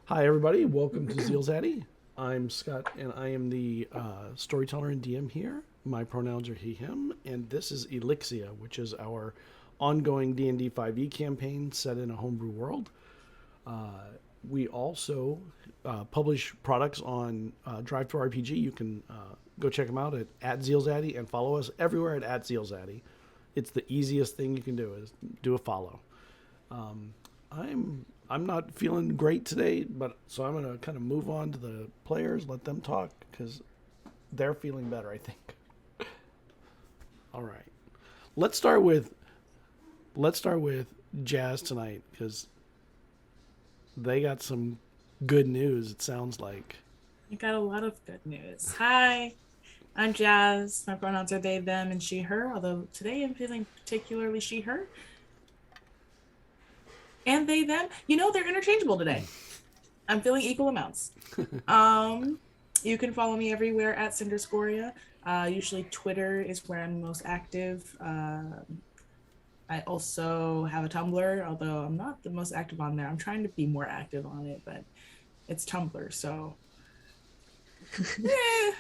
Hi, everybody. Welcome to ZealZaddy. I'm Scott, and I am the storyteller and DM here. My pronouns are he, him, and this is Elixia, which is our ongoing D&D 5e campaign set in a homebrew world. We also publish products on Drive-Thru RPG. You can go check them out at ZealZaddy and follow us everywhere at ZealZaddy. It's the easiest thing you can do is do a follow. I'm not feeling great today, but so I'm gonna kind of move on to the players, let them talk because they're feeling better, I think. All right, let's start with Jazz tonight because they got some good news. It sounds like You got a lot of good news. Hi, I'm Jazz. My pronouns are they, them, and she, her, although today I'm feeling particularly she, her. And they, them. They're interchangeable today. I'm feeling equal amounts. You can follow me everywhere at Cinderscoria. Usually Twitter is where I'm most active. I also have a Tumblr, although I'm not the most active on there. I'm trying to be more active on it, but it's Tumblr, so yeah.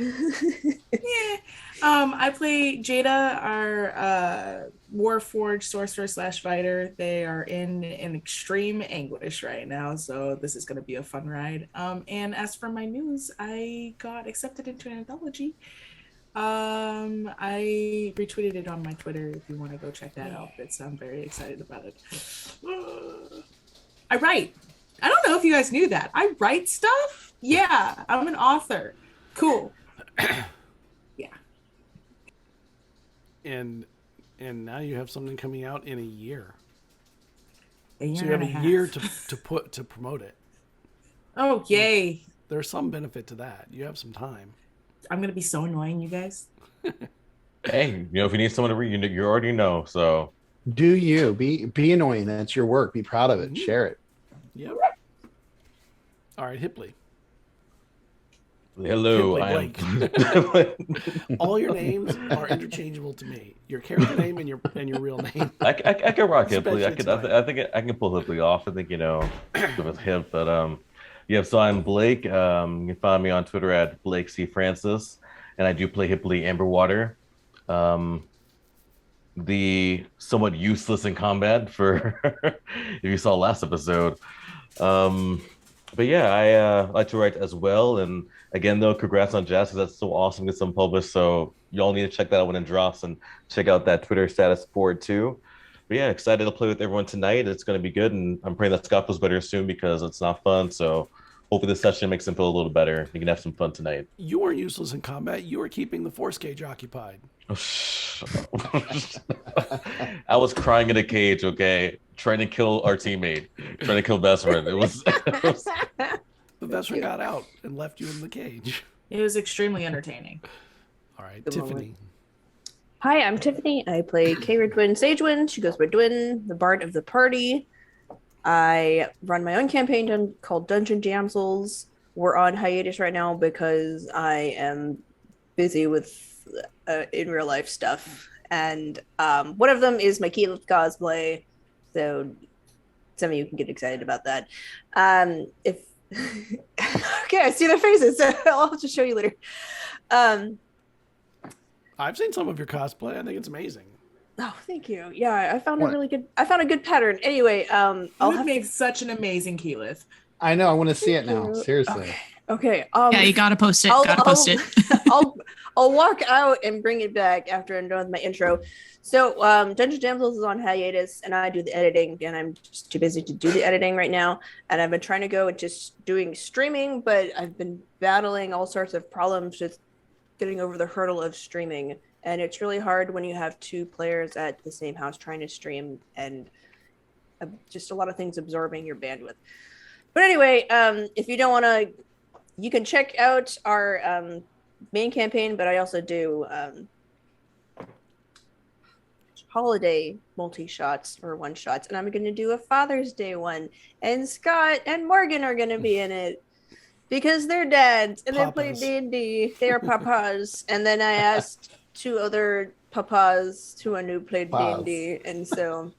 I play Jada, our Warforged sorcerer/fighter. They are in extreme anguish right now, so this is going to be a fun ride. And as for my news, I got accepted into an anthology. I retweeted it on my Twitter if you want to go check that out. I'm very excited about it. I write. I don't know if you guys knew that. I write stuff. Yeah, I'm an author. Cool. Yeah. and now you have something coming out in a year. So you have a year to promote it. Oh, yay. There's some benefit to that. You have some time. I'm gonna be so annoying, you guys. Hey, if you need someone to read, you already know. So do you be annoying? That's your work. Be proud of it. Mm-hmm. Share it. Yep. All right, Hipley. Hello, All your names are interchangeable to me. Your character name and your real name. I can rock Hipley. I think I can pull Hipley off. I think with him, but yeah. So I'm Blake. You can find me on Twitter at Blake C Francis, and I do play Hipley Amberwater. The somewhat useless in combat for if you saw last episode. But yeah, I like to write as well. And again, though, congrats on Jazz, because that's so awesome to get some published. So y'all need to check that out when it drops and check out that Twitter status board too. But yeah, excited to play with everyone tonight. It's going to be good. And I'm praying that Scott feels better soon because it's not fun. So hopefully this session makes him feel a little better. We can have some fun tonight. You weren't useless in combat. You were keeping the force cage occupied. I was crying in a cage, okay? Trying to kill our teammate. Trying to kill Vesryn. It was... But Vesryn got out and left you in the cage. It was extremely entertaining. All right, good Tiffany. Moment. Hi, I'm Tiffany. I play Cerridwen Sagewynd. She goes by Dwin, the bard of the party. I run my own campaign called Dungeon Damsels. We're on hiatus right now because I am busy with in real life stuff, and one of them is my Keyleth cosplay, so some of you can get excited about that. If okay, I see their faces, so I'll have to show you later. I've seen some of your cosplay. I think it's amazing. Oh, thank you. Yeah, I found a good pattern. Anyway, I'll make such an amazing Keyleth. I know. I want to see it now. Seriously. Okay. Yeah, you gotta post it. I'll walk out and bring it back after I'm done with my intro. So, Dungeon Damsels is on hiatus, and I do the editing, and I'm just too busy to do the editing right now. And I've been trying to go and just doing streaming, but I've been battling all sorts of problems with getting over the hurdle of streaming. And it's really hard when you have two players at the same house trying to stream, and just a lot of things absorbing your bandwidth. But anyway, if you don't want to, you can check out our main campaign, but I also do holiday multi-shots or one-shots, and I'm going to do a Father's Day one, and Scott and Morgan are going to be in it because they're dads and Papas. They play D&D. They are papas. And then I asked two other papas who I knew played D&D, and so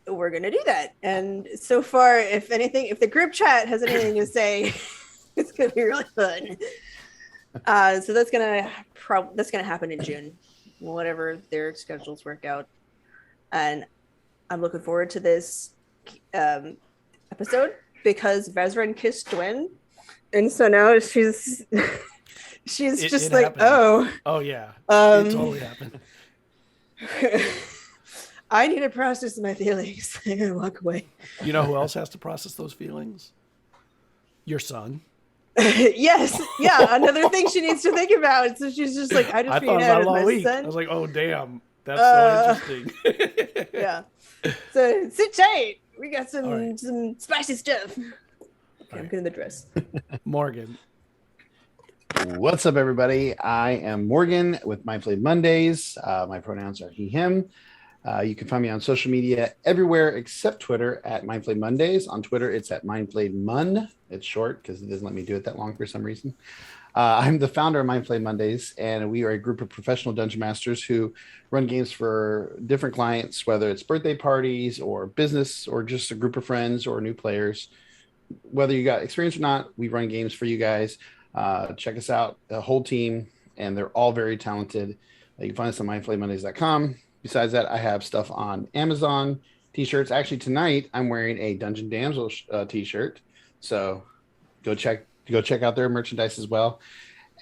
we're gonna do that. And so far, if the group chat has anything to say, it's gonna be really fun. So that's gonna happen in June, whatever their schedules work out. And I'm looking forward to this episode because Vesryn kissed Dwyn, and so now she's just like, happened. Oh yeah, it totally happened. I need to process my feelings. I gotta walk away. You know who else has to process those feelings? Your son. Yes, yeah. Another thing she needs to think about. So she's just like, I thought read about it all my week. son. I was like, oh damn, that's so interesting. Yeah. So sit tight. We got some Right. some spicy stuff. Okay, I'm getting the dress. Morgan. What's up, everybody? I am Morgan with Mindflade Mondays. My pronouns are he, him. You can find me on social media everywhere except Twitter at Mindflade Mondays. On Twitter, it's at Mindflade Mun. It's short because it doesn't let me do it that long for some reason. I'm the founder of Mindflade Mondays, and we are a group of professional dungeon masters who run games for different clients, whether it's birthday parties or business or just a group of friends or new players. Whether you got experience or not, we run games for you guys. Check us out, the whole team, and they're all very talented. You can find us on mindflademondays.com. Besides that, I have stuff on Amazon, t-shirts. Actually, tonight I'm wearing a Dungeon Damsel t-shirt, so go check out their merchandise as well.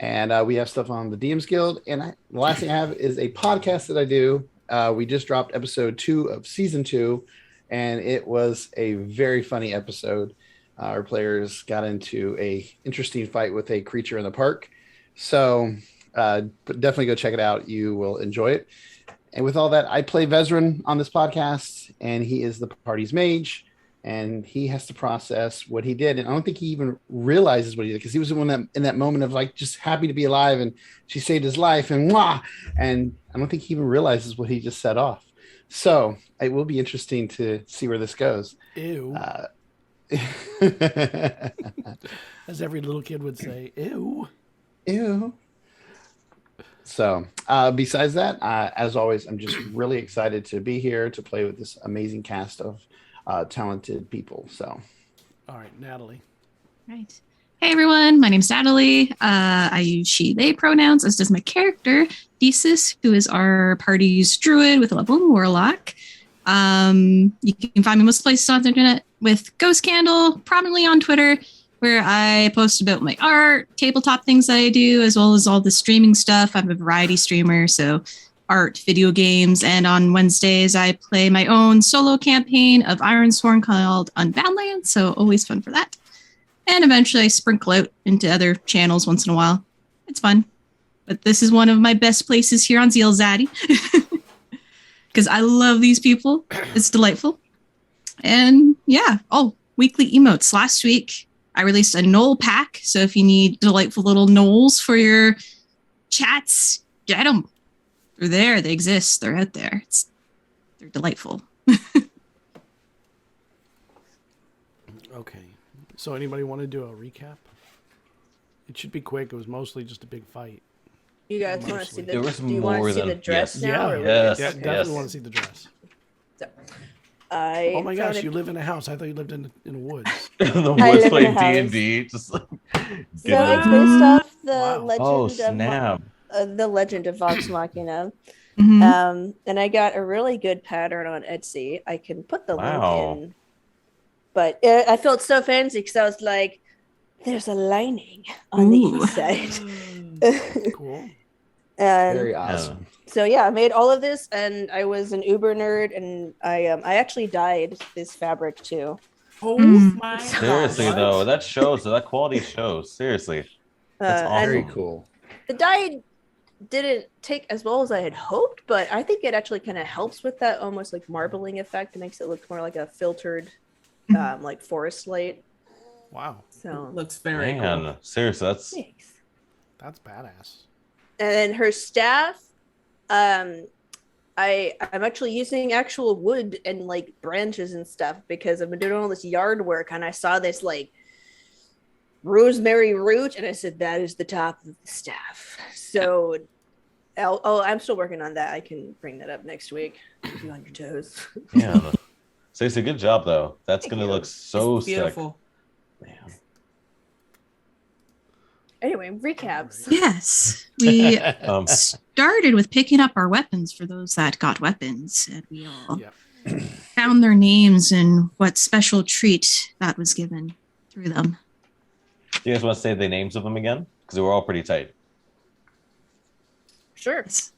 And we have stuff on the DMs Guild. And the last thing I have is a podcast that I do. We just dropped episode 2 of season 2, and it was a very funny episode. Our players got into a interesting fight with a creature in the park. So definitely go check it out. You will enjoy it. And with all that, I play Vesryn on this podcast, and he is the party's mage, and he has to process what he did. And I don't think he even realizes what he did because he was in that moment of like just happy to be alive, and she saved his life, and I don't think he even realizes what he just set off. So it will be interesting to see where this goes. Ew. As every little kid would say, ew. Ew. So besides that, as always, I'm just really excited to be here to play with this amazing cast of talented people. So, all right, Natalie. Right. Hey everyone, my name's Natalie. I use she, they pronouns, as does my character, Thesis, who is our party's druid with a level warlock. You can find me most places on the internet with Ghost Candle, prominently on Twitter, where I post about my art, tabletop things that I do, as well as all the streaming stuff. I'm a variety streamer, so art, video games, and on Wednesdays I play my own solo campaign of Ironsworn called Unbound Land, so always fun for that. And eventually I sprinkle out into other channels once in a while. It's fun. But this is one of my best places here on ZealZaddy, because I love these people. It's delightful. And yeah, weekly emotes. Last week I released a Knoll pack, so if you need delightful little Knolls for your chats, get them. They're there. They exist. They're out there. They're delightful. Okay. So anybody want to do a recap? It should be quick. It was mostly just a big fight. You guys want to see the? There was Do you want more to see than- the dress yes. now? Yeah. or Yes. Yeah, definitely yes. want to see the dress. So, Oh my found gosh, it- you live in a house. I thought you lived in the woods. The I woods live in playing a house. D&D. Just like, So goodness. it's based off the Wow. legend Oh, of snap. the legend of Vox Machina. Mhm. And I got a really good pattern on Etsy. I can put the Wow. link in, but I felt so fancy because I was like, "There's a lining on the Ooh. inside." Cool. And very awesome. so yeah, I made all of this, and I was an Uber nerd, and I actually dyed this fabric too. Oh Mm. my Seriously, gosh. though, that shows. That quality shows. Seriously. That's and awesome. Very cool. the dye didn't take as well as I had hoped, but I think it actually kind of helps with that almost like marbling effect. It makes it look more like a filtered, like forest light. Wow. So Looks very Man, cool. seriously, that's thanks. That's badass. And then her staff, I'm actually using actual wood and like branches and stuff because I've been doing all this yard work, and I saw this like rosemary root, and I said that is the top of the staff. So I'm still working on that. I can bring that up next week. Keep you on your toes. yeah. Stacey, good job though. That's Thank gonna you. look so It's sick. beautiful. Man. Anyway, recaps. Yes, we Um, started with picking up our weapons for those that got weapons, and we all Yep. found their names and what special treat that was given through them. do you guys want to say the names of them again? Because they were all pretty tight. Sure. Yes.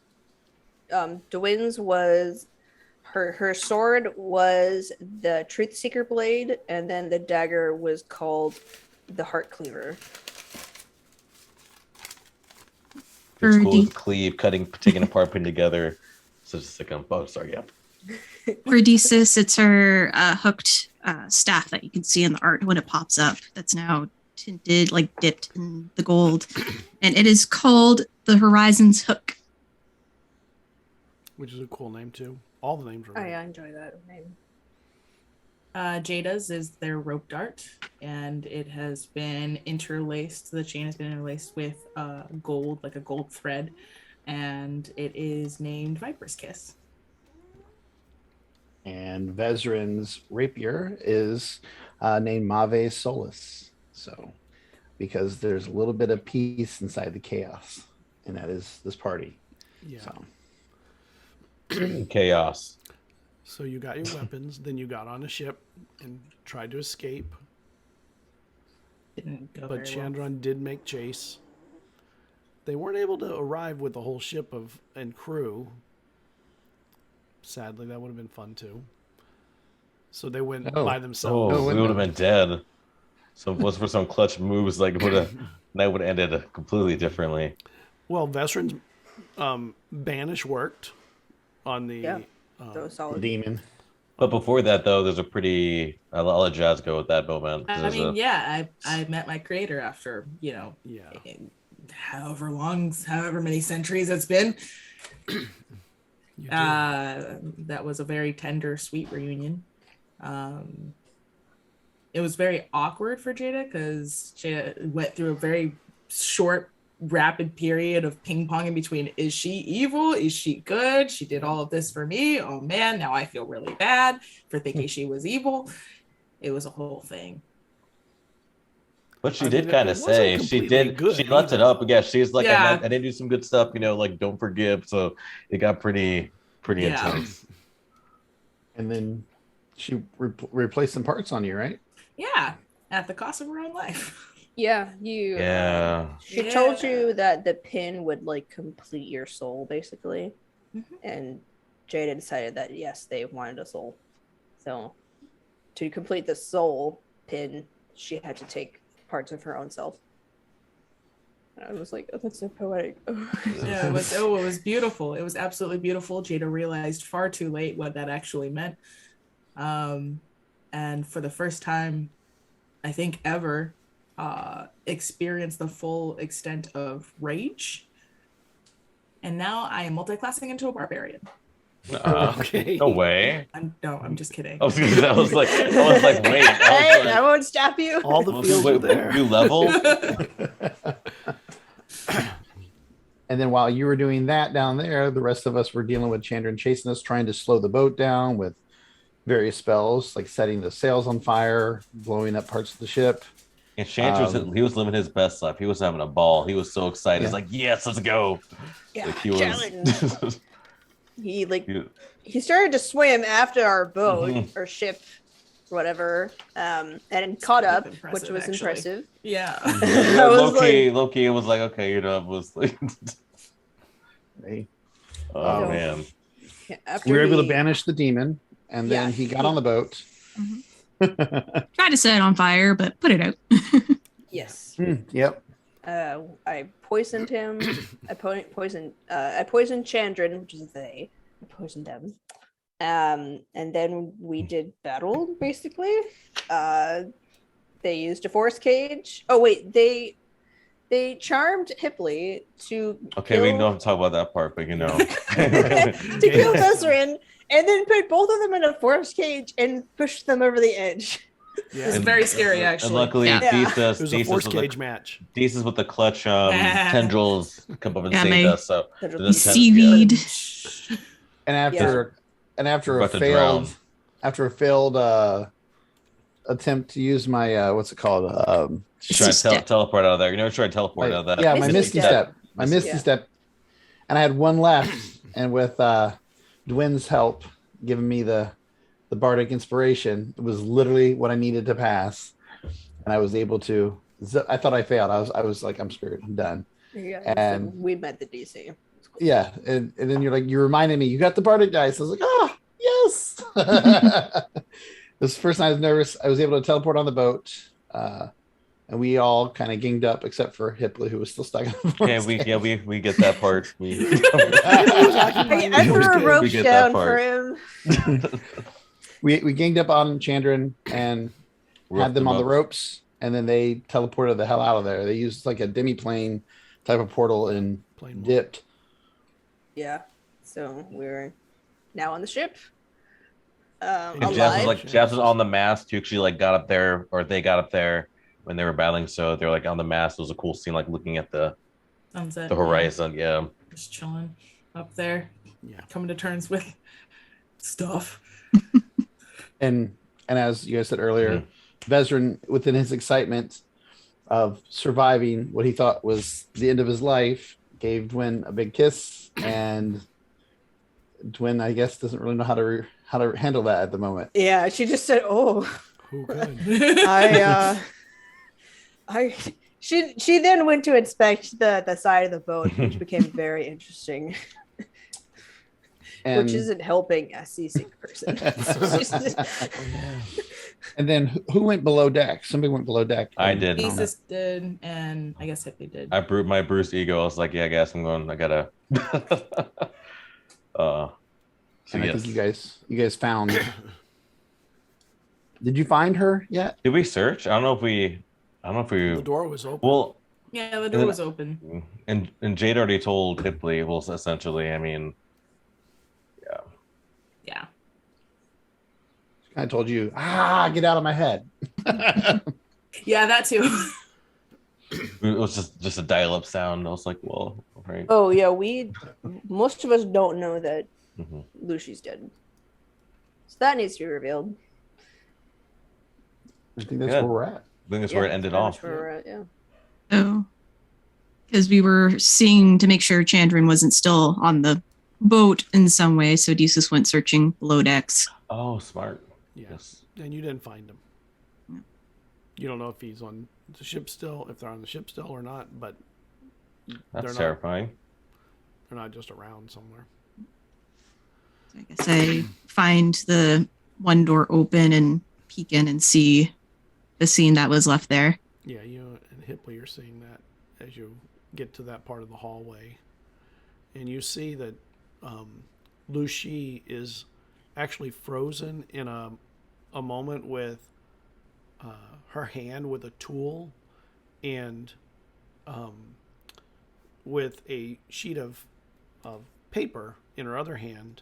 Dwyn's was her sword was the Truth Seeker blade, and then the dagger was called the Heart Cleaver. It's For cool D- with cleave, cutting, taking apart, putting together. Such a sick. Oh, sorry. Yeah. For Desis, it's her hooked staff that you can see in the art when it pops up. That's now tinted, like dipped in the gold, and it is called the Horizon's Hook. Which is a cool name too. All the names are. Oh great. yeah, I enjoy that name. Jada's is their rope dart, and it has been interlaced. The chain has been interlaced with gold, like a gold thread, and it is named Viper's Kiss. And Vesryn's rapier is named Mave Solus. So, because there's a little bit of peace inside the chaos, and that is this party. Yeah. So, Chaos. So you got your weapons, then you got on a ship and tried to escape, Didn't go but very well. Chandron did make chase. They weren't able to arrive with the whole ship and crew. Sadly, that would have been fun too. So they went Oh. by Oh, themselves. No, we would have been dead. So was for some clutch moves, like that would have ended completely differently. Well, Vesryn's banish worked on the. Yeah. That was solid. demon. But before that, though, there's a pretty. I'll let Jazz go with that moment. 'cause I there's mean, a- yeah, I met my creator after, Yeah. however many centuries it's been. You did. That was a very tender, sweet reunion. It was very awkward for Jada because Jada went through a very short, rapid period of ping ponging between, is she evil? Is she good? She did all of this for me. Oh man, now I feel really bad for thinking she was evil. It was a whole thing. But she I did mean, kind it of wasn't say she completely did. good She left it either. up. Yeah, she's like, Yeah. I did do some good stuff. Like don't forgive. So it got pretty Yeah. intense. And then she replaced some parts on you, right? Yeah, at the cost of her own life. Yeah, you. Yeah. She Yeah. told you that the pin would like complete your soul, basically, Mhm. and Jada decided that yes, they wanted a soul. So, to complete the soul pin, she had to take parts of her own self. And I was like, "Oh, that's so poetic." Yeah, it was beautiful. It was absolutely beautiful. Jada realized far too late what that actually meant. And for the first time, I think ever, experienced the full extent of rage. And now I am multi-classing into a barbarian. Okay. No way. I'm just kidding. I was wait. I was like, wait. Hey, I won't stop you. All the fields were there. New level. And then while you were doing that down there, the rest of us were dealing with Chandron chasing us, trying to slow the boat down with various spells, like setting the sails on fire, blowing up parts of the ship. And Chanter he was living his best life. He was having a ball. He was so excited. Yeah. He's like, yes, let's go. Yeah, Like he was. challenge. He He- he started to swim after our boat Mhm. or ship, whatever, and caught up, Impressive, which was actually. impressive. Yeah. I was Loki was like, okay, it was like, Right? oh Um, man. Yeah, after We were able to he- banish the demon, and then Yeah. he got on the boat. Tried to set it on fire, but put it out. Yes. Yep. I poisoned him. I poisoned Chandron, which is they. I poisoned them. And then we did battle, basically. They used a force cage. Oh wait, they charmed Hipley to Okay, we kill- don't have to talk about that part, but to kill Vesryn, and then put both of them in a force cage and push them over the edge. Yeah. It's It very scary, And actually. luckily, Yeah. Desus was a force cage match. Desus with the clutch tendrils come up and Yeah, saved mate. us. So That'll the be ten- Seaweed. And after a About to failed drown. after a failed attempt to use my what's it called? Try to teleport out of there. You never try to teleport out of that. Yeah, my Misty Step. My Misty Misty Step. And I had one left, and with Dwin's help, giving me the bardic inspiration, it was literally what I needed to pass, and I was able to. I thought I failed. I was like, I'm screwed. I'm done. Yeah, And so we met the DC. Cool. Yeah, and then you're like, you reminded me, you got the bardic dice. I was like, oh yes. This is the first time I was nervous. I was able to teleport on the boat, and we all kind of ganged up, except for Hipley, who was still stuck on the boat. We get that part. I threw a rope down for him. We ganged up on Chandran and had them on the ropes, and then they teleported the hell out of there. They used like a demi-plane type of portal and dipped. Yeah, so we're now on the ship. And Jazz was on the mast. You actually like got up there, or they got up there when they were battling. So they're like on the mast. It was a cool scene, like looking at the sunset, the horizon. Yeah, just chilling up there. Yeah, coming to terms with stuff. And as you guys said earlier, Vesryn, within his excitement of surviving what he thought was the end of his life, gave Dwin a big kiss, and Dwin, I guess, doesn't really know how to handle that at the moment. Yeah, she just said, "Oh, who could?" She then went to inspect the side of the boat, which became very interesting. Which isn't helping a seasick person. And then who went below deck? Somebody went below deck. I did. Jesus did, and I guess Hippie did. My bruised ego. I was like, yeah, I guess I'm going. I gotta. I think you guys found. Did you find her yet? Did we search? I don't know if we. The door was open. Well, yeah, the door was open. And Jade already told Hipley. Well, essentially, I mean. Yeah. I told you, get out of my head. Yeah, that too. It was just a dial-up sound. I was like, well, right. Oh yeah, most of us don't know that Lucy's dead. So that needs to be revealed. I think that's where we're at. I think that's where it ended off. Where we're at, yeah. Oh, because we were seeing to make sure Chandran wasn't still on the boat in some way, so Odysseus went searching below decks. Oh, smart. Yes. And you didn't find him. Yeah. You don't know if he's on the ship still, if they're on the ship still or not, but that's terrifying. They're not just around somewhere. So I guess I find the one door open and peek in and see the scene that was left there. Yeah, you and Hipley are seeing that as you get to that part of the hallway. And you see that Lucy is actually frozen in a moment with her hand with a tool and with a sheet of paper in her other hand,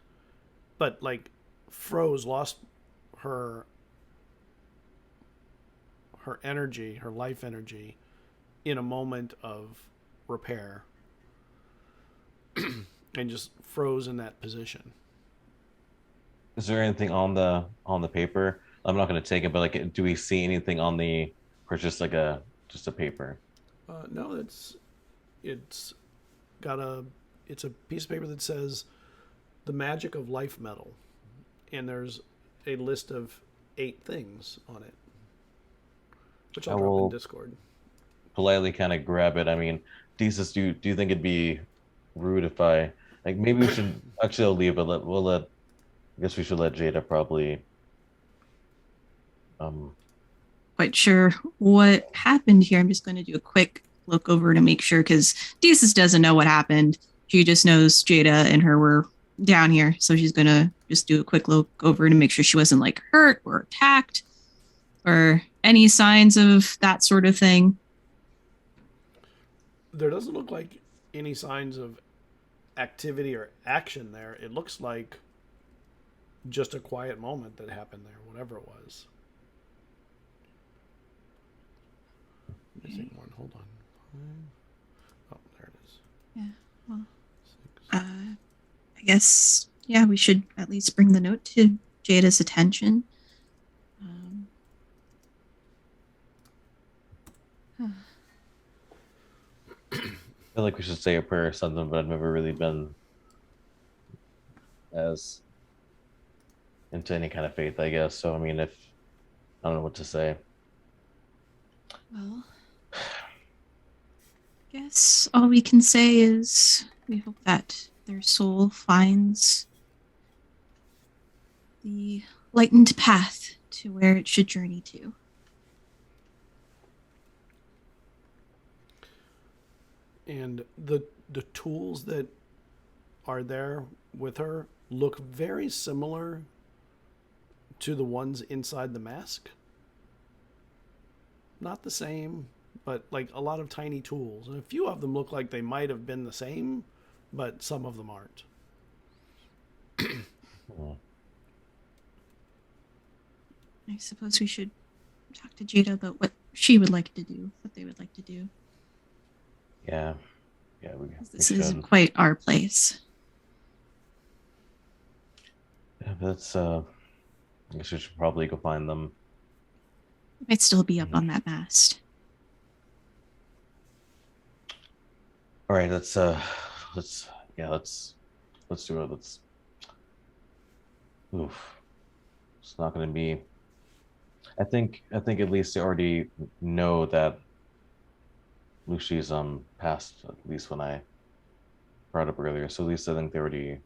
but like froze, lost her energy, her life energy in a moment of repair. And just froze in that position. Is there anything on the paper? I'm not going to take it, but like, do we see anything on the, or just like a paper? No, it's a piece of paper that says the magic of life metal, and there's a list of 8 things on it, which I'll drop in Discord. Politely kind of grab it. I mean, Desus, do you think it'd be rude if I maybe we should actually I'll leave it. I guess we should let Jada probably. Quite sure what happened here. I'm just going to do a quick look over to make sure, because Desus doesn't know what happened. She just knows Jada and her were down here, so she's going to just do a quick look over to make sure she wasn't like hurt or attacked or any signs of that sort of thing. There doesn't look like any signs of activity or action there. It looks like just a quiet moment that happened there, whatever it was. Missing one. Hold on. Oh, there it is. Yeah. Well, I guess we should at least bring the note to Jada's attention. I feel like we should say a prayer or something, but I've never really been as into any kind of faith, I guess. So, I mean, if I don't know what to say. Well, I guess all we can say is we hope that their soul finds the lightened path to where it should journey to. And the tools that are there with her look very similar to the ones inside the mask. Not the same, but like a lot of tiny tools. And a few of them look like they might have been the same, but some of them aren't. I suppose we should talk to Jada about what she would like to do, what they would like to do. Yeah, we This isn't quite our place. Yeah, that's. I guess we should probably go find them. It might still be up on that mast. All right, let's do it. It's not going to be. I think at least they already know that Lucy's passed, at least when I brought up earlier. So at least I think they already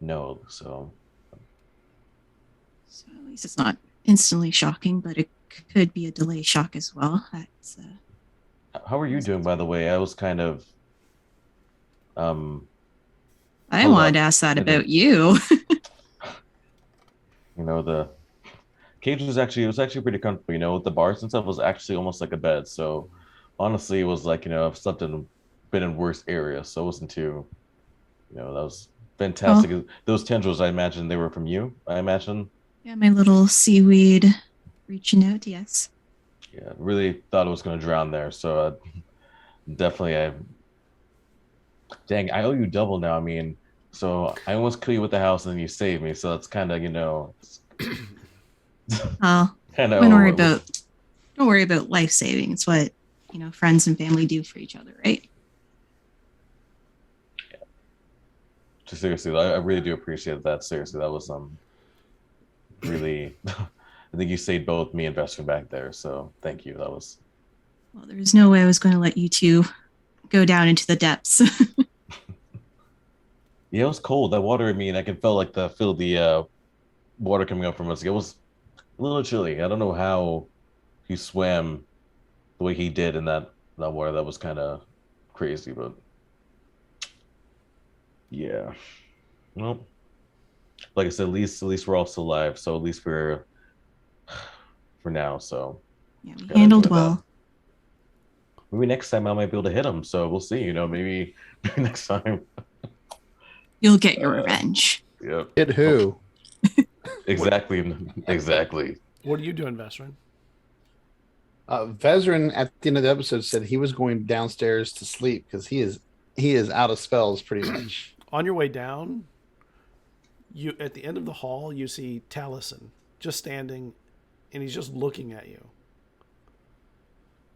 know. So at least it's not instantly shocking, but it could be a delay shock as well. That's, how are you doing, by the way? I was kind of I wanted to ask that about you. The cage was actually pretty comfortable. With the bars and stuff, it was actually almost like a bed. So honestly, it was like I've slept been in worse areas, so it wasn't too. That was fantastic. Oh. Those tendrils, I imagine they were from you. I imagine. Yeah, my little seaweed reaching out. Yes. Yeah, really thought it was going to drown there. So definitely, dang, I owe you double now. I mean, so I almost killed you with the house, and then you saved me. So that's kind of Oh, don't worry about life saving. It's what friends and family do for each other, right? Yeah. Just seriously, I really do appreciate that. Seriously, that was really. I think you saved both me and Vesryn back there, so thank you. That was. Well, there was no way I was going to let you two go down into the depths. Yeah, it was cold. That water, I can feel the water coming up from us. It was a little chilly. I don't know how he swam the way he did in that water. That was kind of crazy, but yeah. Well, like I said, at least we're all still alive. So at least we're for now. So yeah, we handled well. That. Maybe next time I might be able to hit him. So we'll see. Maybe next time. You'll get your revenge. Yep. Hit who? Exactly. What are you doing, Vesryn? Vesryn at the end of the episode said he was going downstairs to sleep because he is out of spells pretty much. On your way down, you at the end of the hall you see Taliesin just standing, and he's just looking at you.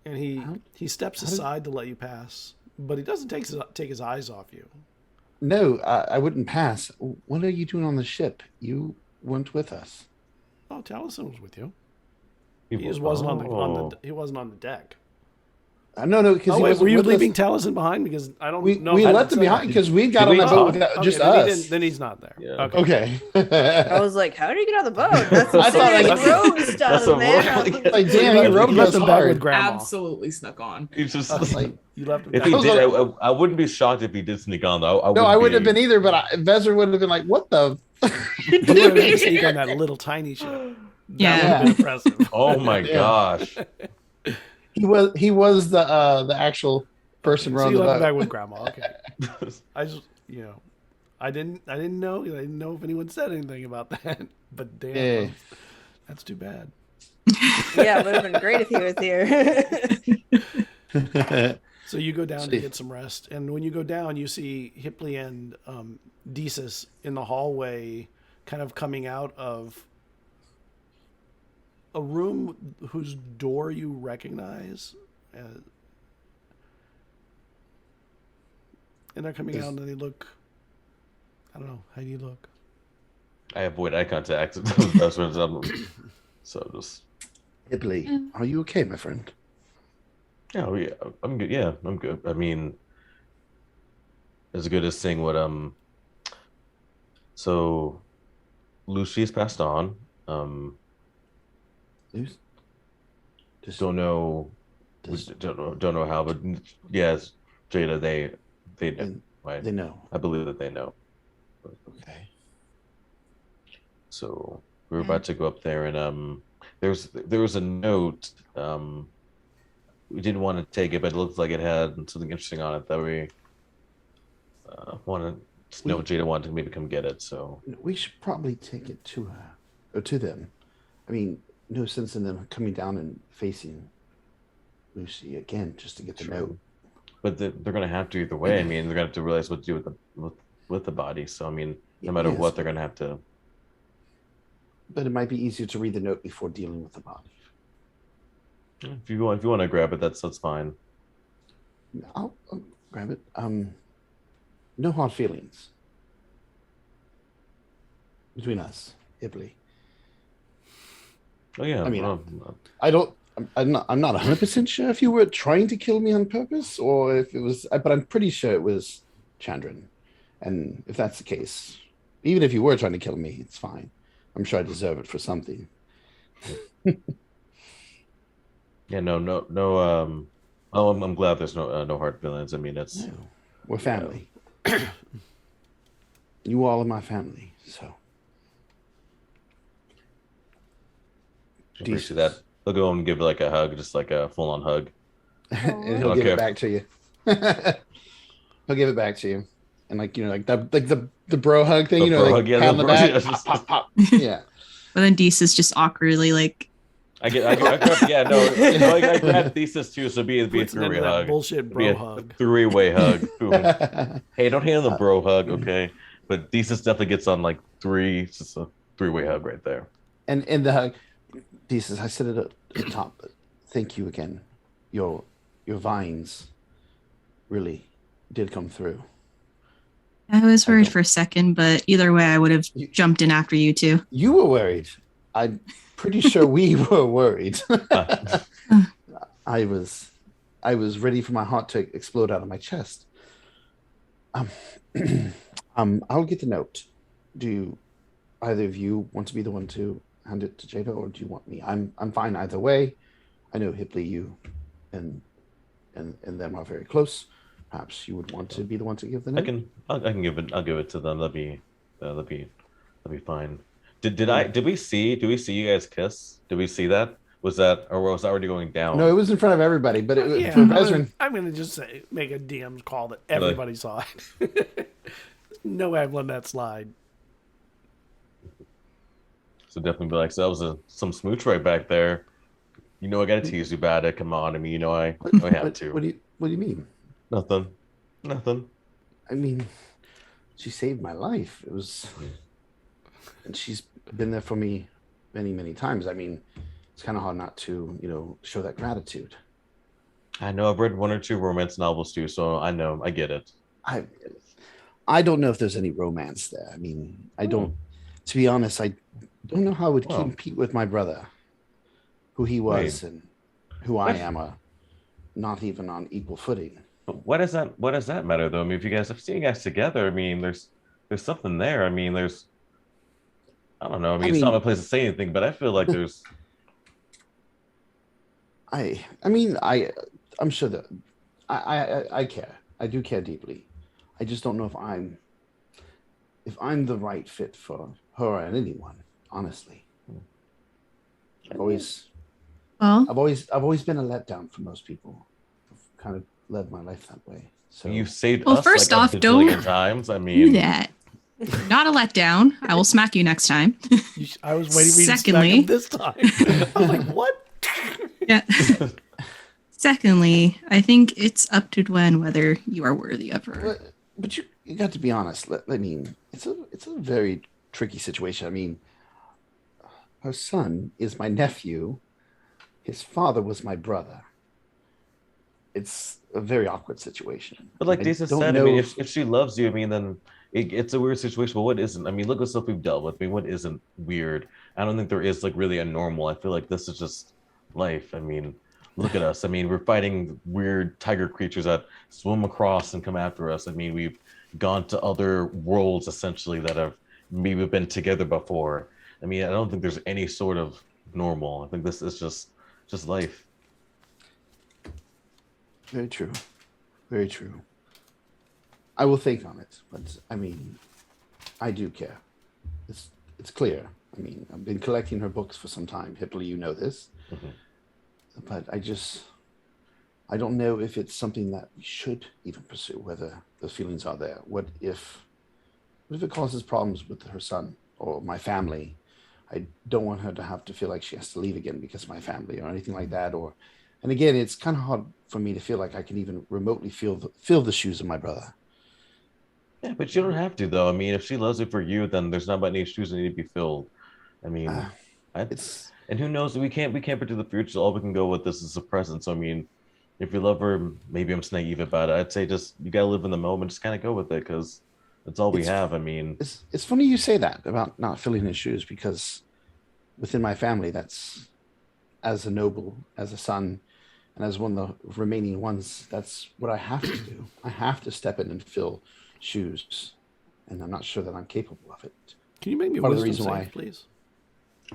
And he steps aside to let you pass, but he doesn't take his eyes off you. No, I wouldn't pass. What are you doing on the ship? You weren't with us. Oh, Taliesin was with you. He just wasn't on the deck. No, because were you leaving Taliesin behind? Because I don't know. We left him behind because we got on the boat without just us. Then he's not there. Yeah. Okay. I was like, how did he get on the boat? That's some serious rogue stuff, man. Like, damn, he rode us hard. Absolutely snuck on. He's just like, you left him. If he did, I wouldn't be shocked if he did sneak on though. I wouldn't have been either. But Vesryn would have been like, "What the?" You would have been sneak on that little tiny ship. That would have been impressive. Oh my gosh. He was the actual person running the boat. You left him back with Grandma. Okay. I just I didn't know. I didn't know if anyone said anything about that. But damn, that's too bad. Yeah, it would have been great if he was here. So you go down to get some rest, and when you go down, you see Hipley and Desus in the hallway, kind of coming out of a room whose door you recognize. And they're coming out and they look, I don't know, how do you look? I avoid eye contact. So just. Ibley, are you okay, my friend? Yeah, I'm good. Yeah, I'm good. I mean, as good as saying what So, Lucy's passed on. Lucy? Don't know how, but yes, Jada, they know. Right? They know. I believe that they know. Okay. So we were about to go up there, and there was a note. We didn't want to take it, but it looked like it had something interesting on it that we wanted. No, Jada wanted to maybe come get it. So we should probably take it to her or to them. I mean, no sense in them coming down and facing Lucy again just to get the note. But they're going to have to either way. I mean, they're going to have to realize what to do with the body. So I mean, no matter what, they're going to have to. But it might be easier to read the note before dealing with the body. If you want to grab it, that's fine. I'll grab it. No hard feelings between us, Ibley. Oh yeah. I mean, I'm not 100% sure if you were trying to kill me on purpose or if it was, but I'm pretty sure it was Chandran. And if that's the case, even if you were trying to kill me, it's fine. I'm sure I deserve it for something. Yeah, no. I'm glad there's no hard feelings. I mean, it's we're family. You all are my family, so. Do you see that? He'll go and give like a hug, just like a full-on hug, and he'll give it back to you. He'll give it back to you, and like the bro hug thing, pat on the back, pop, pop. Yeah. But then Dees is just awkwardly like. I grabbed Thesis too, so be a three-way hug. Bullshit bro hug. Three-way hug. Hey, don't handle the bro hug, okay? But Thesis definitely gets on like it's just a three-way hug right there. And the hug, Thesis, I said it at the top, but thank you again. Your vines really did come through. I was worried for a second, but either way, I would have jumped in after you two. You were worried. I'm pretty sure we were worried. I was ready for my heart to explode out of my chest. I'll get the note. Do either of you want to be the one to hand it to Jada, or do you want me? I'm fine either way. I know Hipley, you and them are very close. Perhaps you would want to be the one to give the note. I can give it. I'll give it to them. That'll be fine. Did we see you guys kiss? Did we see that? Was that was that already going down? No, it was in front of everybody, but it was for Vesryn. I'm gonna just make a DM call that everybody saw it. No way I'm letting that slide. So definitely be like, so that was some smooch right back there. I gotta tease you about it. Come on, I mean, I have to. What do you mean? Nothing. I mean, she saved my life. It was, and she's been there for me many, many times. I mean, it's kind of hard not to, show that gratitude. I know. I've read one or two romance novels too, so I know. I get it. I don't know if there's any romance there. I mean, I don't. To be honest, I don't know how I would compete with my brother, who he was and who I am, not even on equal footing. But what does that matter though? I mean, if I've seen you guys together, I mean, there's something there. I mean, I don't know. I mean, it's not my place to say anything, but I feel like there's. I'm sure that I care. I do care deeply. I just don't know if I'm the right fit for her and anyone. Honestly, I've always been a letdown for most people. I've kind of led my life that way. So you saved us. First like off, don't times. I mean, do that. Not a letdown. I will smack you next time. I was waiting for you to smack him this time. I was like, what? Yeah. Secondly, I think it's up to Gwen whether you are worthy of her. But you got to be honest. I mean, it's a very tricky situation. I mean, her son is my nephew. His father was my brother. It's a very awkward situation. But like I Disa don't said, I know mean, if- if she loves you, I mean, then it's a weird situation. But what isn't? I mean, look at stuff we've dealt with. I mean, what isn't weird? I don't think there is like really a normal. I feel like this is just life. I mean, look at us. I mean, we're fighting weird tiger creatures that swim across and come after us. I mean, we've gone to other worlds essentially that have maybe been together before. I mean, I don't think there's any sort of normal. I think this is just life. Very true. Very true. I will think on it, but I mean, I do care. It's clear. I mean, I've been collecting her books for some time. Hipley, you know this. Mhm. But I don't know if it's something that we should even pursue, whether the feelings are there. What if it causes problems with her son or my family? I don't want her to have to feel like she has to leave again because of my family or anything like that. And again, it's kind of hard for me to feel like I can even remotely feel the shoes of my brother. Yeah, but you don't have to though. I mean, if she loves it for you, then there's not any shoes that need to be filled. I mean, It's and who knows? We can't predict the future. All we can go with this is the present. So I mean, if you love her, maybe I'm just naive about it. I'd say just you gotta live in the moment. Just kind of go with it because that's all we It's- have. I mean, it's funny you say that about not filling his shoes because within my family, that's as a noble, as a son, and as one of the remaining ones, that's what I have to do. I have to step in and fill shoes, and I'm not sure that I'm capable of it. Can you make me a Part of the wisdom reason save, why. please?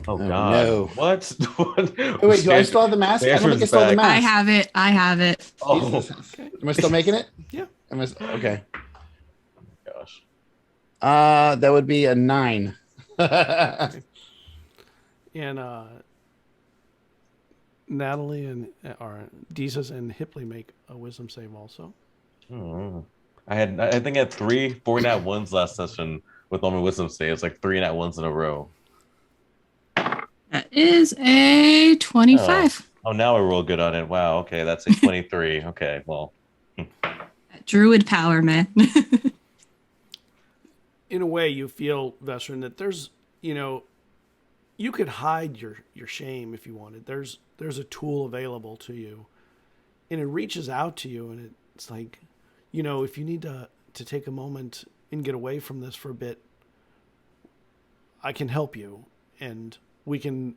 oh Oh, God, no. what? What? Oh, wait, do I still have the mask? I don't think I still have the mask. I have it. Oh Jesus. Okay. Am I still making it? Yeah. Okay. gosh. That would be a 9. And Natalie and or Desus and Hipley make a wisdom save also. I think I had 4 nat ones last session with all my wisdom saves, like 3 nat ones in a row. That is a 25. Oh, now I roll good on it. Wow. Okay, that's a 23. Okay, well. Druid power, man. In a way, you feel, Vesryn, that there's, you could hide your shame if you wanted. There's a tool available to you, and it reaches out to you, and it's like, if you need to take a moment and get away from this for a bit, I can help you, and we can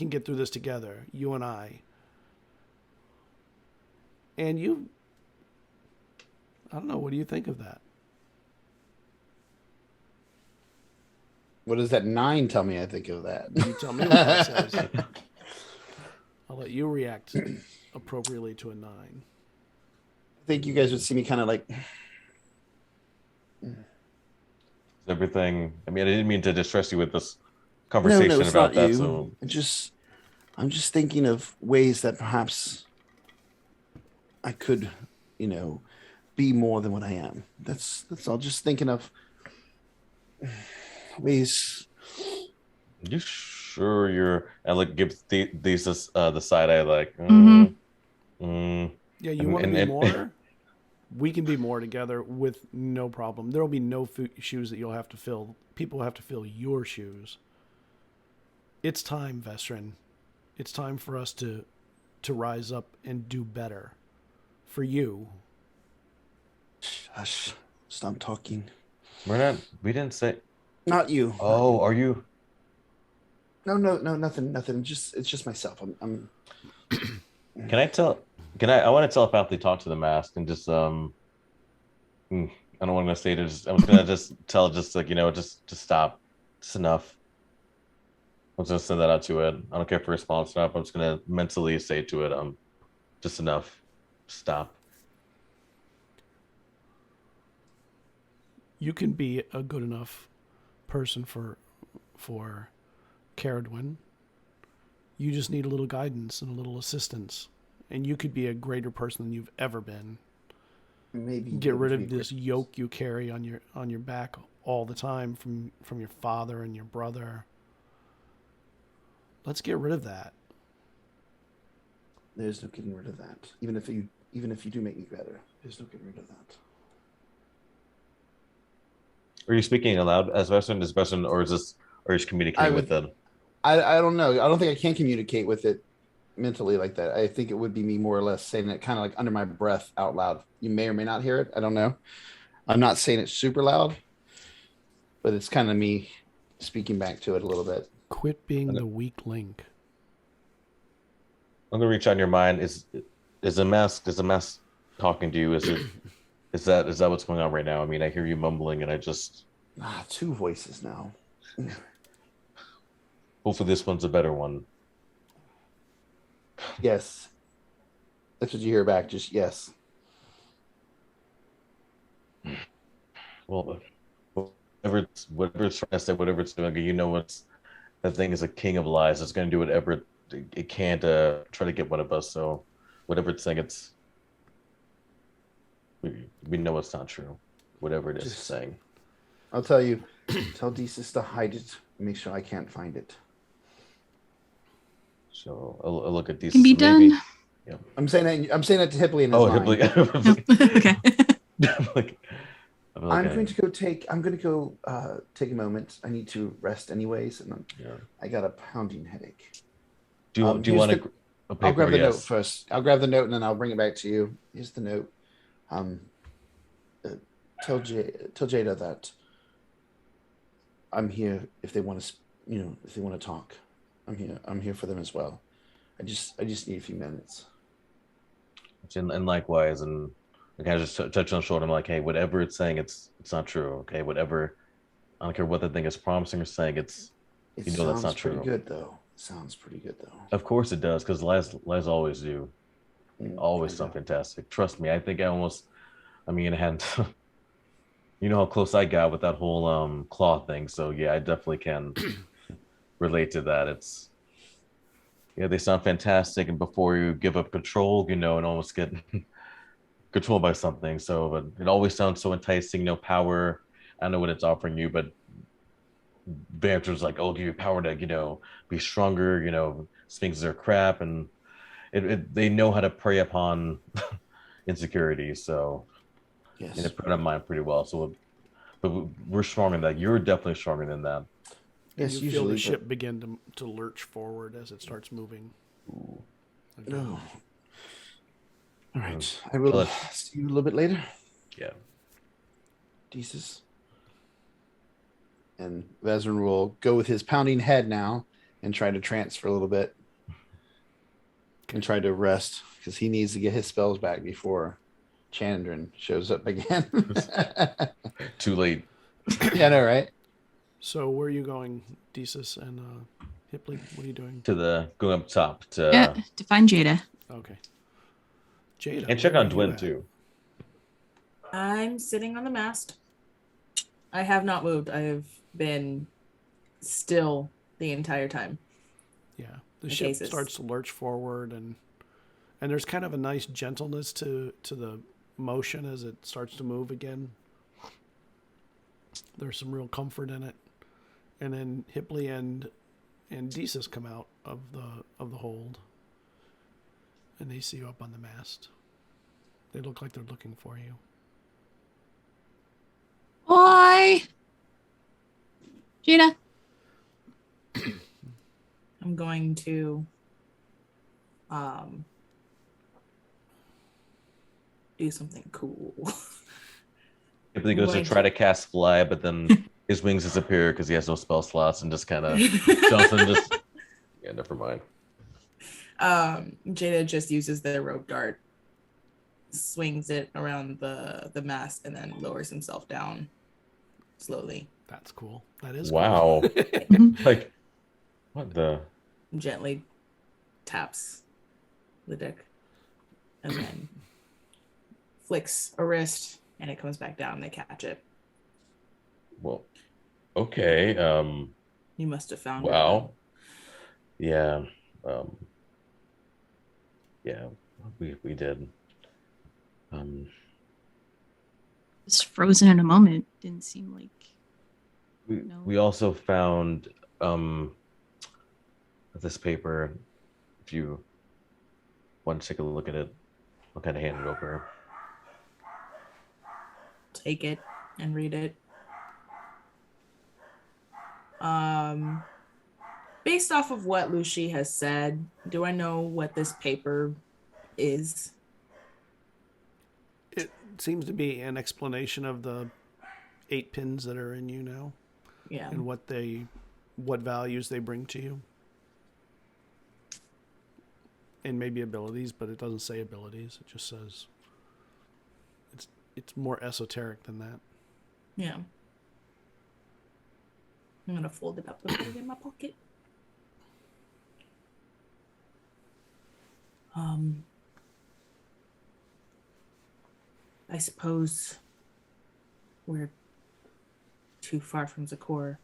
get through this together, you and I. And I don't know, what do you think of that? What does that 9 tell me I think of that? You tell me what that says. I'll let you react appropriately to a 9. I think you guys would see me kind of like... Everything. I mean, I didn't mean to distress you with this conversation it's about not that. you. So I'm just thinking of ways that perhaps I could, be more than what I am. That's all. Just thinking of ways. you sure you're? I like give these the side eye like. Mhm. Yeah, you want to be more? We can be more together with no problem. There will be no shoes that you'll have to fill. People will have to fill your shoes. It's time, Vesryn. It's time for us to rise up and do better. For you. Hush. Stop talking. We didn't say. Not you. Oh, are you? No, nothing. It's just myself. I'm Can I tell? I want to telepathically talk to the mask and just I don't want to say it. I'm gonna just tell, just like just stop. Just enough. I'm just gonna send that out to it. I don't care if a response or not. I'm just gonna mentally say to it, just enough. Stop. You can be a good enough person for Cerridwen. You just need a little guidance and a little assistance. And you could be a greater person than you've ever been. maybe Get rid of this yoke you carry on your back all the time from your father and your brother. Let's get rid of that. There's no getting rid of that. Even if you do make me better, there's no getting rid of that. Are you speaking aloud as Vesryn? Is Vesryn, or is this, or is communicating with them? I don't know. I don't think I can communicate with it mentally like that. I think it would be me more or less saying it kind of like under my breath out loud. You may or may not hear it. I don't know. I'm not saying it super loud, but it's kind of me speaking back to it a little bit. Quit being the weak link. I'm gonna reach out in your mind. Is the mask talking to you? Is that what's going on right now? I mean, I hear you mumbling, and I just Two voices now. hopefully this one's a better one. Yes. That's what you hear back. Just yes. Well, whatever it's trying to say, whatever it's doing, you know that thing is a king of lies. It's gonna do whatever it can to try to get one of us. So whatever it's saying, we know it's not true. Whatever it is it's saying. I'll tell you. Tell Desus to hide it. Make sure I can't find it. So I'll look at these. Can be done. Yeah. I'm saying that to Hipley in his mind. Hipley. Okay. I'm going to go take a moment. I need to rest anyways, and I got a pounding headache. Do you want to? I'll grab the note first. I'll grab the note and then I'll bring it back to you. Here's the note. Tell Jada that I'm here if they want to, if they want to talk. I'm here for them as well. I just need a few minutes. And likewise, and I kind of just touch on the shoulder. I'm like, hey, whatever it's saying, it's not true. Okay, whatever. I don't care what the thing is promising or saying. That's not true. Pretty good though. Sounds pretty good though. Of course it does, because lies always do. Always sound fantastic. Trust me. I think I had you know how close I got with that whole claw thing. So yeah, I definitely can relate to that. They sound fantastic, and before you give up control, and almost get controlled by something. So, but it always sounds so enticing. Power. I know what it's offering you, but Banter's like, "Oh, give you power to, be stronger." Sphinxes are crap, and they know how to prey upon insecurity. So, yes, and it put it on mine pretty well. So, but we're stronger than that. You're definitely stronger than that. Yes, you feel the ship begin to lurch forward as it starts moving. Ooh. No. All right. I will see you a little bit later. Yeah. Desus. And Vesryn will go with his pounding head now and try to transfer a little bit and try to rest because he needs to get his spells back before Chandran shows up again. Too late. Yeah, I know, right? So where are you going, Desus and Hipley? What are you doing? Going up top to to find Jada. Okay. Jada. And check on Dwyn too. I'm sitting on the mast. I have not moved. I have been still the entire time. Yeah. The ship starts to lurch forward and there's kind of a nice gentleness to the motion as it starts to move again. There's some real comfort in it. And then Hipley and Desus come out of the hold. And they see you up on the mast. They look like they're looking for you. Oi! Jada. I'm going to do something cool. Hipley goes to try to cast fly, but then his wings disappear because he has no spell slots and just kind of jumps and just... Yeah, never mind. Jada just uses the rope dart, swings it around the mast, and then lowers himself down slowly. That's cool. That is wow. Cool. Like, what the? Gently taps the deck and then flicks a wrist, and it comes back down. And they catch it. Well, okay. You must have found wow. It. Yeah. Yeah, we did. Just frozen in a moment. Didn't seem like. We also found this paper. If you want to take a look at it, I'll kind of hand it over. Take it and read it. Based off of what Lucy has said, do I know what this paper is? It seems to be an explanation of the 8 pins that are in you now Yeah. and what values they bring to you. And maybe abilities, but it doesn't say abilities. It just says it's more esoteric than that. Yeah. I'm gonna fold it up and put it in my pocket. I suppose we're too far from Zakor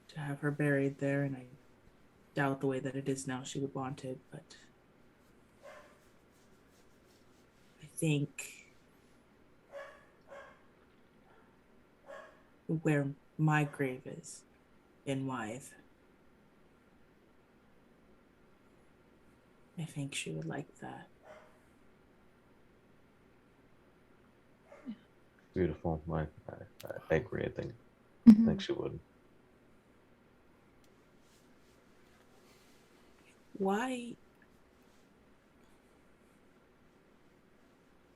to have her buried there, and I doubt the way that it is now she would want it, but I think where my grave is in Wythe, I think she would like that. Beautiful. I agree. I think she would. Why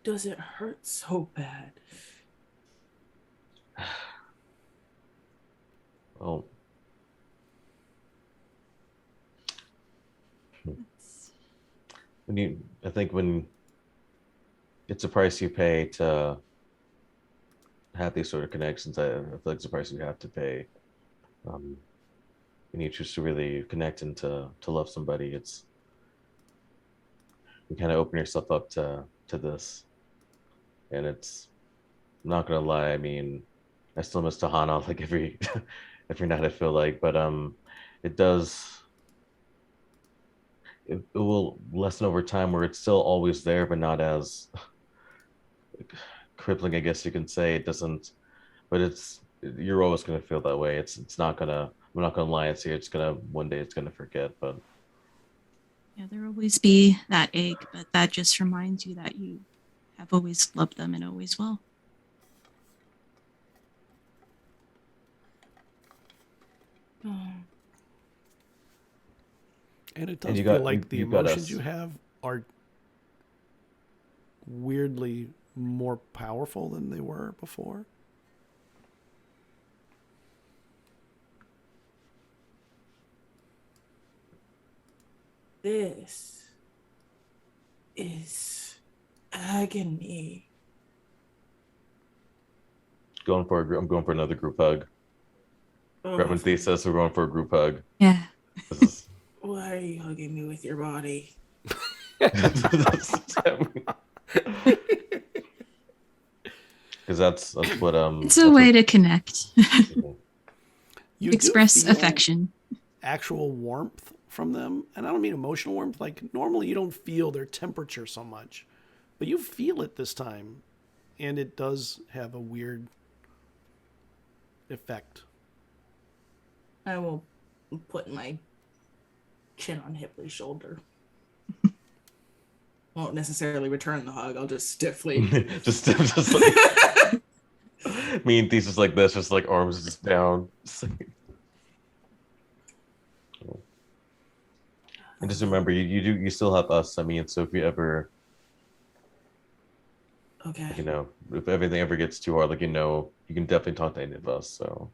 does it hurt so bad? Well, I think when it's a price you pay to have these sort of connections, I feel like it's a price you have to pay. When you choose to really connect and to love somebody, it's you kind of open yourself up to this, and it's I'm not gonna lie. I mean, I still miss Tahana like every night I feel like, but it does. It will lessen over time where it's still always there, but not as crippling, I guess you can say. It doesn't, but you're always going to feel that way. It's not gonna, I'm not going to lie and say one day it's going to forget, but. Yeah, there will always be that ache, but that just reminds you that you have always loved them and always will. And it does feel like the emotions you have are weirdly more powerful than they were before. This is agony. I'm going for another group hug. Reverend Thesis, we're going for a group hug. Yeah. Why are you hugging me with your body? Because that's what it's a way to connect. You express affection, actual warmth from them, and I don't mean emotional warmth. Like normally you don't feel their temperature so much, but you feel it this time, and it does have a weird effect. I will put my chin on Hipley's shoulder. Won't necessarily return the hug. I'll just stiffly. just like me and Thesis like this, just like arms just down. And just remember, you still have us. I mean, so if you ever, okay, if everything ever gets too hard, you can definitely talk to any of us. So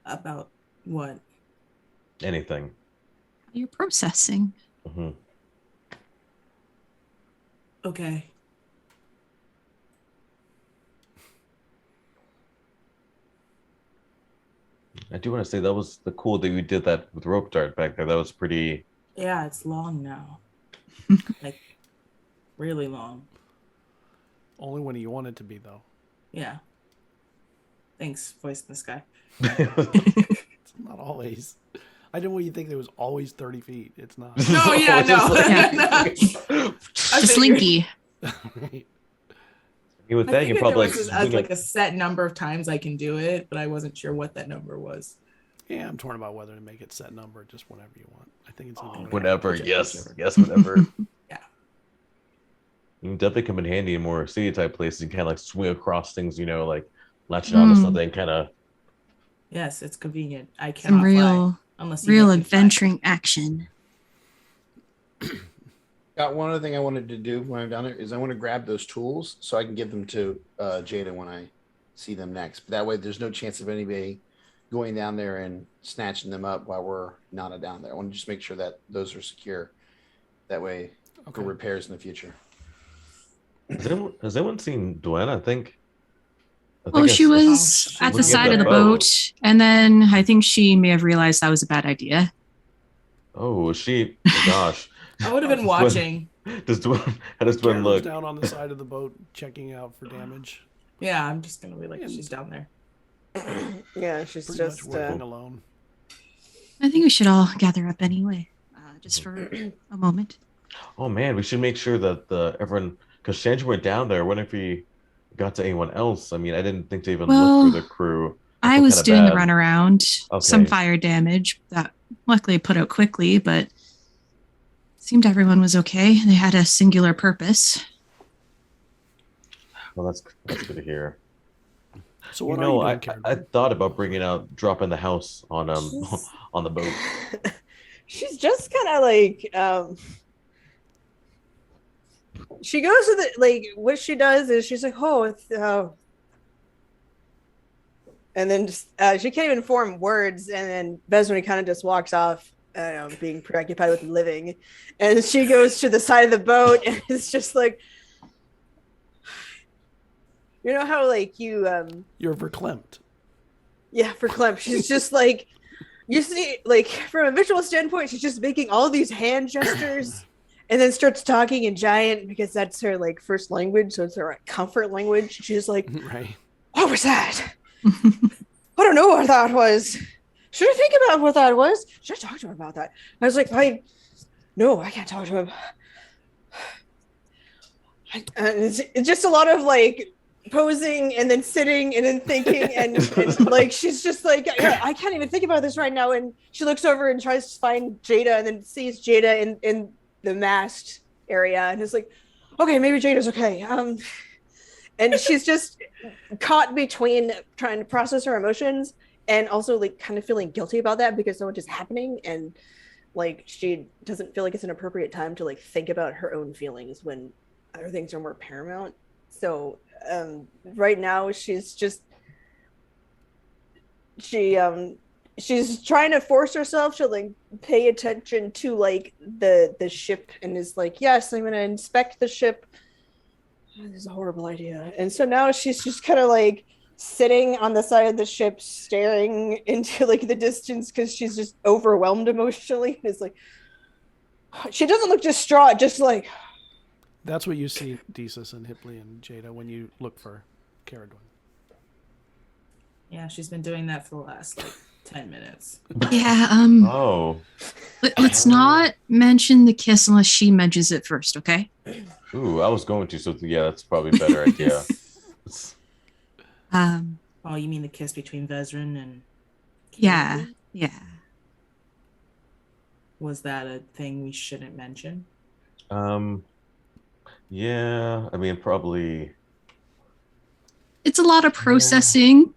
about what? Anything. You're processing. Mm-hmm. Okay. I do want to say that was the cool that we did that with rope dart back there. That was pretty. Yeah, it's long now. Like, really long. Only when you want it to be, though. Yeah. Thanks, voice in the sky. It's not always. I didn't want you to think it was always 30 feet. It's not. No, yeah, no. A slinky. Right. With I that, think you probably as like a set number of times I can do it, but I wasn't sure what that number was. Yeah, I'm torn about whether to make it set number, just whenever you want. I think it's whenever. Yes, whenever. Yeah. You can definitely come in handy in more city type places. You kind of like swing across things, like latching on to something, kind of Yes, it's convenient. I Some cannot fly unless you real make me fly. adventuring action. Got one other thing I wanted to do when I'm down there is I want to grab those tools so I can give them to Jada when I see them next. But that way, there's no chance of anybody going down there and snatching them up while we're not down there. I want to just make sure that those are secure. That way, for repairs in the future. Has anyone seen Dwen? I think Oh, she was at the side of the boat, and then I think she may have realized that was a bad idea. Oh, was she? Oh, gosh. I would have been watching. How does Dwen look? Down on the side of the boat, checking out for damage. Yeah, I'm just gonna be like, she's down there. Yeah, she's Pretty just much working alone. I think we should all gather up anyway, just for a moment. Oh man, we should make sure that everyone, because Sandra went down there. What if we got to anyone else? I mean, I didn't think to even look through the crew. I was doing the runaround. Okay. Some fire damage that luckily put out quickly, but seemed everyone was okay. They had a singular purpose. Well, that's good to hear. So what are you doing, I thought about dropping the house on on the boat. She's just kind of like she goes to the what she does is she's like, and then just she can't even form words, and then Vesryn kind of just walks off, being preoccupied with living, and she goes to the side of the boat and it's just like, you know how you're verklempt. Yeah, verklempt. She's just like, you see, from a visual standpoint, she's just making all these hand gestures and then starts talking in giant because that's her first language, so it's her comfort language. She's like, right. What was that? I don't know what that was. Should I think about what that was? Should I talk to him about that? I was like, no, I can't talk to him. It's just a lot of posing and then sitting and then thinking and she's just like, I can't even think about this right now. And she looks over and tries to find Jada and then sees Jada in the mast area and is like, okay, maybe Jada's okay. And she's just caught between trying to process her emotions and also kind of feeling guilty about that because so much is happening, and she doesn't feel like it's an appropriate time to think about her own feelings when other things are more paramount. So right now she's trying to force herself to pay attention to the ship and is like, yes, I'm gonna inspect the ship. This is a horrible idea. And so now she's just kind of sitting on the side of the ship staring into the distance because she's just overwhelmed emotionally. It's she doesn't look distraught, just That's what you see, Desus and Hipley and Jada, when you look for Cerridwen. Yeah, she's been doing that for the last 10 minutes. Yeah. Oh. Let's not mention the kiss unless she mentions it first, okay? Ooh, I was going to, so yeah, that's probably a better idea. Oh, you mean the kiss between Vesryn and Yeah. Was that a thing we shouldn't mention? Yeah, I mean, probably. It's a lot of processing.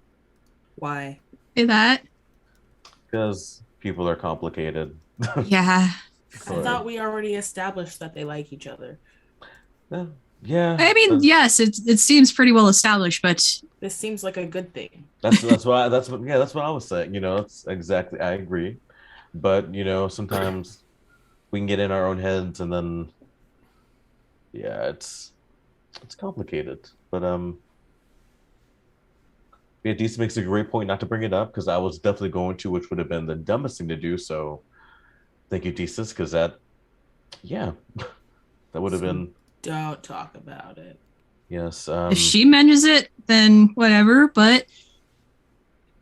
Why? That. Because people are complicated. Yeah. I thought we already established that they like each other. Yeah. I mean, yes, it seems pretty well established, but this seems like a good thing. That's what I was saying. It's exactly, I agree. But sometimes we can get in our own heads, and then it's complicated. But Deesa makes a great point not to bring it up because I was definitely going to, which would have been the dumbest thing to do. So thank you, Deesa, because that would have been. Don't talk about it. Yes. If she mentions it, then whatever. But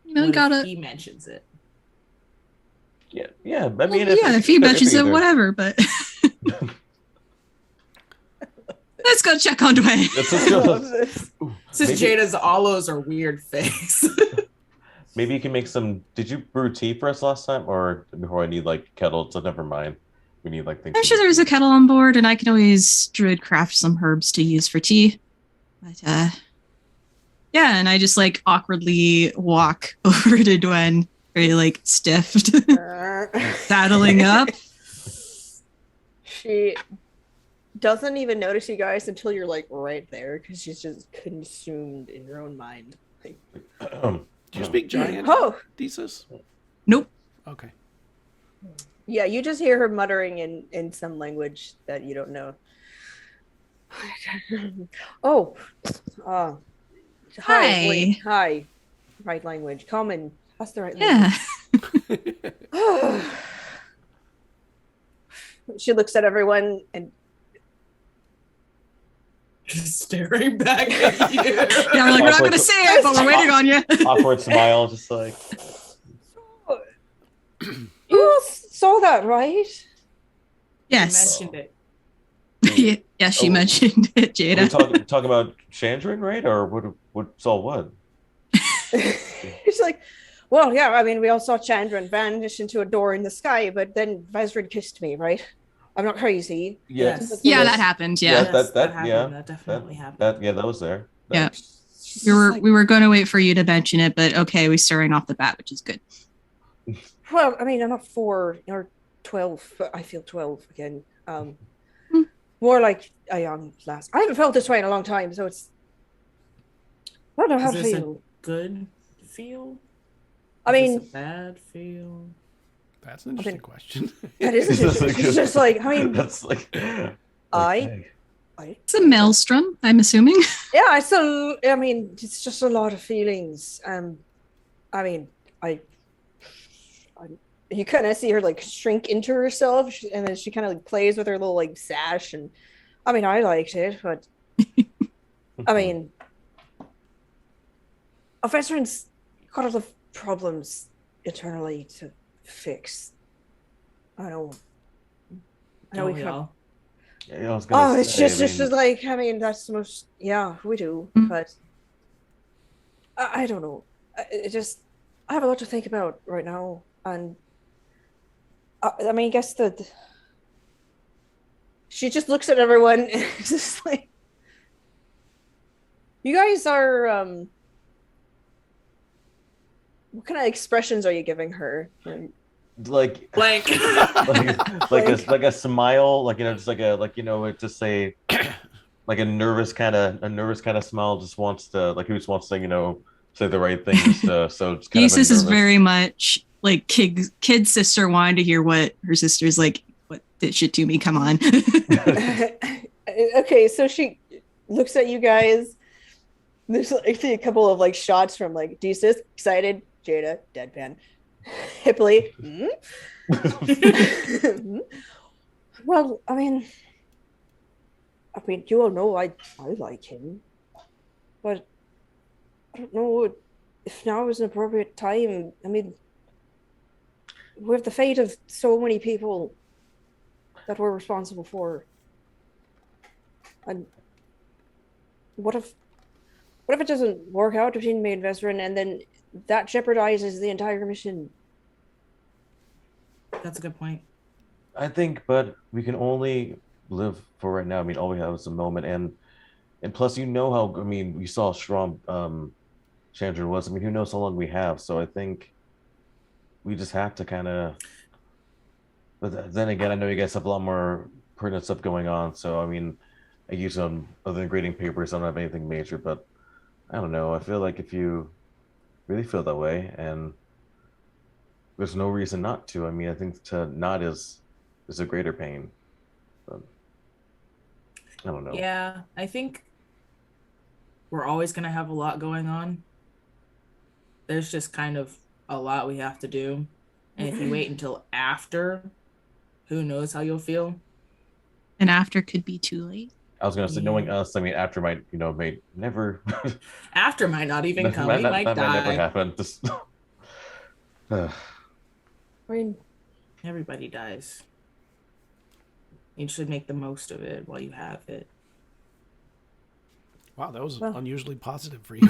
What if he mentions it? Yeah. I mean, if he mentions it, whatever. But let's go check on Dwayne. Since Jada's allos are weird face. Maybe you can make some. Did you brew tea for us last time, or before I need kettle? So never mind. We need things. I'm sure there's a kettle on board, and I can always druid craft some herbs to use for tea. But Yeah, and I just like awkwardly walk over to Dwen, very like stiff, saddling up. She doesn't even notice you guys until you're like right there because she's just consumed in her own mind. Like, Do you speak giant, oh, Thesis? Nope. Okay. yeah, you just hear her muttering in some language that you don't know. Oh, Hi. wait, hi. Right language. Common. That's the right language. Yeah. She looks at everyone and Just staring back at you. Yeah, we're like, we're not going to say it, but we're waiting on you. Awkward smile, just like. you saw that, right? Yes. You mentioned it. Yeah, she Oh. mentioned it, Are we Jada. talking about Chandran, right? Or what saw what? She's like, well, yeah, I mean, we all saw Chandran vanish into a door in the sky, but then Vesryn kissed me, right? I'm not crazy. Yes. Yeah, Yes. that happened. Yeah, Yeah. Yes, that happened. yeah, That definitely happened. that was there. Yeah. She's We were just like, we were going to wait for you to mention it, but okay, we're starting off the bat, which is good. well, I mean, I'm not 4 or 12, but I feel 12 again. More like a young lass. I haven't felt this way in a long time, so it's. I don't know how Is to this a feel. good feel? I Is mean, this a bad feel? That's an interesting question. that is interesting. She's just like, I mean, That's like. I It's a maelstrom, I'm assuming. yeah, I mean, it's just a lot of feelings. I mean, you kind of see her like shrink into herself, and then she kind of like plays with her little like sash, and I mean, I liked it, but I mean, Vesryn's got other problems eternally to fix. I know Don't we we can't. all? Yeah, I was gonna Oh, it's say, just like, I mean, that's the most, yeah, we do, but I don't know. It just, I have a lot to think about right now, and I mean, I guess she just looks at everyone and it's just like, you guys are, what kind of expressions are you giving her? like Blank. like a smile, like just just a like a nervous kind of smile, just wants to who just wants to say the right thing, just so it's kind Jesus of is very much like kid sister wanting to hear what her sister's like, what did shit to me, come on. Okay, so she looks at you guys. There's like a couple of like shots from like Desus, excited, Jada, deadpan, Hipley. Well, I mean, you all know I like him, but I don't know if now is an appropriate time. I mean, we have the fate of so many people that we're responsible for, and what if it doesn't work out between me and Vesryn, and then that jeopardizes the entire mission? That's a good point. I think, but we can only live for right now. I mean, all we have is a moment, and plus, how we saw how strong Chandran was. I mean, who knows how long we have? So I think we just have to kind of. But then again, I know you guys have a lot more pertinent stuff going on. So I mean, I use them other than grading papers. I don't have anything major, but I don't know. I feel like if you really feel that way, and there's no reason not to. I mean, I think to not is a greater pain. But I don't know. Yeah, I think we're always going to have a lot going on. There's just kind of a lot we have to do. And if you wait until after, who knows how you'll feel. And after could be too late. I was gonna say, knowing us, I mean, after may never. After might not even come. We might that die. might never happen. Just. I mean, Everybody dies. You should make the most of it while you have it. Wow, that was Well. unusually positive for you.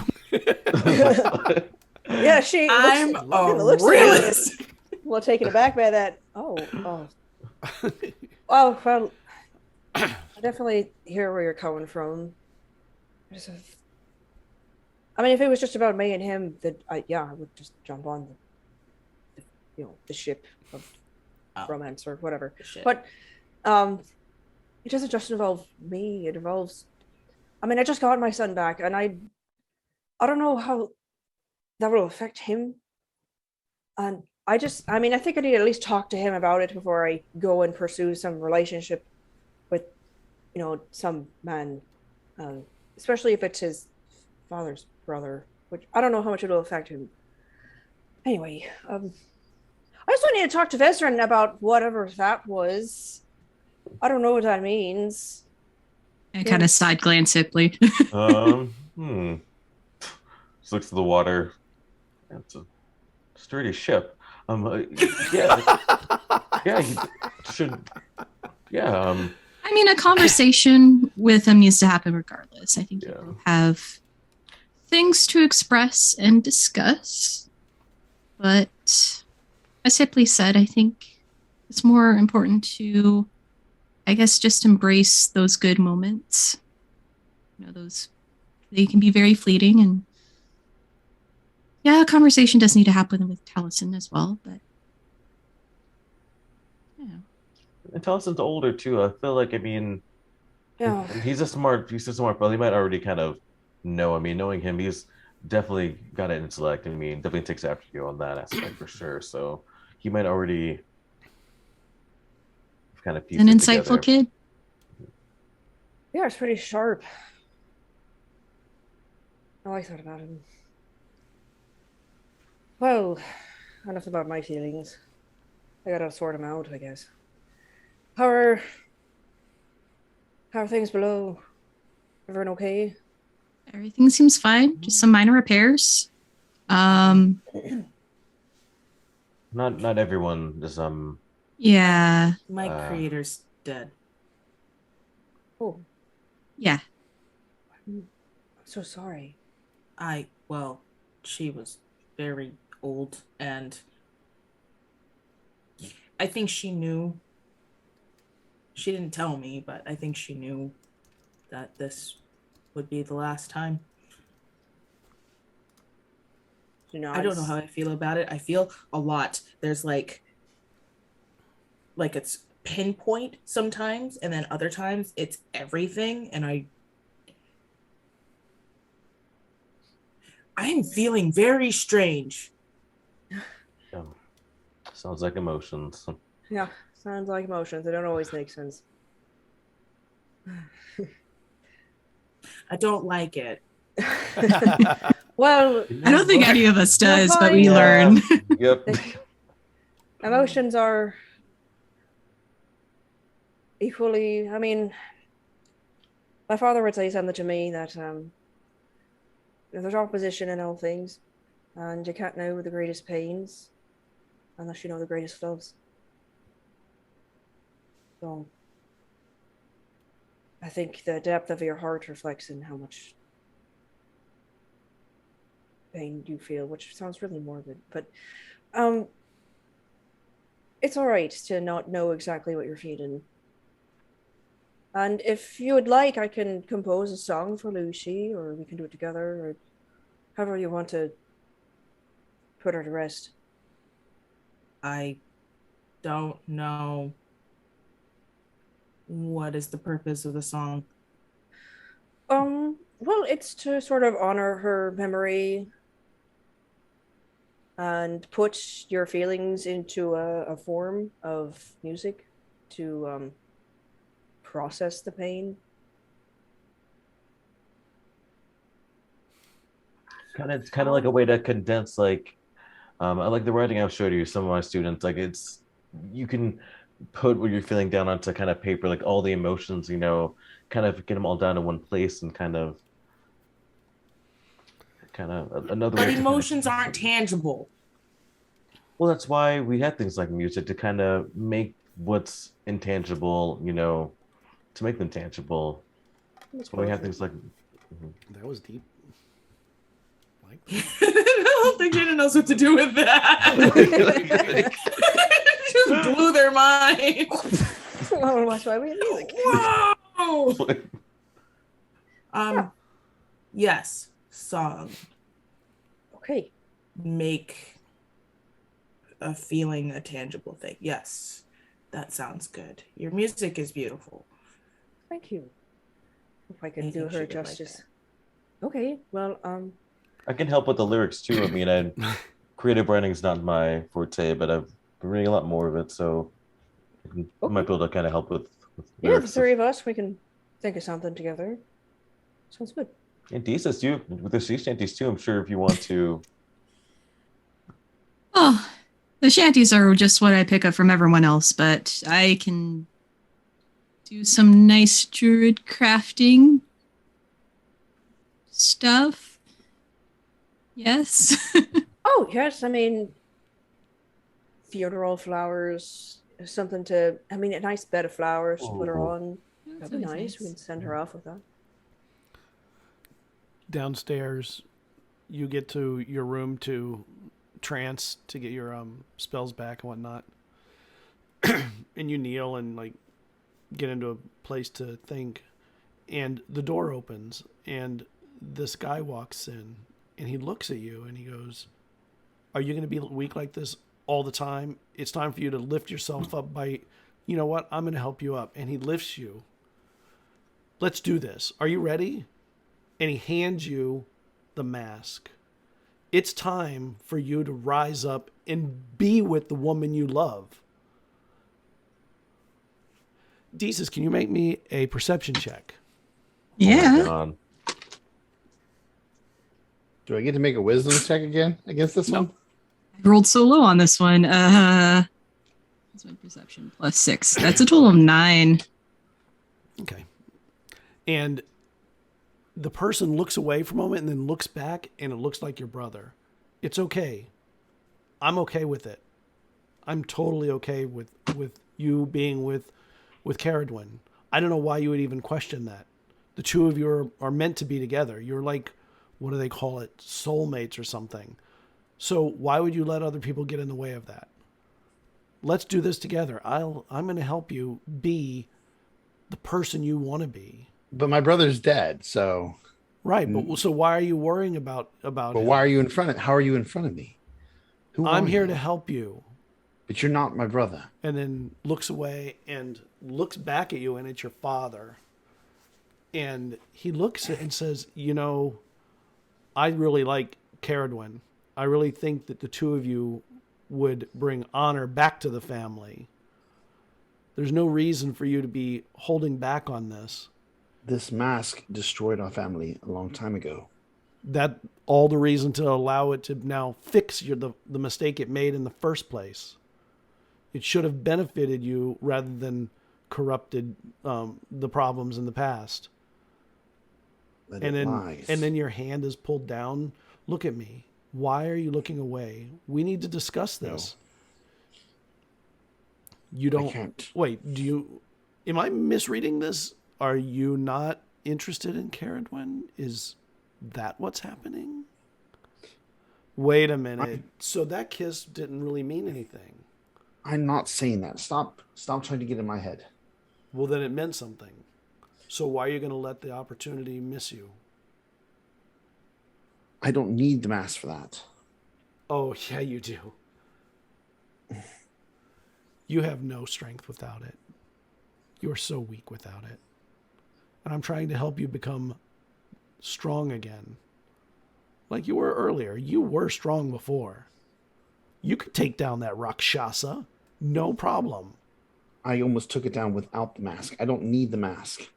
yeah, she. I'm looks a realist. Well, taken aback by that. Oh. Oh, well, I definitely hear where you're coming from. I mean, if it was just about me and him, I would just jump on the ship of romance or whatever. But it doesn't just involve me. It involves. I mean, I just got my son back, and I don't know how that will affect him. And I think I need to at least talk to him about it before I go and pursue some relationship with, some man, especially if it's his father's brother, which I don't know how much it will affect him. Anyway, I also need to talk to Vesryn about whatever that was. I don't know what that means. I kind of side glance Hipley. Just looks at the water. It's a sturdy ship. Yeah, you should. Yeah. I mean, a conversation with him needs to happen regardless. I think you have things to express and discuss. But as Hipley said, I think it's more important to, I guess, just embrace those good moments. They can be very fleeting, and a conversation does need to happen with Taliesin as well, but And Taliesin's older too. I feel like, he's a smart brother. He might already kind of know. I mean, knowing him, he's definitely got an intellect. I mean, definitely takes after you on that aspect for sure. So he might already kind of piece an it insightful together. kid. Yeah, it's pretty sharp. I like that about him. Well, enough about my feelings. I gotta sort them out, I guess. How are things below? Everyone okay? Everything seems fine. Just some minor repairs. Not everyone is Yeah. My creator's dead. Oh, Yeah. I'm so sorry. She was very old, and I think she knew. She didn't tell me, but I think she knew that this would be the last time. I don't know how I feel about it. I feel a lot. There's like it's pinpoint sometimes, and then other times it's everything, and I'm feeling very strange. sounds like emotions. Yeah, sounds like emotions. They don't always make sense. I don't like it. Well, I don't think any of us does, but we fine. learn. Yep. Emotions are equally. I mean, my father would say something to me that there's opposition in all things, and you can't know the greatest pains unless you know the greatest loves. So I think the depth of your heart reflects in how much pain you feel, which sounds really morbid, but it's all right to not know exactly what you're feeling. And if you would like, I can compose a song for Lucy, or we can do it together, or however you want to put her to rest. I don't know. What is the purpose of the song? Well, it's to sort of honor her memory and put your feelings into a form of music to process the pain. It's kind of like a way to condense, I like the writing I've showed you, some of my students, you can put what you're feeling down onto kind of paper, like all the emotions, kind of get them all down in one place, and kind of another But way emotions aren't tangible. Well, that's why we had things like music to kind of make what's intangible, to make them tangible. That's why we have things like That was deep. Like I don't think Jana knows what to do with that. Just blew their mind. Well, that's why we have music. Whoa! Yes. song Okay. make a feeling a tangible thing. Yes, that sounds good. Your music is beautiful. Thank you. If I can I do think she her would like justice. Okay. Well, I can help with the lyrics too. I mean, creative writing is not my forte, but I've been reading a lot more of it, so I might be able to kind of help with yeah, the lyrics. three of us, we can think of something together. Sounds good. And Desus, you with the sea shanties too. I'm sure if you want to. Oh, the shanties are just what I pick up from everyone else, but I can do some nice druid crafting stuff. Yes. Oh, yes. I mean, funeral flowers, something to, I mean, a nice bed of flowers to put her Ooh. on. That'd be nice. We can send her off with that. Downstairs, you get to your room to trance to get your spells back and whatnot. And you kneel and like get into a place to think. And the door opens and this guy walks in and he looks at you and he goes, "Are you going to be weak like this all the time? It's time for you to lift yourself up by, you know what? I'm going to help you up." And he lifts you. "Let's do this. Are you ready?" And he hands you the mask. It's time for you to rise up and be with the woman you love. Desus, can you make me a perception check? Yeah. Oh my God. Do I get to make a wisdom check again against this No. one? I rolled so low on this one. That's my perception plus 6. That's a total of 9. Okay. And the person looks away for a moment and then looks back and it looks like your brother. It's okay. I'm okay with it. I'm totally okay with you being with Cerridwen. I don't know why you would even question that. The two of you are meant to be together. You're like, what do they call it? Soulmates or something. So why would you let other people get in the way of that? Let's do this together. I'm going to help you be the person you want to be. But my brother's dead, so. Right, but so why are you worrying about But him? why are you in front of? How are you in front of me? Who I'm are here you? to help you. But you're not my brother. And then looks away and looks back at you, and it's your father. And he looks and says, "You know, I really like Cerridwen. I really think that the two of you would bring honor back to the family. There's no reason for you to be holding back on this. This mask destroyed our family a long time ago. That all the reason to allow it to now fix the mistake it made in the first place. It should have benefited you rather than corrupted the problems in the past." But And it then, lies. and then your hand is pulled down. Look at me. Why are you looking away? We need to discuss this. You I don't. can't. Wait. Do you? Am I misreading this? Are you not interested in Cerridwen? Is that what's happening? Wait a minute. So that kiss didn't really mean anything. I'm not saying that. Stop trying to get in my head. Well, then it meant something. So why are you going to let the opportunity miss you? I don't need the mask for that. Oh, yeah, you do. You have no strength without it. You're so weak without it. And I'm trying to help you become strong again. Like you were earlier. You were strong before. You could take down that Rakshasa. No problem. I almost took it down without the mask. I don't need the mask.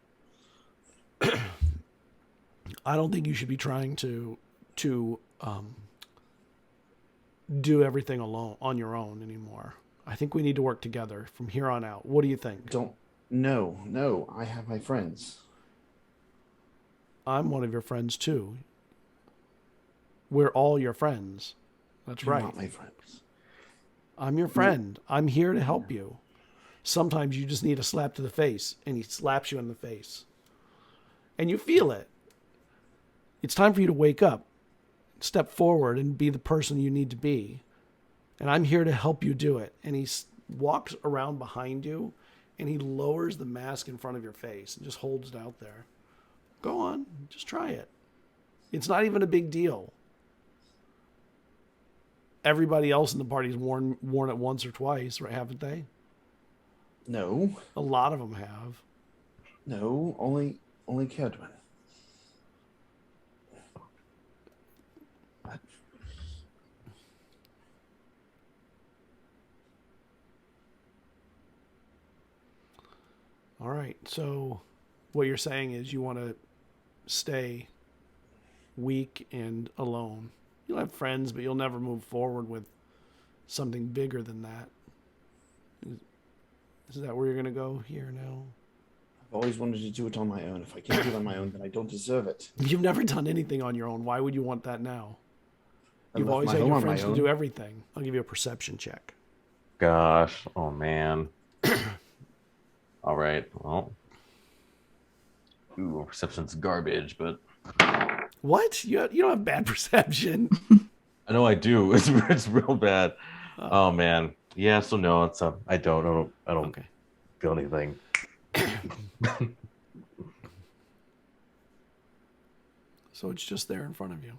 I don't think you should be trying to do everything alone on your own anymore. I think we need to work together from here on out. What do you think? No. I have my friends. I'm one of your friends too. We're all your friends. That's You're right. not my friends. I'm your friend. I'm here to help you. Sometimes you just need a slap to the face, and he slaps you in the face. And you feel it. It's time for you to wake up, step forward, and be the person you need to be. And I'm here to help you do it. And he walks around behind you, and he lowers the mask in front of your face and just holds it out there. Go on. Just try it. It's not even a big deal. Everybody else in the party's worn it once or twice, right? Haven't they? No, A lot of them have. no, only Cerridwen. All right. So what you're saying is you want to stay weak and alone. You'll have friends, but you'll never move forward with something bigger than that. Is that where you're going to go here now? I've always wanted to do it on my own. If I can't do it on my own, then I don't deserve it. You've never done anything on your own. Why would you want that now? I You've left always my had home your on my friends to own. do everything. I'll give you a perception check. Gosh. Oh, man. All right. Well. Ooh, perception's garbage, but... What? You don't have bad perception. I know I do. It's real bad. Oh, man. Yeah, so no, it's I don't Okay. feel anything. So it's just there in front of you.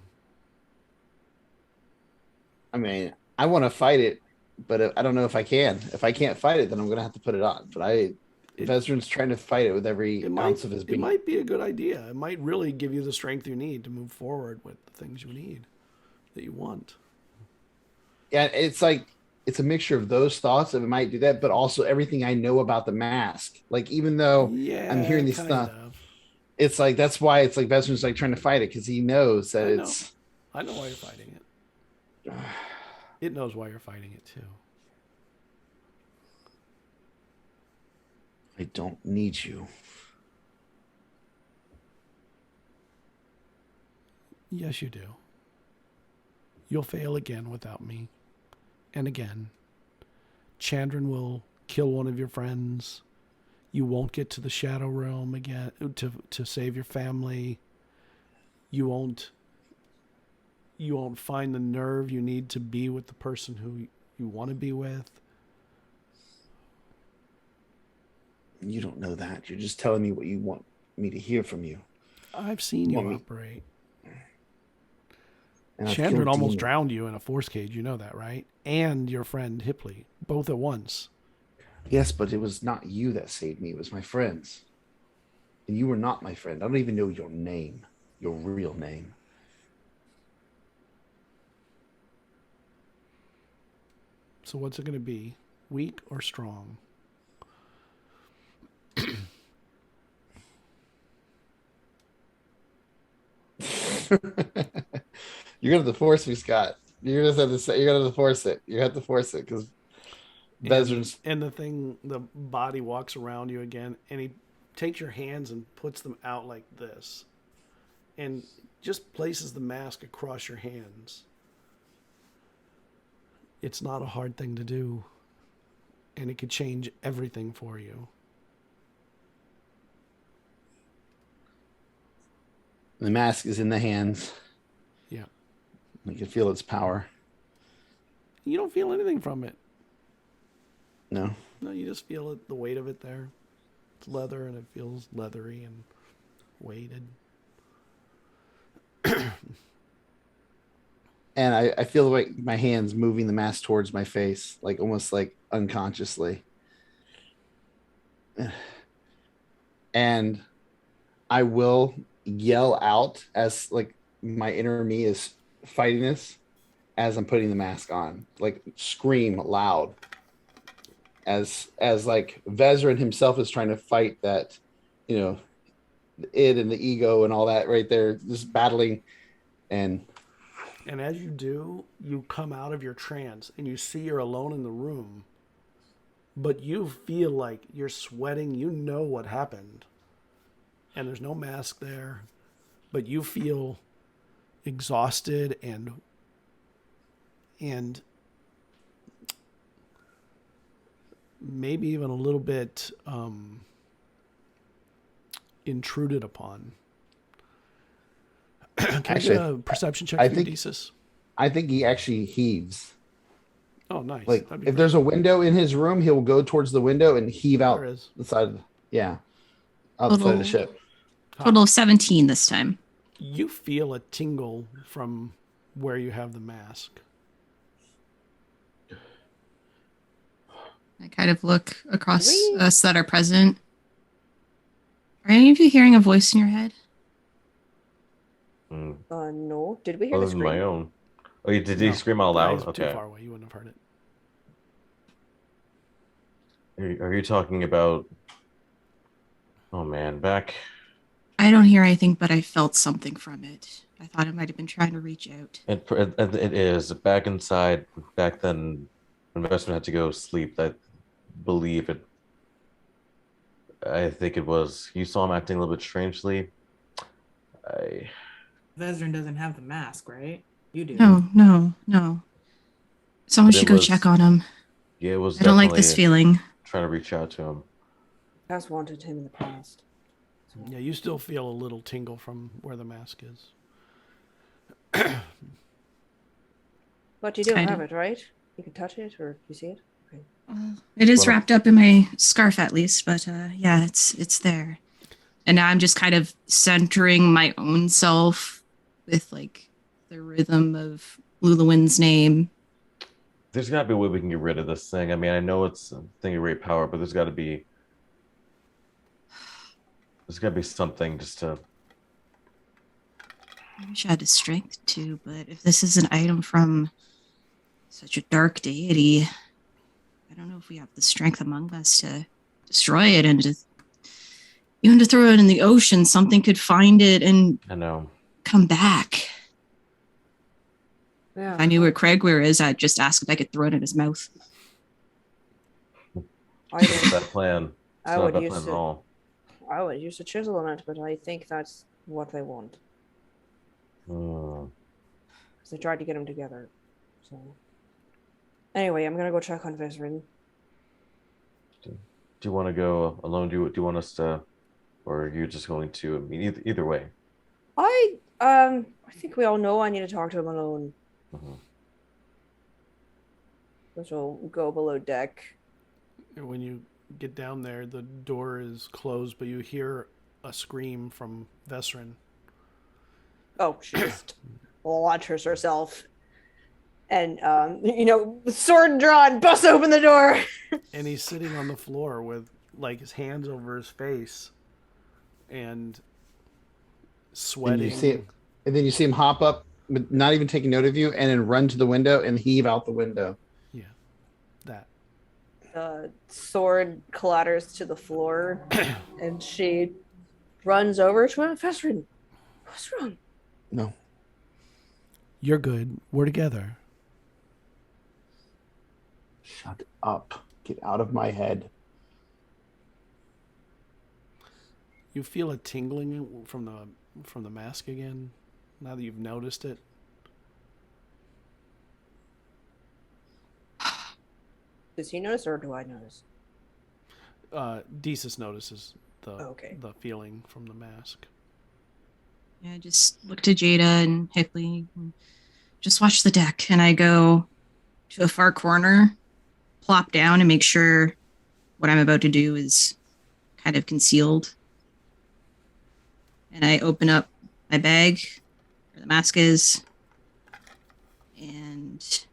I mean, I want to fight it, but I don't know if I can. If I can't fight it, then I'm going to have to put it on. But Vesryn's trying to fight it with every ounce of his It being. might be a good idea. It might really give you the strength you need to move forward with the things you need, that you want. Yeah, it's like it's a mixture of those thoughts that it might do that, but also everything I know about the mask. Like even though Yeah, I'm hearing these kind stuff, of. it's like that's why it's like Vesryn's like trying to fight it because he knows that I know. it's. I know why you're fighting it. It knows why you're fighting it too. I don't need you. Yes, you do. You'll fail again without me. And again. Chandran will kill one of your friends. You won't get to the Shadow Realm again to save your family. You won't find the nerve you need to be with the person who you want to be with. You don't know that. You're just telling me what you want me to hear from you. I've seen you Mommy. operate. And I've Chandran killed almost demons. drowned you in a force cage. You know that, right? And your friend Hipley, both at once. Yes, but it was not you that saved me. It was my friends. And you were not my friend. I don't even know your name, your real name. So what's it going to be? Weak or strong? You're gonna have to force me, Scott. You're gonna have to say. You're gonna have to force it. You have to force it because Vesryn's. And the body walks around you again, and he takes your hands and puts them out like this, and just places the mask across your hands. It's not a hard thing to do, and it could change everything for you. The mask is in the hands. Yeah. You can feel its power. You don't feel anything from it. No. No, you just feel it, the weight of it there. It's leather, and it feels leathery and weighted. And I feel like my hands moving the mask towards my face, like almost like unconsciously. And I will yell out as like my inner me is fighting this as I'm putting the mask on, like scream loud as like Vesryn himself is trying to fight that, you know, it and the ego and all that right there, just battling. And as you do, you come out of your trance and you see you're alone in the room, but you feel like you're sweating. You know what happened, and there's no mask there, but you feel exhausted and maybe even a little bit intruded upon. Can Actually, I get a perception check I for think- Odysseus? I think he actually heaves. Oh, nice. Like That'd be if great. there's a window in his room, he'll go towards the window and heave out There is. the side of the, yeah, out the side of the ship. Total of 17 this time. You feel a tingle from where you have the mask. I kind of look across We- us that are present. Are any of you hearing a voice in your head? Mm. No. Did we hear Other the than my scream? own. Oh, did he No, scream out probably loud? Too Okay. far away. You wouldn't have heard it. Are you talking about? Oh man, back. I don't hear anything, but I felt something from it. I thought it might have been trying to reach out. It is back inside. Back then, when Vesryn had to go sleep, I believe it. I think it was. You saw him acting a little bit strangely. Vesryn doesn't have the mask, right? You do. No. Someone But it should go was- check on him. Yeah, it was. I don't like this definitely feeling. Trying to reach out to him. Has wanted him in the past. Yeah, you still feel a little tingle from where the mask is. But you don't I have do. it, right? You can touch it or you see it? Okay. It is Well- wrapped up in my scarf at least, but yeah, it's there. And now I'm just kind of centering my own self with like the rhythm of Lulawin's name. There's got to be a way we can get rid of this thing. I mean, I know it's a thing of great power, but there's got to be something just to. I wish I had the strength to, but if this is an item from such a dark deity, I don't know if we have the strength among us to destroy it and to even to throw it in the ocean. Something could find it and I know. come back. Yeah. If I knew where Craigweir is, I'd just ask if I could throw it in his mouth. I It's not would, that plan. It's I not would that use plan at it. all. I would use a chisel on it, but I think that's what they want. Hmm. Because they tried to get them together. So anyway, I'm gonna go check on Vesryn. Do you want to go alone? Do you want us to, or are you just going to? I mean, either way. I think we all know I need to talk to him alone. Mhm. Which will go below deck. And when you get down there, the door is closed, but you hear a scream from Vesryn. Oh, she just launches herself. And with sword drawn, busts open the door. And he's sitting on the floor with like his hands over his face and sweating. And then you see him hop up, but not even taking note of you, and then run to the window and heave out the window. Yeah, that. The sword clatters to the floor, and she runs over to him. Vesryn, what's wrong? No. You're good. We're together. Shut up. Get out of my head. You feel a tingling from the mask again, now that you've noticed it. Does he notice or do I notice? Desus notices Okay. the feeling from the mask. Yeah, I just look to Jada and Hickley and just watch the deck. And I go to a far corner, plop down, and make sure what I'm about to do is kind of concealed. And I open up my bag where the mask is. And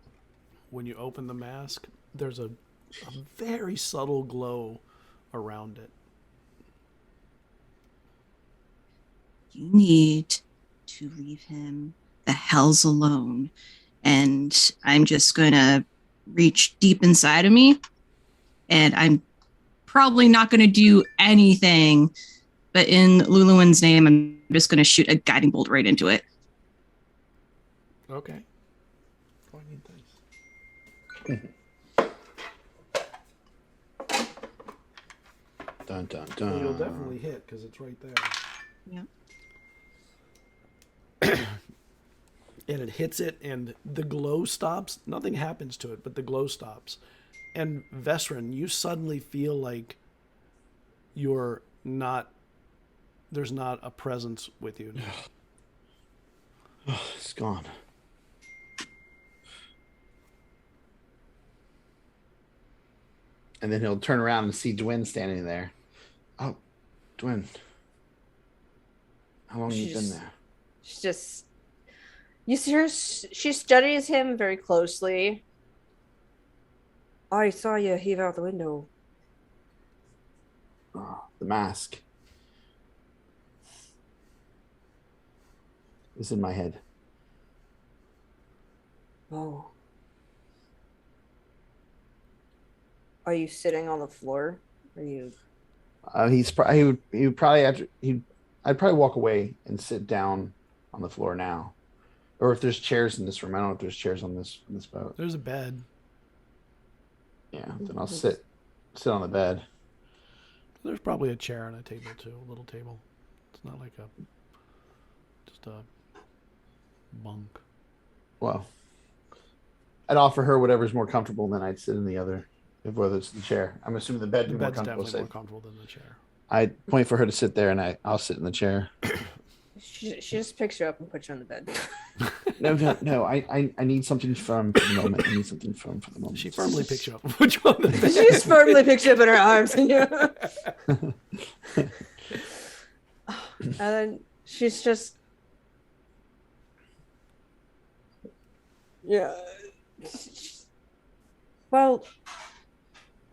When you open the mask, there's a very subtle glow around it. you need to leave him the hells alone. And I'm just going to reach deep inside of me. And I'm probably not going to do anything. But in Luluan's name, I'm just going to shoot a guiding bolt right into it. Okay. Oh, I need dice. Dun dun Well, dun. you'll definitely hit because it's right there. Yeah. And it hits it, and the glow stops. Nothing happens to it, but the glow stops. And Vesryn, you suddenly feel like you're not. There's not a presence with you now. Oh, it's gone. And then he'll turn around and see Dwyn standing there. Oh, Dwyn. How long have you been She's- there? She's just, you see her, she studies him very closely. I saw you heave out the window. Oh, the mask is in my head. Oh. Are you sitting on the floor? Are you? He would probably I'd probably walk away and sit down on the floor now, or if there's chairs in this room. I don't know if there's chairs on this boat. There's a bed. Yeah, then I'll sit on the bed. There's probably a chair and a table too, a little table. It's not like just a bunk. Well, I'd offer her whatever's more comfortable, and then I'd sit in the other, whether it's the chair. I'm assuming the bed The would be more bed's comfortable. definitely more comfortable than the chair. I'd point for her to sit there, and I'll sit in the chair. She just picks you up and puts you on the bed. No. I need something firm for the moment. I need something firm for the moment. She firmly picks you up and puts you on the bed. She just firmly picks you up in her arms. And then she's just, yeah. Well,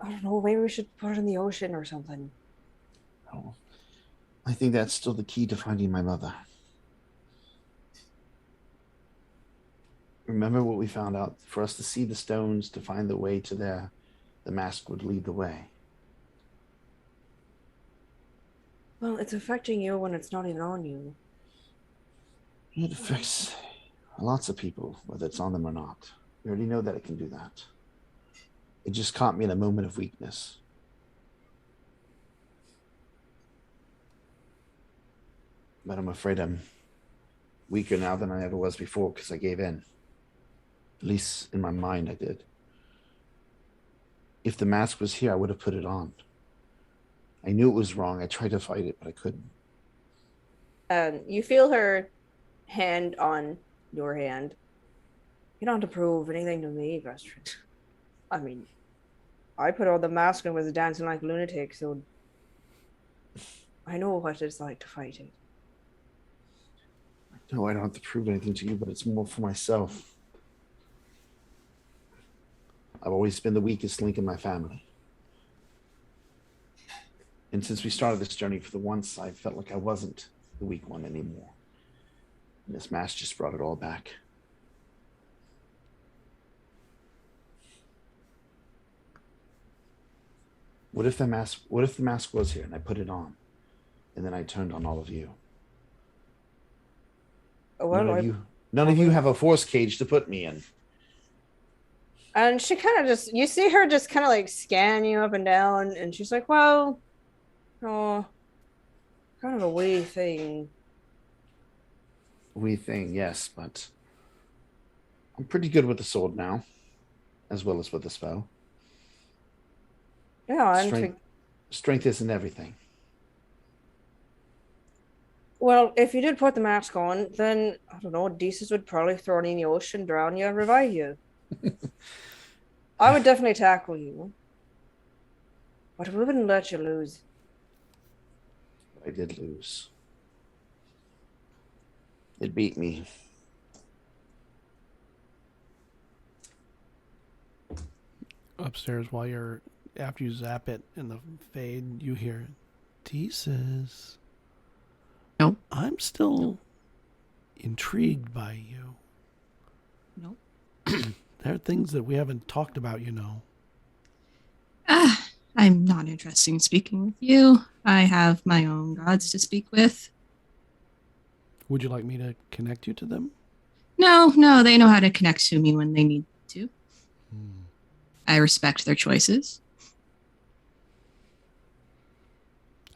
I don't know. Maybe we should put it in the ocean or something. Oh, I think that's still the key to finding my mother. Remember what we found out? For us to see the stones, to find the way to there, the mask would lead the way. Well, it's affecting you when it's not even on you. It affects lots of people, whether it's on them or not. We already know that it can do that. It just caught me in a moment of weakness. But I'm afraid I'm weaker now than I ever was before because I gave in. At least in my mind, I did. If the mask was here, I would have put it on. I knew it was wrong. I tried to fight it, but I couldn't. You feel her hand on your hand. You don't have to prove anything to me, Vesryn. I mean, I put on the mask and was dancing like a lunatic, so I know what it's like to fight it. No, I don't have to prove anything to you, but it's more for myself. I've always been the weakest link in my family. And since we started this journey, for the once, I felt like I wasn't the weak one anymore. And this mask just brought it all back. What if the mask was here and I put it on, and then I turned on all of you? Well, none of you have a force cage to put me in. and she kind of just, you see her just kind of like scan you up and down, and she's like, well, oh, kind of a wee thing. Wee thing, yes, but I'm pretty good with the sword now, as well as with the spell. Yeah, and Strength isn't everything. well, if you did put the mask on, then I don't know, Odysseus would probably throw you in the ocean, drown you, and revive you. I would definitely tackle you, but we wouldn't let you lose. I did lose. It beat me. Upstairs, after you zap it in the fade, you hear, Thesis. Nope. I'm still intrigued by you. Nope. There are things that we haven't talked about, you know. I'm not interested in speaking with you. I have my own gods to speak with. Would you like me to connect you to them? No, they know how to connect to me when they need to. I respect their choices.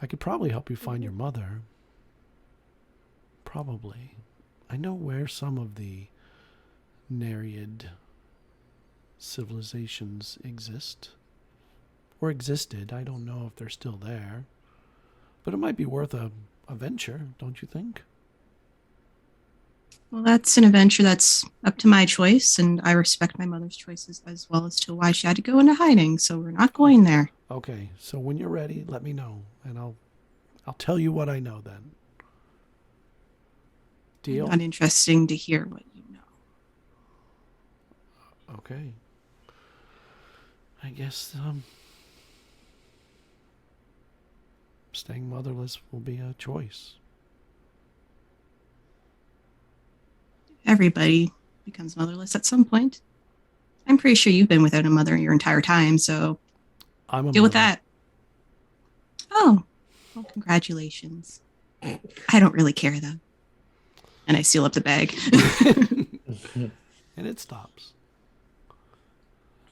I could probably help you find your mother. Probably. I know where some of the Nereid civilizations exist. Or existed. I don't know if they're still there. But it might be worth a venture, don't you think? Well, that's an adventure that's up to my choice, and I respect my mother's choices as well as to why she had to go into hiding, so we're not going there. Okay, so when you're ready, let me know, and I'll tell you what I know then. Deal. Not interesting to hear what you know. Okay. I guess staying motherless will be a choice. Everybody becomes motherless at some point. I'm pretty sure you've been without a mother your entire time, so I'm a deal with mother. that. Oh, well, congratulations. I don't really care, though. And I seal up the bag. And it stops.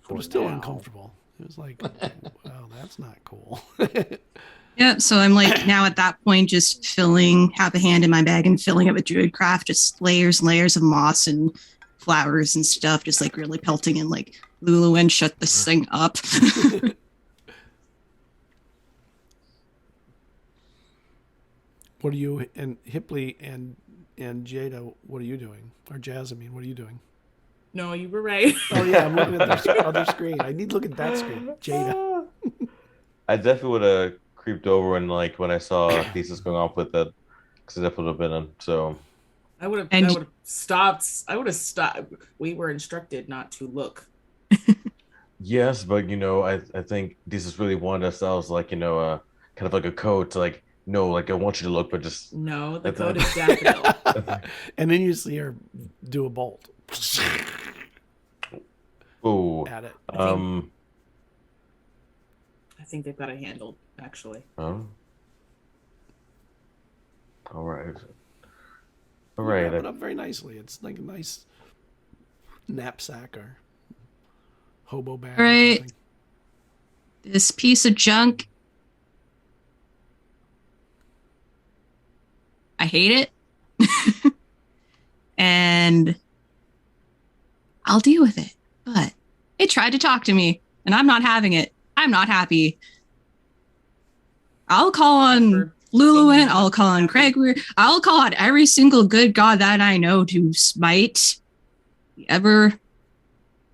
For But it's still now. uncomfortable. It was like, wow, that's not cool. Yeah, so I'm like now at that point just filling half a hand in my bag and filling it with druid craft, just layers and layers of moss and flowers and stuff, just like really pelting and like Luluwen, shut this thing up. What are you, and Hipley and Jada, what are you doing? Or Jazz, I mean, what are you doing? No, you were right. Oh yeah, I'm looking at the other screen. I need to look at that screen. Jada. I definitely would have creeped over and like when I saw Thesis going off with it, because it definitely would have been in. So I would have And- stopped. I would have stopped. We were instructed not to look. yes, but you know, I think Thesis really wanted us. I was like, you know, kind of like a code to like, no, like I want you to look, but just No, the That's code not- is daffodil. And then you see her do a bolt ooh, at it. I think they've got it handled, actually. oh. All right. All You wrap right. it up very nicely. It's like a nice knapsack or hobo bag. or Right. something. This piece of junk, I hate it. And I'll deal with it. But it tried to talk to me, and I'm not having it. I'm not happy. I'll call on Luluwen. I'll call on Craig. I'll call on every single good god that I know to smite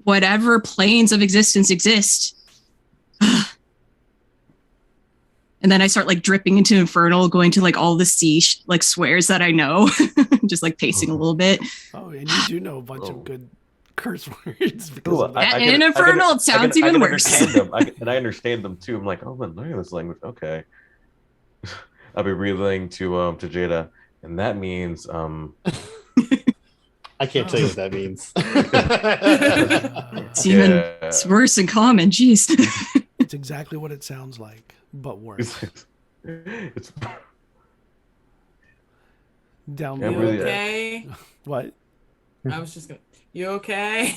whatever planes of existence exist. And then I start like dripping into Infernal, going to like all the like swears that I know, just like pacing a little bit. Oh, and you do know a bunch of good curse words because Ooh, of that. In Infernal, it sounds even worse. Understand them. And I understand them too. I'm like, oh, I'm learning this language. Okay. I'll be relaying to Jada, and that means I can't tell you what that means. It's worse in common. Jeez. It's exactly what it sounds like, but worse. it's Down Yeah, You below. really- okay? What? I was just gonna. You okay?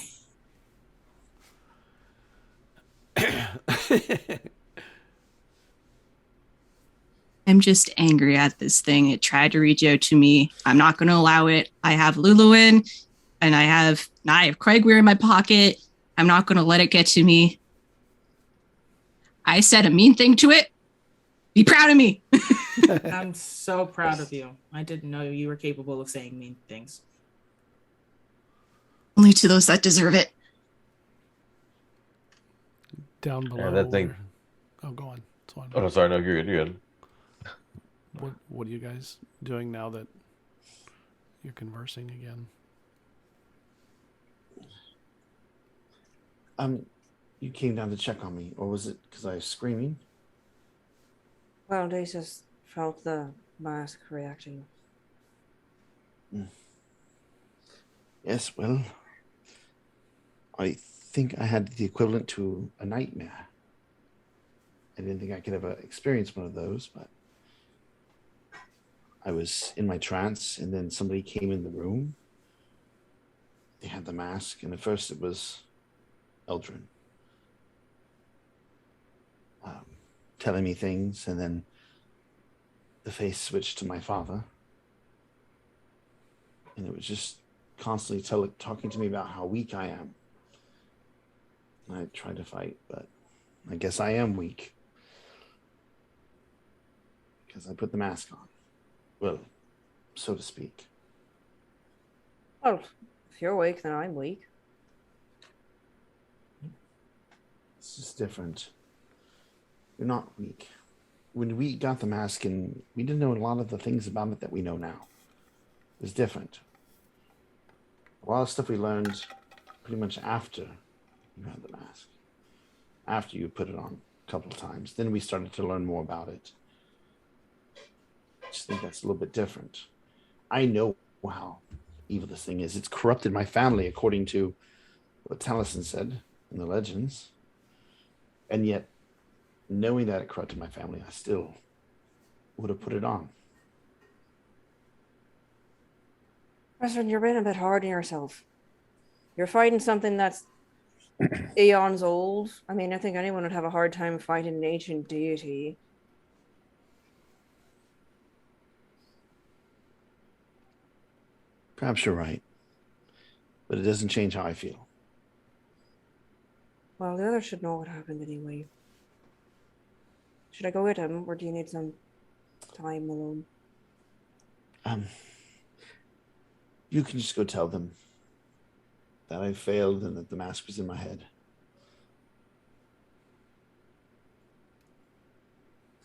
I'm just angry at this thing. It tried to reach out to me. I'm not going to allow it. I have Luluwen, and I have Craigweir in my pocket. I'm not going to let it get to me. I said a mean thing to it. Be proud of me. I'm so proud of you. I didn't know you were capable of saying mean things. Only to those that deserve it. Down below. that thing- Oh, go on. It's fine. oh, no, sorry, no, you're good. You're good. What are you guys doing now that you're conversing again? You came down to check on me, or was it because I was screaming? Well, they just felt the mask reacting. Yes, well, I think I had the equivalent to a nightmare. I didn't think I could ever experience one of those, but I was in my trance, and then somebody came in the room. They had the mask, and at first it was Eldrin. Telling me things, and then the face switched to my father. And it was just constantly talking to me about how weak I am. And I tried to fight, but I guess I am weak. Because I put the mask on. Well, so to speak. Well, if you're weak, then I'm weak. It's just different. You're not weak. When we got the mask, and we didn't know a lot of the things about it that we know now. is different. A lot of stuff we learned pretty much after you had the mask. After you put it on a couple of times. Then we started to learn more about it. I just think that's a little bit different. I know how evil this thing is. It's corrupted my family, according to what Taliesin said in the legends. And yet, knowing that it corrupted my family, I still would have put it on. Vesryn, you're being a bit hard on yourself. You're fighting something that's eons old. I mean, I think anyone would have a hard time fighting an ancient deity. Perhaps you're right. But it doesn't change how I feel. Well, the others should know what happened anyway. Should I go with him, or do you need some time alone? You can just go tell them that I failed and that the mask was in my head.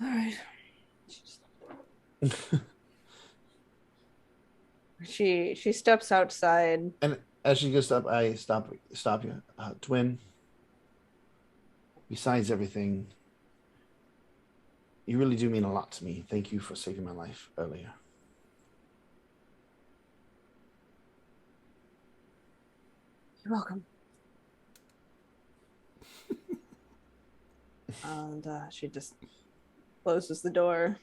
All right. She steps outside. And as she goes up, I stop you. Twin, besides everything, you really do mean a lot to me. Thank you for saving my life earlier. You're welcome. And she just closes the door.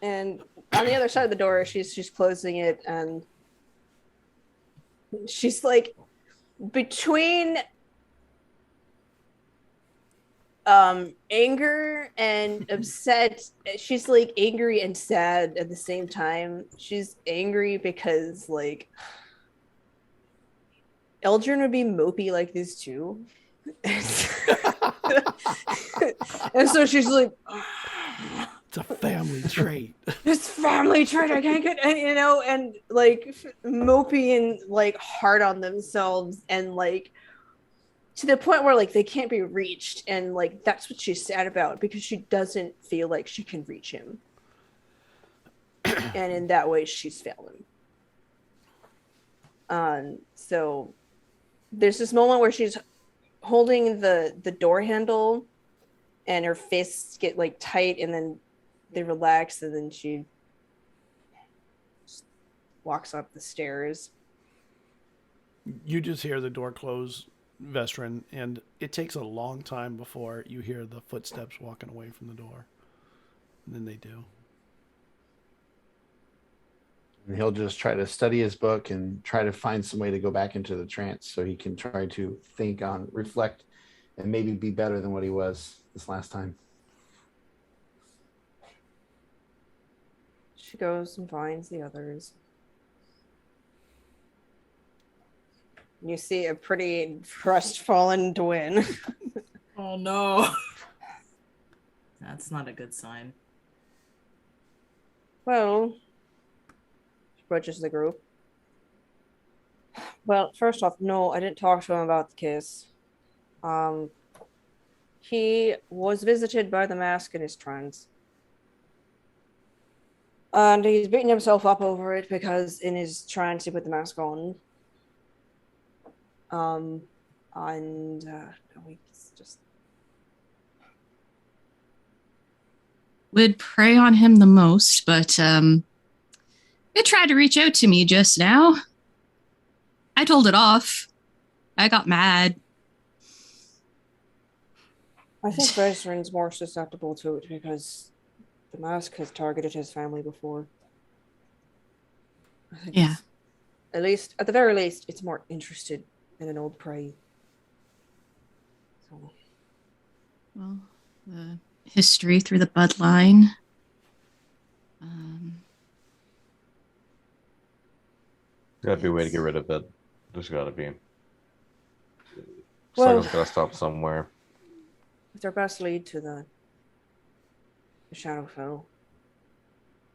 And on the other side of the door, she's closing it, and she's like between anger and upset. She's like angry and sad at the same time. She's angry because like Eldrin would be mopey like this too. And so she's like, It's a family trait. this family trait, I can't get, and, you know, and like mopey and like hard on themselves, and like to the point where like they can't be reached, and like that's what she's sad about, because she doesn't feel like she can reach him, and in that way she's failed him. So there's this moment where she's holding the door handle, and her fists get like tight, and then they relax, and then she just walks up the stairs. You just hear the door close, Vesryn, and it takes a long time before you hear the footsteps walking away from the door. And then they do. And he'll just try to study his book and try to find some way to go back into the trance so he can try to think on, reflect, and maybe be better than what he was this last time. She goes and finds the others. You see a pretty crestfallen Dwyn. Oh no. That's not a good sign. Well, she approaches the group. Well, first off, no, I didn't talk to him about the kiss. He was visited by the mask in his trance. And he's beating himself up over it because in his trance he put the mask on. It's just... Would prey on him the most, but it tried to reach out to me just now. I told it off. I got mad. I think Vesryn's more susceptible to it because the mask has targeted his family before. I think Yeah. At least, at the very least, it's more interested in an old prey. So. Well, the history through the bloodline. Gotta be a way to get rid of it. There's gotta be. Well- Cycle's gotta stop somewhere. It's our best lead to the Shadowfell.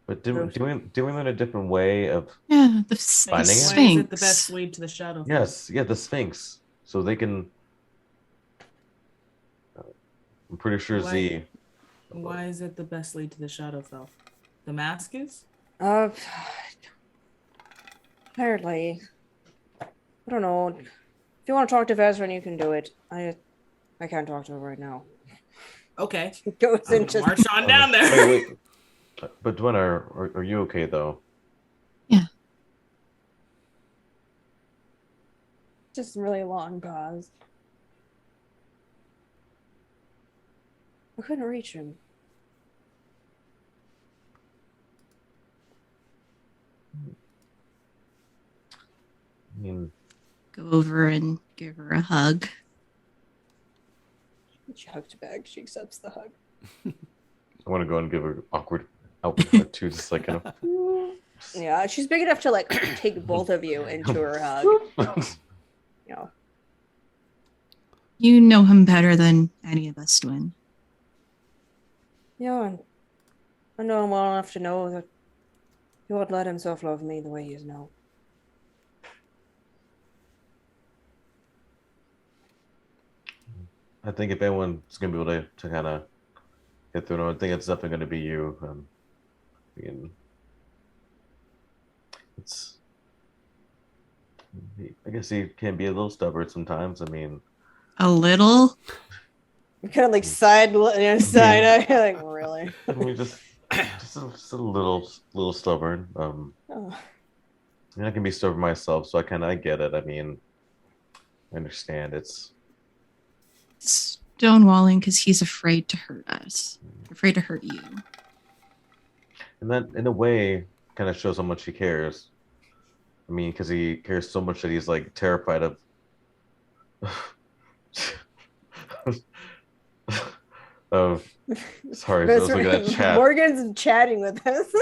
But doing it a different way of Yeah, the Finding it? Sphinx. Why is it the best lead to the shadow? yes, yeah, the Sphinx. So they can. I'm pretty sure Why? Z. Why is it the best lead to the Shadowfell? The mask is? Apparently. I don't know. If you want to talk to Vesryn, you can do it. I can't talk to her right now. Okay. She goes into March on down there. Wait. But Dwen, are you okay though? Yeah. just a really long pause. I couldn't reach him. I mean, Go over and give her a hug. She hugs back. She accepts the hug. I want to go and give her awkward hug too, just like Yeah, she's big enough to like take both of you into her hug. You know. You know him better than any of us, Dwen. Yeah, and I know him well enough to know that he won't let himself love me the way he is now. I think if anyone's gonna be able to kind of get through it, I think it's definitely gonna be you. I guess he can be a little stubborn sometimes. I mean, A little? You kind of like side eye, like really. I mean, just a little stubborn. Oh. I mean, I can be stubborn myself, so I get it. I mean, I understand. It's Stonewalling because he's afraid to hurt us. Afraid to hurt you. and that in a way kind of shows how much he cares. I mean, because he cares so much that he's like terrified of. Sorry, I was looking at chat. Morgan's chatting with us.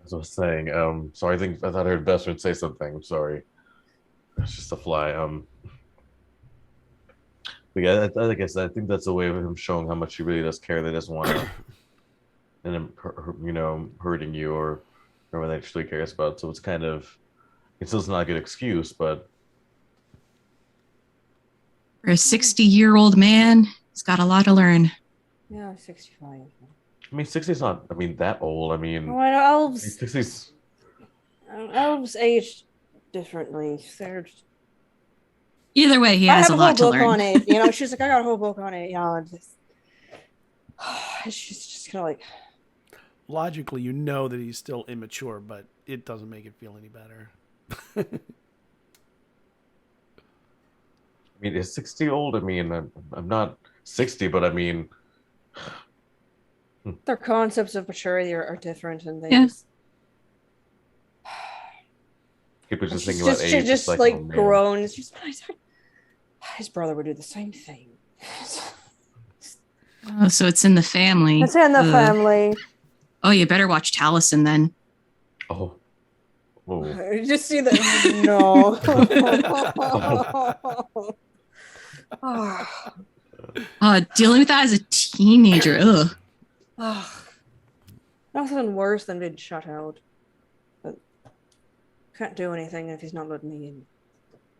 As I was saying, sorry, I thought I heard Vesryn say something. I'm sorry. It's just a fly. But yeah, I guess I think that's a way of him showing how much he really does care. That he doesn't want to, and him, hurting you or what he actually cares about. So it's still not a good excuse, but For a 60-year-old man, he's got a lot to learn. Yeah, 65. I mean, 60's not. I mean, that old. I mean, Well, elves 60's. Elves age differently. They're Either way, he I has have a lot to whole book learn. on it. You know, she's like, I got a whole book on it. You know, she's just kind of like, Logically, you know that he's still immature, but it doesn't make it feel any better. I mean, is 60 old? I mean, I'm not 60, but I mean, their concepts of maturity are different, and they Yeah. just. people just She's thinking about just, age. she just it's like oh, man. groans. She's, his brother would do the same thing. Oh, so it's in the family. It's in the Ugh. family. Oh, you better watch Taliesin then. Oh. Whoa. You just see the no. Dealing with that as a teenager. Ugh. Nothing worse than being shut out. But can't do anything if he's not letting me in.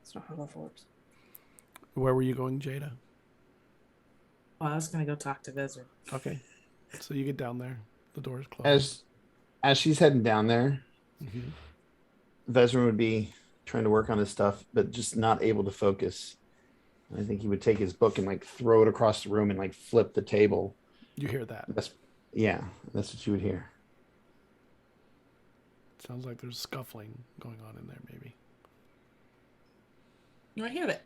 It's not how that works. Where were you going, Jada? Oh, I was gonna go talk to Vesryn. Okay. So you get down there. The door is closed. As she's heading down there, Mhm. Vesryn would be trying to work on his stuff, but just not able to focus. And I think he would take his book and like throw it across the room and like flip the table. You hear that. That's what you would hear. Sounds like there's scuffling going on in there, maybe. No, I hear it.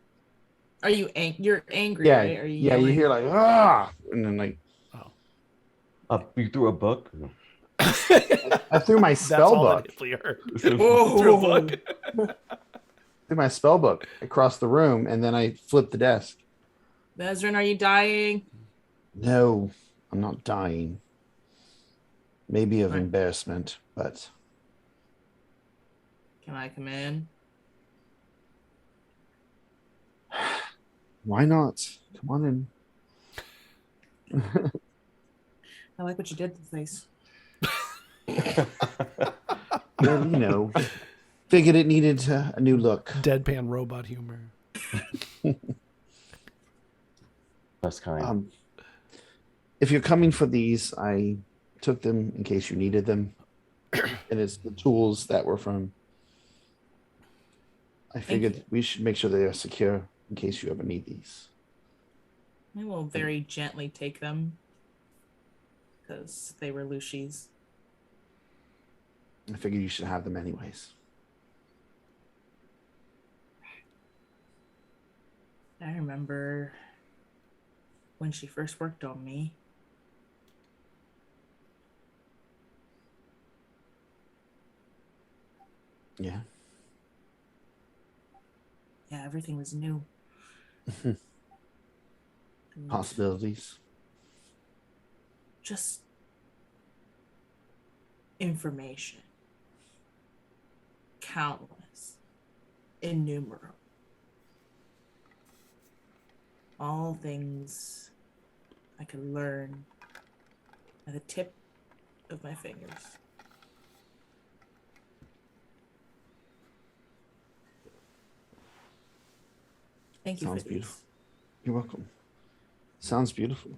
Are you you're angry, Yeah, right? Are you you yelling? hear like and then like You threw a book? I threw my spell book. That's all I heard. Whoa. Through a book. Threw my spell book across the room, and then I flipped the desk. Vesryn, are you dying? No, I'm not dying. Maybe of Right. embarrassment, but Can I come in? why not? Come on in. I like what you did to the face. Well, figured it needed a new look. Deadpan robot humor. That's kind. if you're coming for these, I took them in case you needed them. And it's the tools that were from. I figured we should make sure they are secure in case you ever need these. I will very gently take them because they were Lucy's. I figured you should have them anyways. I remember when she first worked on me. Yeah. Yeah, everything was new. Possibilities. Just information. Countless. Innumerable. All things I could learn at the tip of my fingers. Thank you. Sounds for beautiful. these. You're welcome. Sounds beautiful.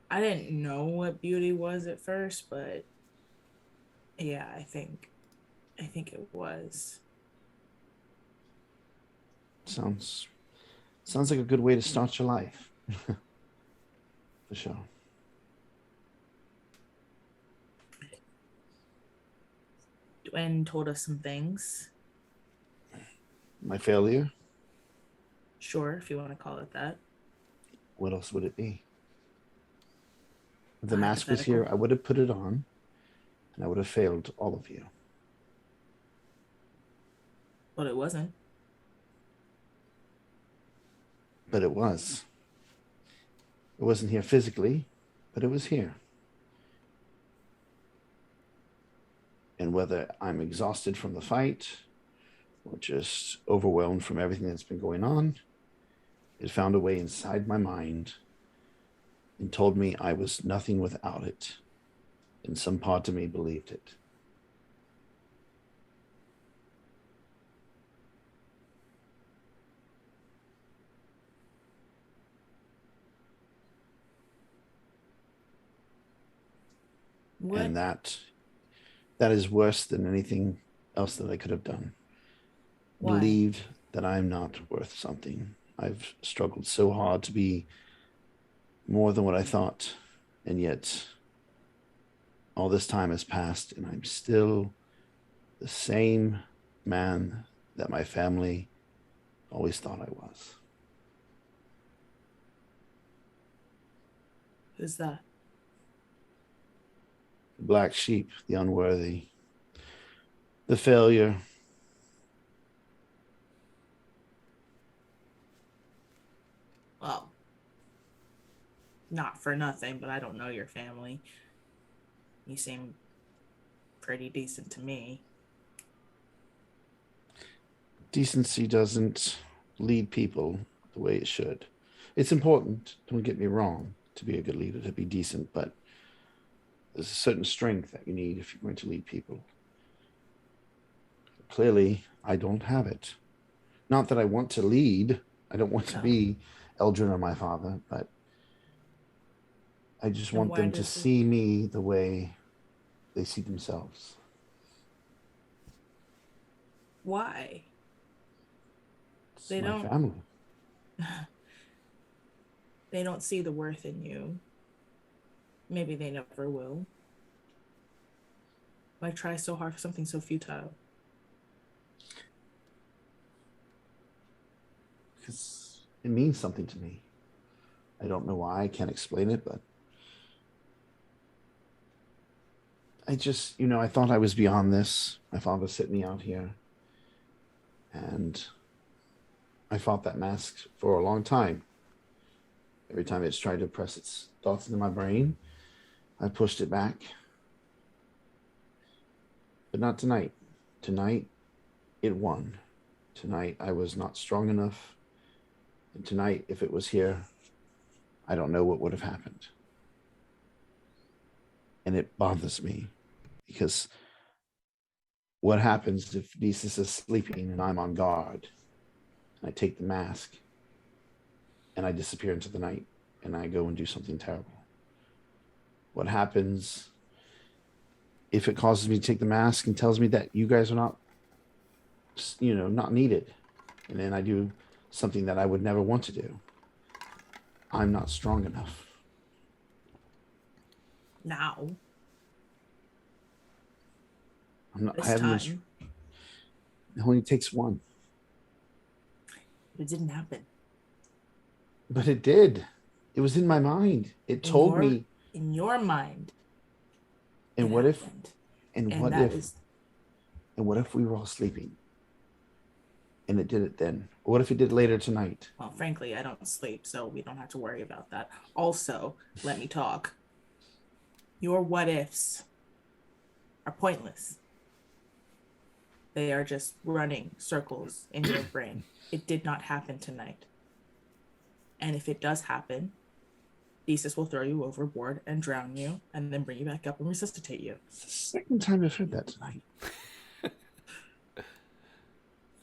I didn't know what beauty was at first, but yeah, I think it was. Sounds like a good way to start your life. For sure. Dwayne told us some things. My failure? Sure, if you want to call it that. What else would it be? If the mask was here, I would have put it on, and I would have failed all of you. But it wasn't. But it was. It wasn't here physically, but it was here. And whether I'm exhausted from the fight or just overwhelmed from everything that's been going on, it found a way inside my mind and told me I was nothing without it. And some part of me believed it. What? And that is worse than anything else that I could have done. Why? Believed that I'm not worth something. I've struggled so hard to be more than what I thought, and yet all this time has passed and I'm still the same man that my family always thought I was. Who's that? The black sheep, the unworthy, the failure. Well, not for nothing, but I don't know your family. You seem pretty decent to me. Decency doesn't lead people the way it should. It's important, don't get me wrong, to be a good leader, to be decent, but there's a certain strength that you need if you're going to lead people. Clearly, I don't have it. Not that I want to lead. I don't want to be Eldrin or my father, but I just want them to see me the way they see themselves. Why? It's my family. They don't see the worth in you. Maybe they never will. Why try so hard for something so futile? Because it means something to me. I don't know why. I can't explain it, but I just, I thought I was beyond this. My father sent me out here, and I fought that mask for a long time. Every time it's tried to press its thoughts into my brain, I pushed it back. But not tonight. Tonight, it won. Tonight, I was not strong enough. And tonight, if it was here, I don't know what would have happened. And it bothers me because what happens if Desus is sleeping and I'm on guard and I take the mask and I disappear into the night? and I go and do something terrible? What happens if it causes me to take the mask and tells me that you guys are not, not needed? And then I do something that I would never want to do. I'm not strong enough. Now. I'm not. This I haven't. time. It only takes one. It didn't happen. But it did. It was in my mind. It told me. In your mind. And what happened. And what if we were all sleeping? And it did it then. What if it did later tonight? Well, frankly, I don't sleep, so we don't have to worry about that. Also, let me talk. Your what ifs are pointless. They are just running circles in your brain. It did not happen tonight. And if it does happen, Thesis will throw you overboard and drown you and then bring you back up and resuscitate you. It's the second time I've heard that tonight.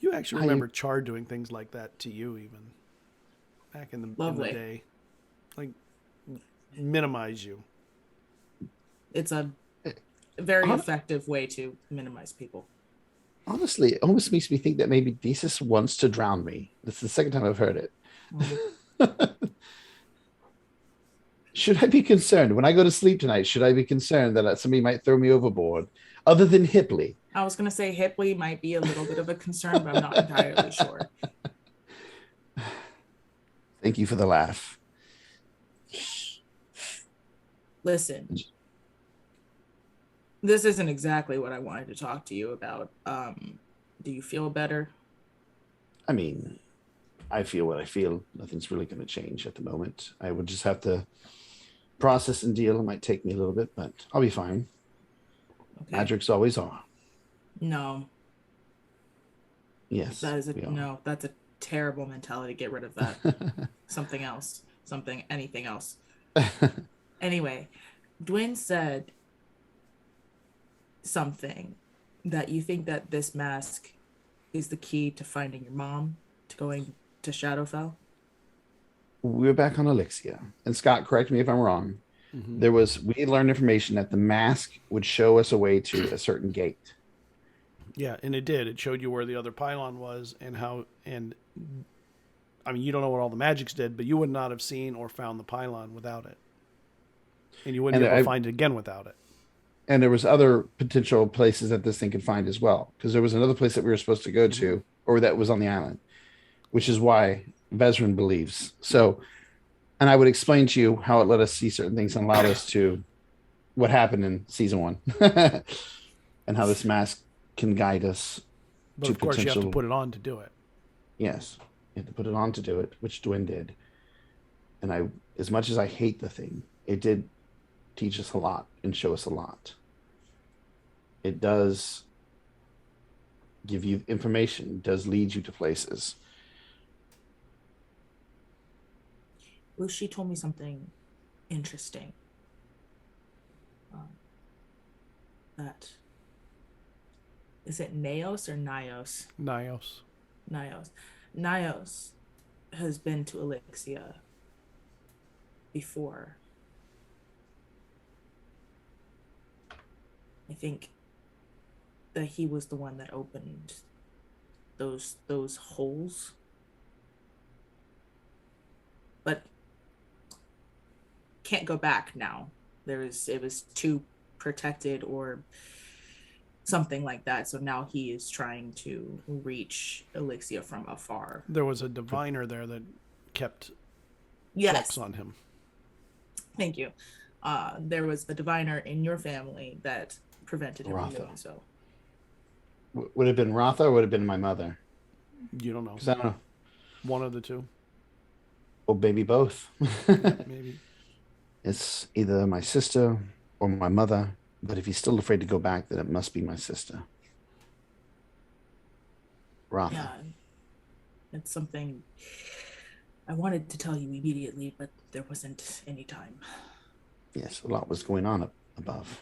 You actually remember Char doing things like that to you even back in the day. Like, minimize you. It's a very effective way to minimize people. Honestly, it almost makes me think that maybe Thesis wants to drown me. This is the second time I've heard it. Mm-hmm. Should I be concerned when I go to sleep tonight? Should I be concerned that somebody might throw me overboard other than Hipley? I was going to say Hipley might be a little bit of a concern, but I'm not entirely sure. Thank you for the laugh. Listen, this isn't exactly what I wanted to talk to you about. Do you feel better? I mean, I feel what I feel. Nothing's really going to change at the moment. I would just have to process and deal. It might take me a little bit, but I'll be fine. Okay. Magics always are. No. Yes. That's a terrible mentality. Get rid of that. Something else. Anything else. Anyway, Dwayne said something that you think that this mask is the key to finding your mom, to going to Shadowfell. We're back on Elixia, and Scott, correct me if I'm wrong. Mm-hmm. We learned information that the mask would show us a way to a certain gate. Yeah, and it did. It showed you where the other pylon was and I mean, you don't know what all the magics did, but you would not have seen or found the pylon without it. And you wouldn't be able to find it again without it. And there was other potential places that this thing could find as well, because there was another place that we were supposed to go to, or that was on the island, which is why Vesryn believes. So, and I would explain to you how it let us see certain things and allowed us to what happened in season 1 and how this mask can guide us. But of course, you have to put it on to do it. Yes, you have to put it on to do it, which Dwayne did. And as much as I hate the thing, it did teach us a lot and show us a lot. It does give you information, does lead you to places. Well, she told me something interesting. That is it Naos or Nios? Nios has been to Elixia before. I think that he was the one that opened those holes. But can't go back now. It was too protected or something like that. So now he is trying to reach Elixia from afar. There was a diviner there that kept checks on him. Thank you. There was a diviner in your family that prevented him from doing so. Would it have been Rotha or would it have been my mother? You don't know. I don't know. One of the two. Or maybe both. Maybe. It's either my sister or my mother. But if he's still afraid to go back, then it must be my sister. Rotha. Yeah. It's something I wanted to tell you immediately, but there wasn't any time. Yes, a lot was going on up above.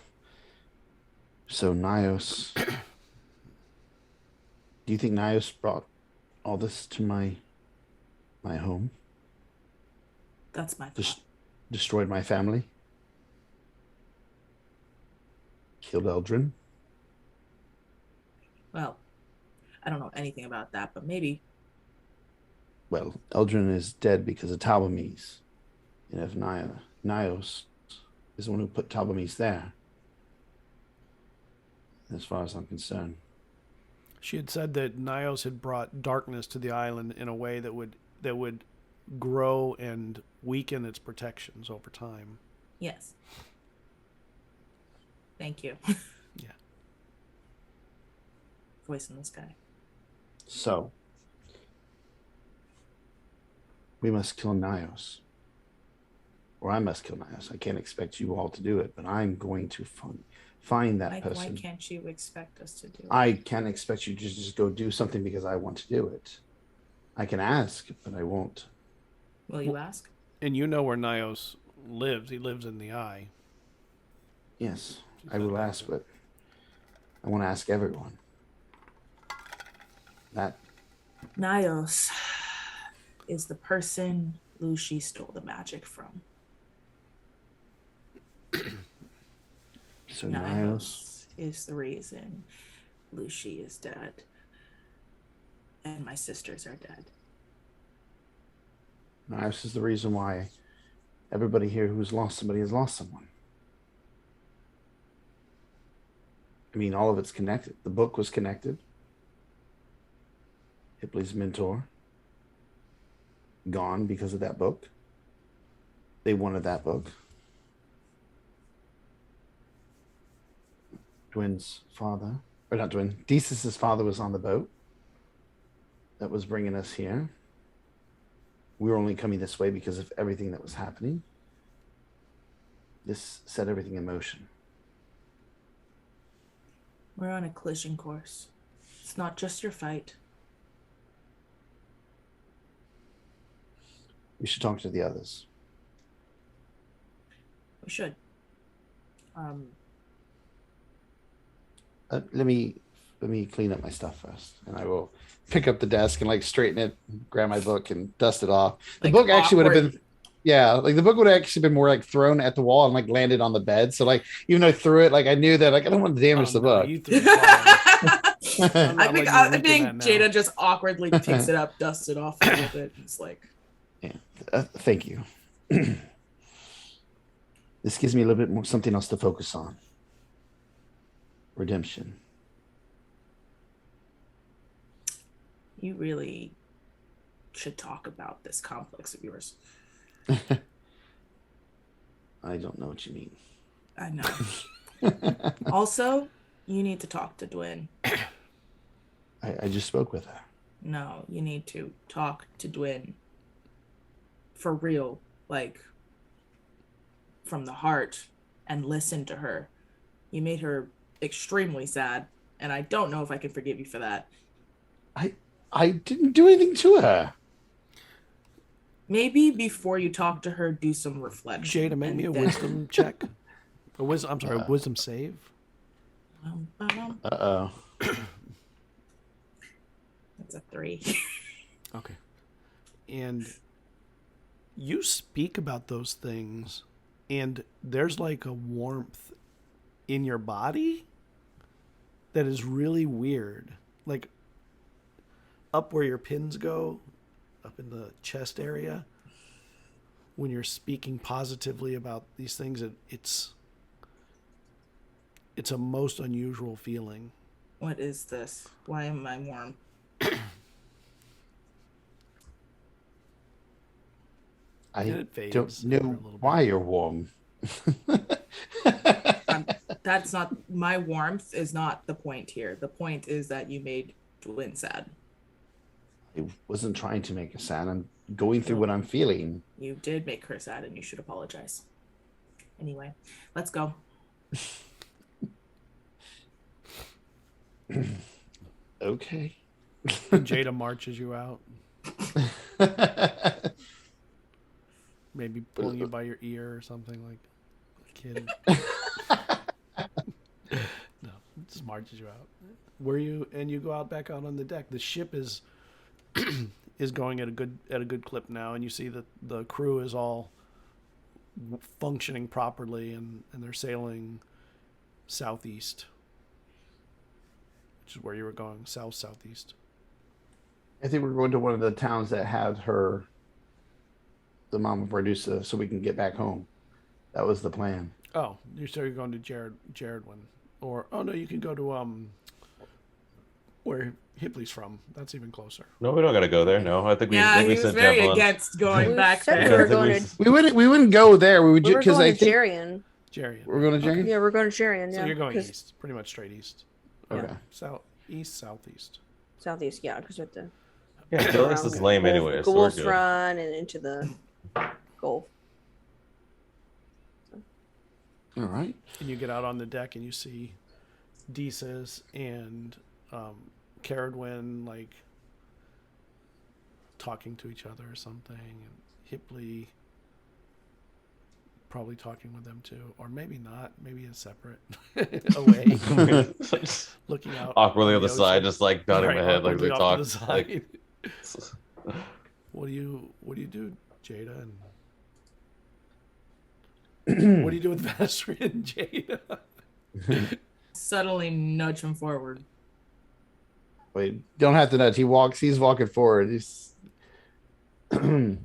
So Nios, do you think Nios brought all this to my home? That's my thought. destroyed my family, killed Eldrin. Well, I don't know anything about that, but maybe. Well, Eldrin is dead because of Talbamis. And if Nios is the one who put Talbamis there, as far as I'm concerned. She had said that Nios had brought darkness to the island in a way that would grow and weaken its protections over time. Yes. Thank you. Yeah. Voice in the sky. So, we must kill Nios. Or I must kill Nios. I can't expect you all to do it, but I'm going to find that person. Why can't you expect us to do it? I can't expect you to just go do something because I want to do it. I can ask, but I won't. Will you ask? And you know where Nios lives. He lives in the eye. Yes, I will ask, but I want to ask everyone. That Nios is the person Lucy stole the magic from. so Nios is the reason Lucy is dead. And my sisters are dead. Nios is the reason why everybody here who's lost somebody has lost someone. I mean, all of it's connected. The book was connected. Hipley's mentor gone because of that book. They wanted that book. Dwin's father, or not Dwin, Decis's father was on the boat that was bringing us here. We were only coming this way because of everything that was happening. This set everything in motion. We're on a collision course. It's not just your fight. We should talk to the others. We should. Let me clean up my stuff first, and I will pick up the desk and like straighten it, grab my book and dust it off. The book actually would have been, yeah, like the book would have actually been more like thrown at the wall and like landed on the bed. So like even though I threw it, like I knew that like I don't want to damage the book. You threw it I think Jada just awkwardly picks it up, dusts it off a little bit. And it's like, yeah, thank you. This gives me a little bit more something else to focus on. Redemption. You really should talk about this complex of yours. I don't know what you mean. I know. Also, you need to talk to Dwin. I just spoke with her. No, you need to talk to Dwin. For real. Like, from the heart. And listen to her. You made her extremely sad. And I don't know if I can forgive you for that. I didn't do anything to her. Maybe before you talk to her, do some reflection. Jada, make me a wisdom check. Wisdom save. Uh-oh. That's a 3. Okay. And you speak about those things, and there's like a warmth in your body that is really weird. Like up where your pins go, up in the chest area, when you're speaking positively about these things, it's a most unusual feeling. What is this? Why am I warm? I don't know why you're warm. That's not, my warmth is not the point here. The point is that you made Dwin sad. I wasn't trying to make her sad. I'm going through what I'm feeling. You did make her sad, and you should apologize. Anyway, let's go. Okay. Jada marches you out. Maybe pulling you by your ear or something like a kid. No, just marches you out. You go out back out on the deck. The ship is is going at a good clip now, and you see that the crew is all functioning properly, and they're sailing southeast, which is where you were going, southeast. I think we're going to one of the towns that had the mom of Radusa, so we can get back home. That was the plan. Oh, you're going to Cerridwen, or no, you can go to where Hipley's from. That's even closer. No, we don't got to go there. No, I think we. Yeah, we he was said very Javelin. against going We back said we there. were going to. We wouldn't go there. We would We were because I going to think Jarian. Jarian. we're going to Jarian. Yeah, we're going to Jarian. Yeah. So you're going 'cause- east, pretty much straight east. Okay. Southeast. Southeast, yeah, because we have to Yeah, go Felix around is lame anyway. So we're Wolf's good. Run and into the Gulf. All right. And you get out on the deck and you see Desus and Cerridwen like talking to each other or something, and Hipley probably talking with them too, or maybe not. Maybe it's separate, away, looking out Awkwardly on the ocean. side, just like nodding my Right, head like they awkwardly talk. off to the Like, side. What do you do, Jada? And what do you do with Vesryn and Jada? Subtly nudge him forward. Wait, don't have to nudge. He's walking forward. He's hello,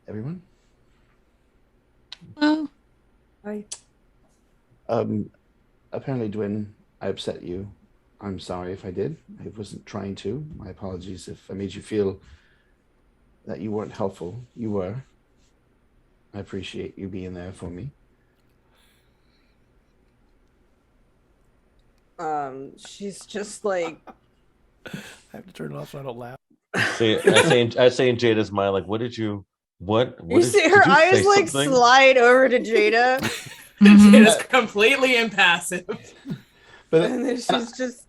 everyone. Oh, Hi. Apparently, Dwin, I upset you. I'm sorry if I did. I wasn't trying to. My apologies if I made you feel that you weren't helpful. You were. I appreciate you being there for me. She's just like, I have to turn it off so I don't laugh. I say in Jada's mind, like, what did you? What? you see her did you eyes say like something? slide over to Jada, mhm. It is completely impassive. But and then she's just,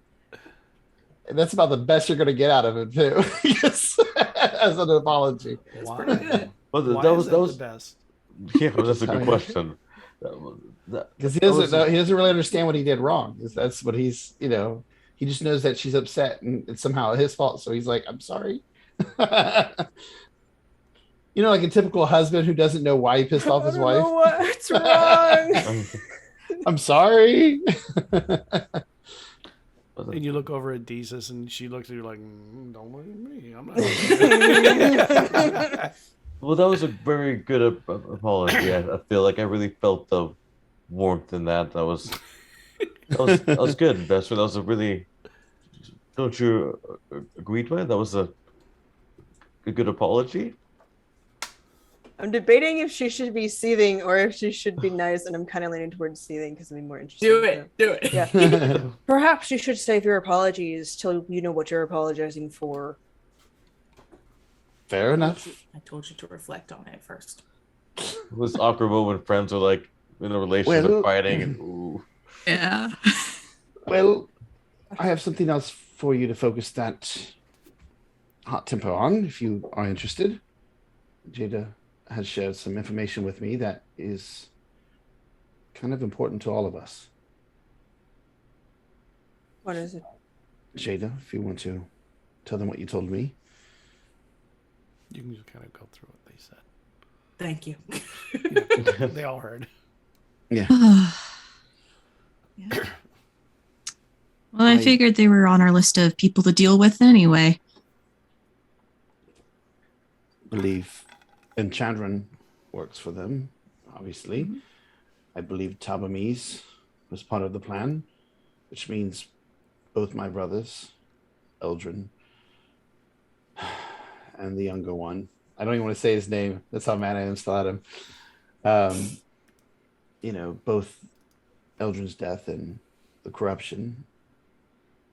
that's about the best you're going to get out of it, too. Yes, as an apology. Why? pretty good. Well, Why that is was that that was the best? yeah. That's a good question. Because he doesn't really understand what he did wrong. That's what he's, he just knows that she's upset and it's somehow his fault. So he's like, I'm sorry. Like a typical husband who doesn't know why he pissed off I his don't wife. know what's wrong. I'm sorry. And you look over at Desus, and she looks at you like, "Don't look at me. I'm not." Well, that was a very good apology. I feel like I really felt the warmth in that. That was good, Vesper. That was a really. Don't you agree with that? That was a good apology. I'm debating if she should be seething or if she should be nice, and I'm kind of leaning towards seething because I'm more interested. Do it. Do it. Yeah. Perhaps you should save your apologies till you know what you're apologizing for. Fair enough. I told you to reflect on it first. It was awkward when friends are like in a relationship Well- fighting. And, ooh. Yeah. Well, I have something else for you to focus that hot tempo on, if you are interested. Jada has shared some information with me that is kind of important to all of us. What is it? Jada, if you want to tell them what you told me. You can just kind of go through what they said. Thank you. Yeah, they all heard. Yeah. Yeah. Well, I figured they were on our list of people to deal with anyway. Believe Enchantron works for them, obviously. Mm-hmm. I believe Tabamis was part of the plan, which means both my brothers, Eldrin, and the younger one. I don't even want to say his name. That's how mad I am still at him. Both Eldrin's death and the corruption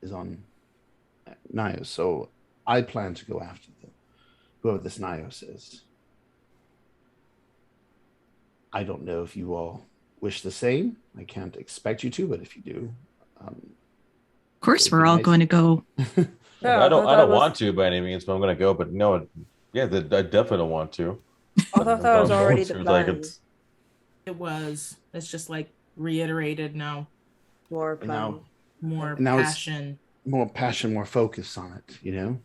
is on Nios. So I plan to go after them, whoever this Nios is. I don't know if you all wish the same. I can't expect you to, but if you do, Of course, It'd we're be all nice. going to go. Yeah, I don't that was- want to by any means, but I'm gonna go. But no, I definitely don't want to. I thought that was already the Seems like plan. it's- It was. It's just like reiterated now. More And plan. More Now it's- passion. more passion, more focus on it,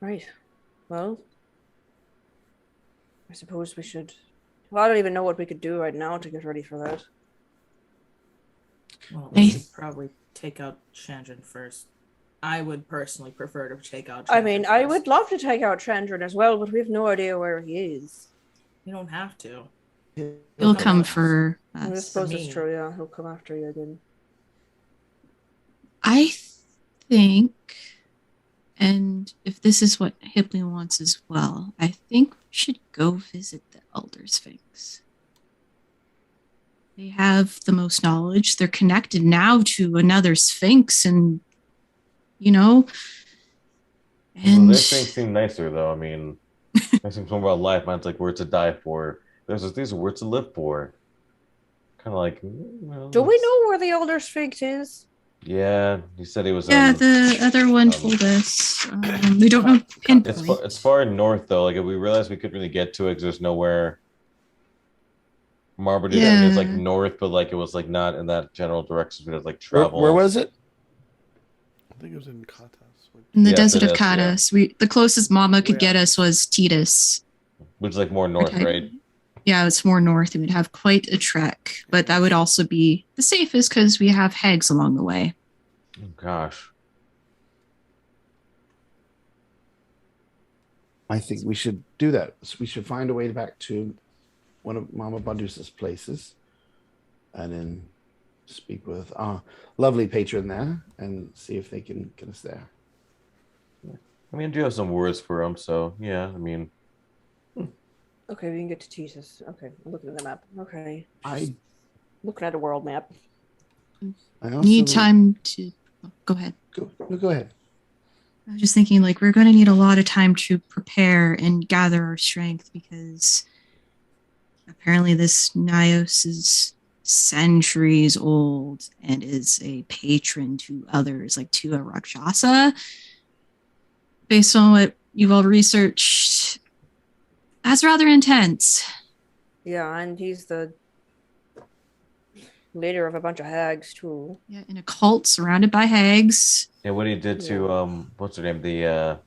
Right. Well, I suppose we should. Well, I don't even know what we could do right now to get ready for that. Well, Hey. we should probably take out Chandran first. I would personally prefer to take out Chandran I mean, I first. would love to take out Chandran as well, but we have no idea where he is. You don't have to. He'll come for I us. suppose me. it's true, yeah. He'll come after you again. I think, and if this is what Hipley wants as well, I think we should go visit the Elder Sphinx. They have the most knowledge. They're connected now to another Sphinx, and Well, and their things seem nicer, though. I mean, I seem more about life. Mine's like words to die for. These are words to live for. Kind of like. Well, Do we know where the Elder Sphinx is? Yeah, he said he was. yeah, the other one told us. We don't know pinpoint. It's far north though. Like if we realized we couldn't really get to it because there's nowhere. Marmaduke is like Yeah. north, but like it was like not in that general direction. We'd have like travel. Where was it? I think it was in Katas. In the Yes, desert it of is, yeah. Katas. The closest Mama could Way get out. us was Titus. Which is like more north, Okay. right? Yeah, it's more north. It would have quite a trek, but that would also be the safest because we have hags along the way. Oh, gosh. I think we should do that. So we should find a way back to one of Mama Bundus's places and then speak with our lovely patron there and see if they can get us there. I mean, I do have some words for him, so yeah. I mean, Okay, we can get to Titus. Okay, I'm looking at the map. Okay. I Looking at a world map. also Need time to go ahead. Go ahead. I was just thinking, like, we're going to need a lot of time to prepare and gather our strength because apparently this Nyos is centuries old and is a patron to others, like to a Rakshasa. Based on what you've all researched, that's rather intense. Yeah, and he's the leader of a bunch of hags too. Yeah, in a cult surrounded by hags. yeah, what he did to what's her name, the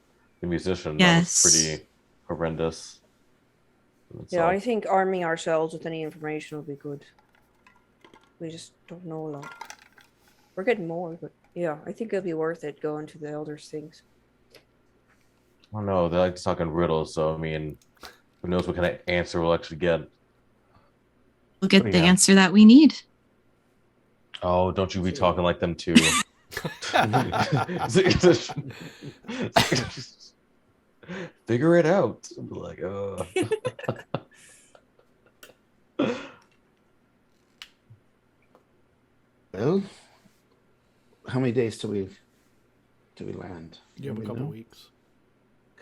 musician, Yes. that was pretty horrendous. Yeah, I think arming ourselves with any information would be good. We just don't know a lot. We're getting more, but yeah, I think it'll be worth it going to the Elder Sphinx. I don't know. They like to talk in riddles, so I mean, who knows what kind of answer we'll actually get. We'll get What do the you have? answer that we need. Oh, don't you be talking like them too. Figure it out. I'll be like, Well, how many days till we land? You have a Do we couple know? weeks.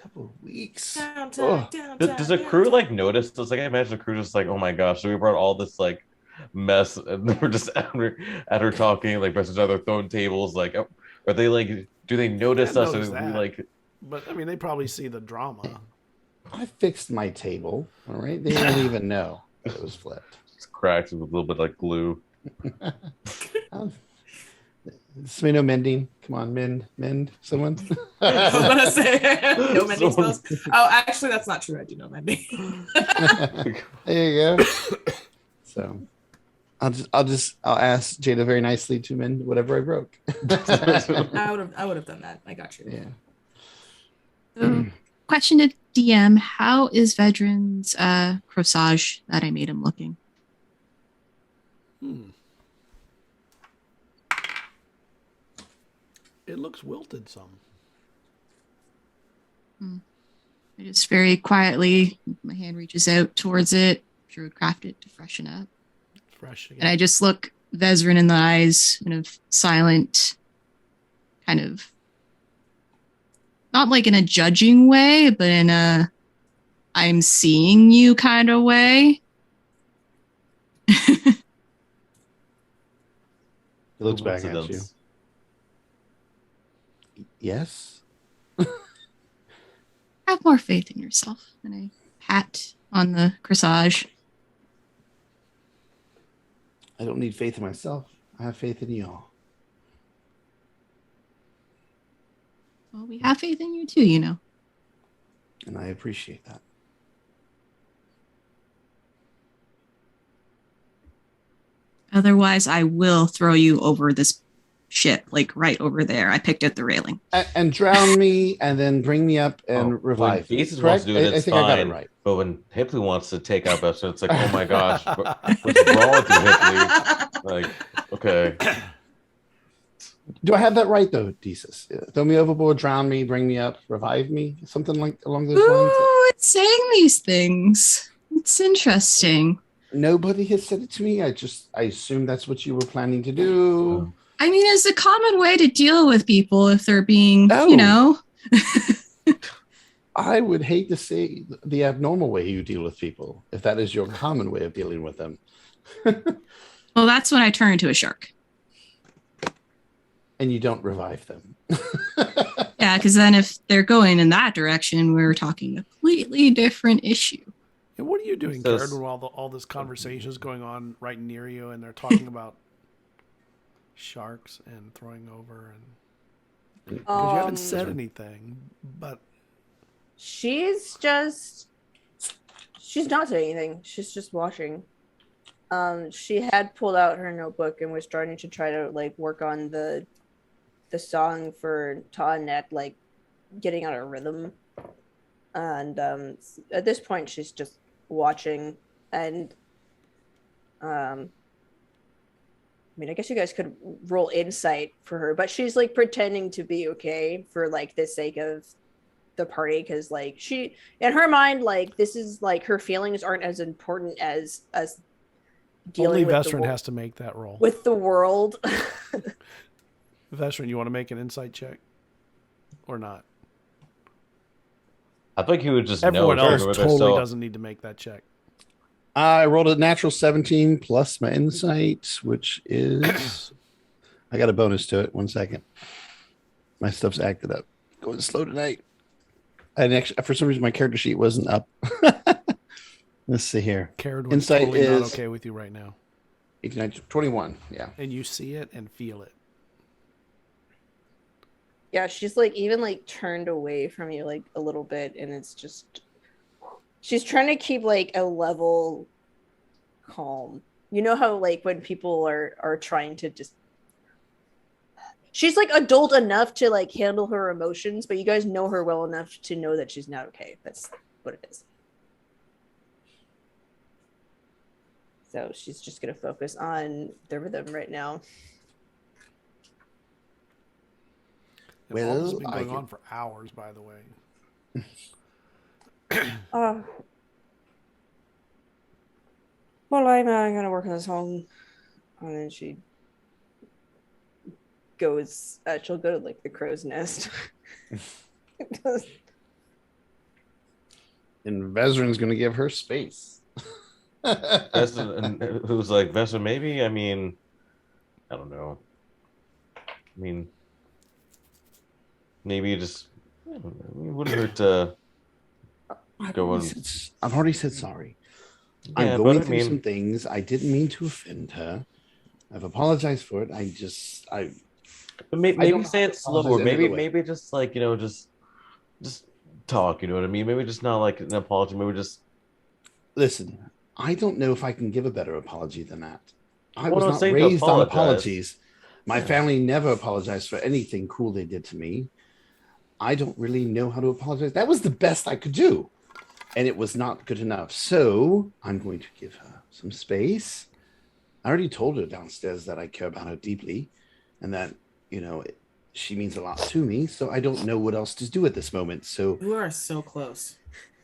Couple of weeks. Downtown, Oh. downtown, Does the crew like notice this? Like, I imagine the crew just like, oh my gosh, so we brought all this like mess, and we're just at her talking, like messing other throwing tables. Like, are they like? Do they notice Yeah, us? notice Or we that. like? But I mean, they probably see the drama. I fixed my table. All right. They didn't even know that it was flipped. It's cracked with a little bit like glue. Somebody know mending? Come on, mend someone. I was gonna say no mending spells. Oh, actually, that's not true. I do know mending. There you go. So I'll ask Jada very nicely to mend whatever I broke. I would have done that. I got you. Yeah. So, question to DM: how is Vedran's corsage that I made him looking? It looks wilted some. I just very quietly, my hand reaches out towards it. Sure, would craft it to freshen up, It's fresh again. and I just look Vesryn in the eyes, kind of silent, kind of not like in a judging way, but in a I'm seeing you kind of way. He looks back at you. Coincidence. Yes. Have more faith in yourself. And I pat on the corsage. I don't need faith in myself. I have faith in y'all. Well, we have faith in you too, you know. And I appreciate that. Otherwise, I will throw you over this ship, like right over there. I picked at the railing. And drown me, and then bring me up and revive me. When Jesus wants Correct? to do it, I it's think fine. I got it right. But when Hipley wants to take out Vesryn, it's like, oh my gosh, what's wrong with you, Hipley? Like, okay. Do I have that right though, Desus? Throw me overboard, drown me, bring me up, revive me, something like along those lines. Ooh, it's saying these things. It's interesting. Nobody has said it to me. I assume that's what you were planning to do. I mean, it's a common way to deal with people if they're being, you know. I would hate to say the abnormal way you deal with people, if that is your common way of dealing with them. Well, that's when I turn into a shark. And you don't revive them. Yeah, because then if they're going in that direction, we're talking a completely different issue. And what are you doing, Cerridwen, while all this conversation is going on right near you, and they're talking about sharks and throwing over, and because you haven't said anything, but she's not saying anything. She's just watching. She had pulled out her notebook and was starting to try to like work on the song for Ta-Net, like getting on a rhythm. And at this point, she's just watching. And I mean, I guess you guys could roll insight for her, but she's like pretending to be okay for like the sake of the party, because like she, in her mind, like this is like her feelings aren't as important as dealing only with Vesryn has to make that roll. with the world. Vesryn, you want to make an insight check or not? I think he would just Everyone know. else totally doesn't need to make that check. I rolled a natural 17 plus my insight, which is I got a bonus to it. 1 second. My stuff's acted up. Going slow tonight. And actually, for some reason, my character sheet wasn't up. Let's see here. Cerridwen's Insight totally is not okay with you right now. 18, 21. Yeah. And you see it and feel it. Yeah, she's like even like turned away from you like a little bit, and it's just she's trying to keep like a level calm. You know how like when people are trying to just, she's like adult enough to like handle her emotions, but you guys know her well enough to know that she's not okay. That's what it is. So she's just gonna focus on the rhythm right now. And all this has been going on for hours, by the way. Well, I'm gonna work on this home, and then she goes. She'll go to like the crow's nest. And Vesryn's going to give her space. Vesryn, who's like, Vesryn, maybe, I mean, I don't know. I mean, maybe you just, I don't know, it wouldn't hurt to go on. I've already said sorry. Yeah, I'm going through some things. I didn't mean to offend her. I've apologized for it. But maybe say it slower. Maybe just like, you know, just talk. You know what I mean? Maybe just not like an apology. Maybe just listen. I don't know if I can give a better apology than that. I Well, was not raised on apologies. My family never apologized for anything cool they did to me. I don't really know how to apologize. That was the best I could do, and it was not good enough. So I'm going to give her some space. I already told her downstairs that I care about her deeply, and that, you know, she means a lot to me. So I don't know what else to do at this moment. So you are so close.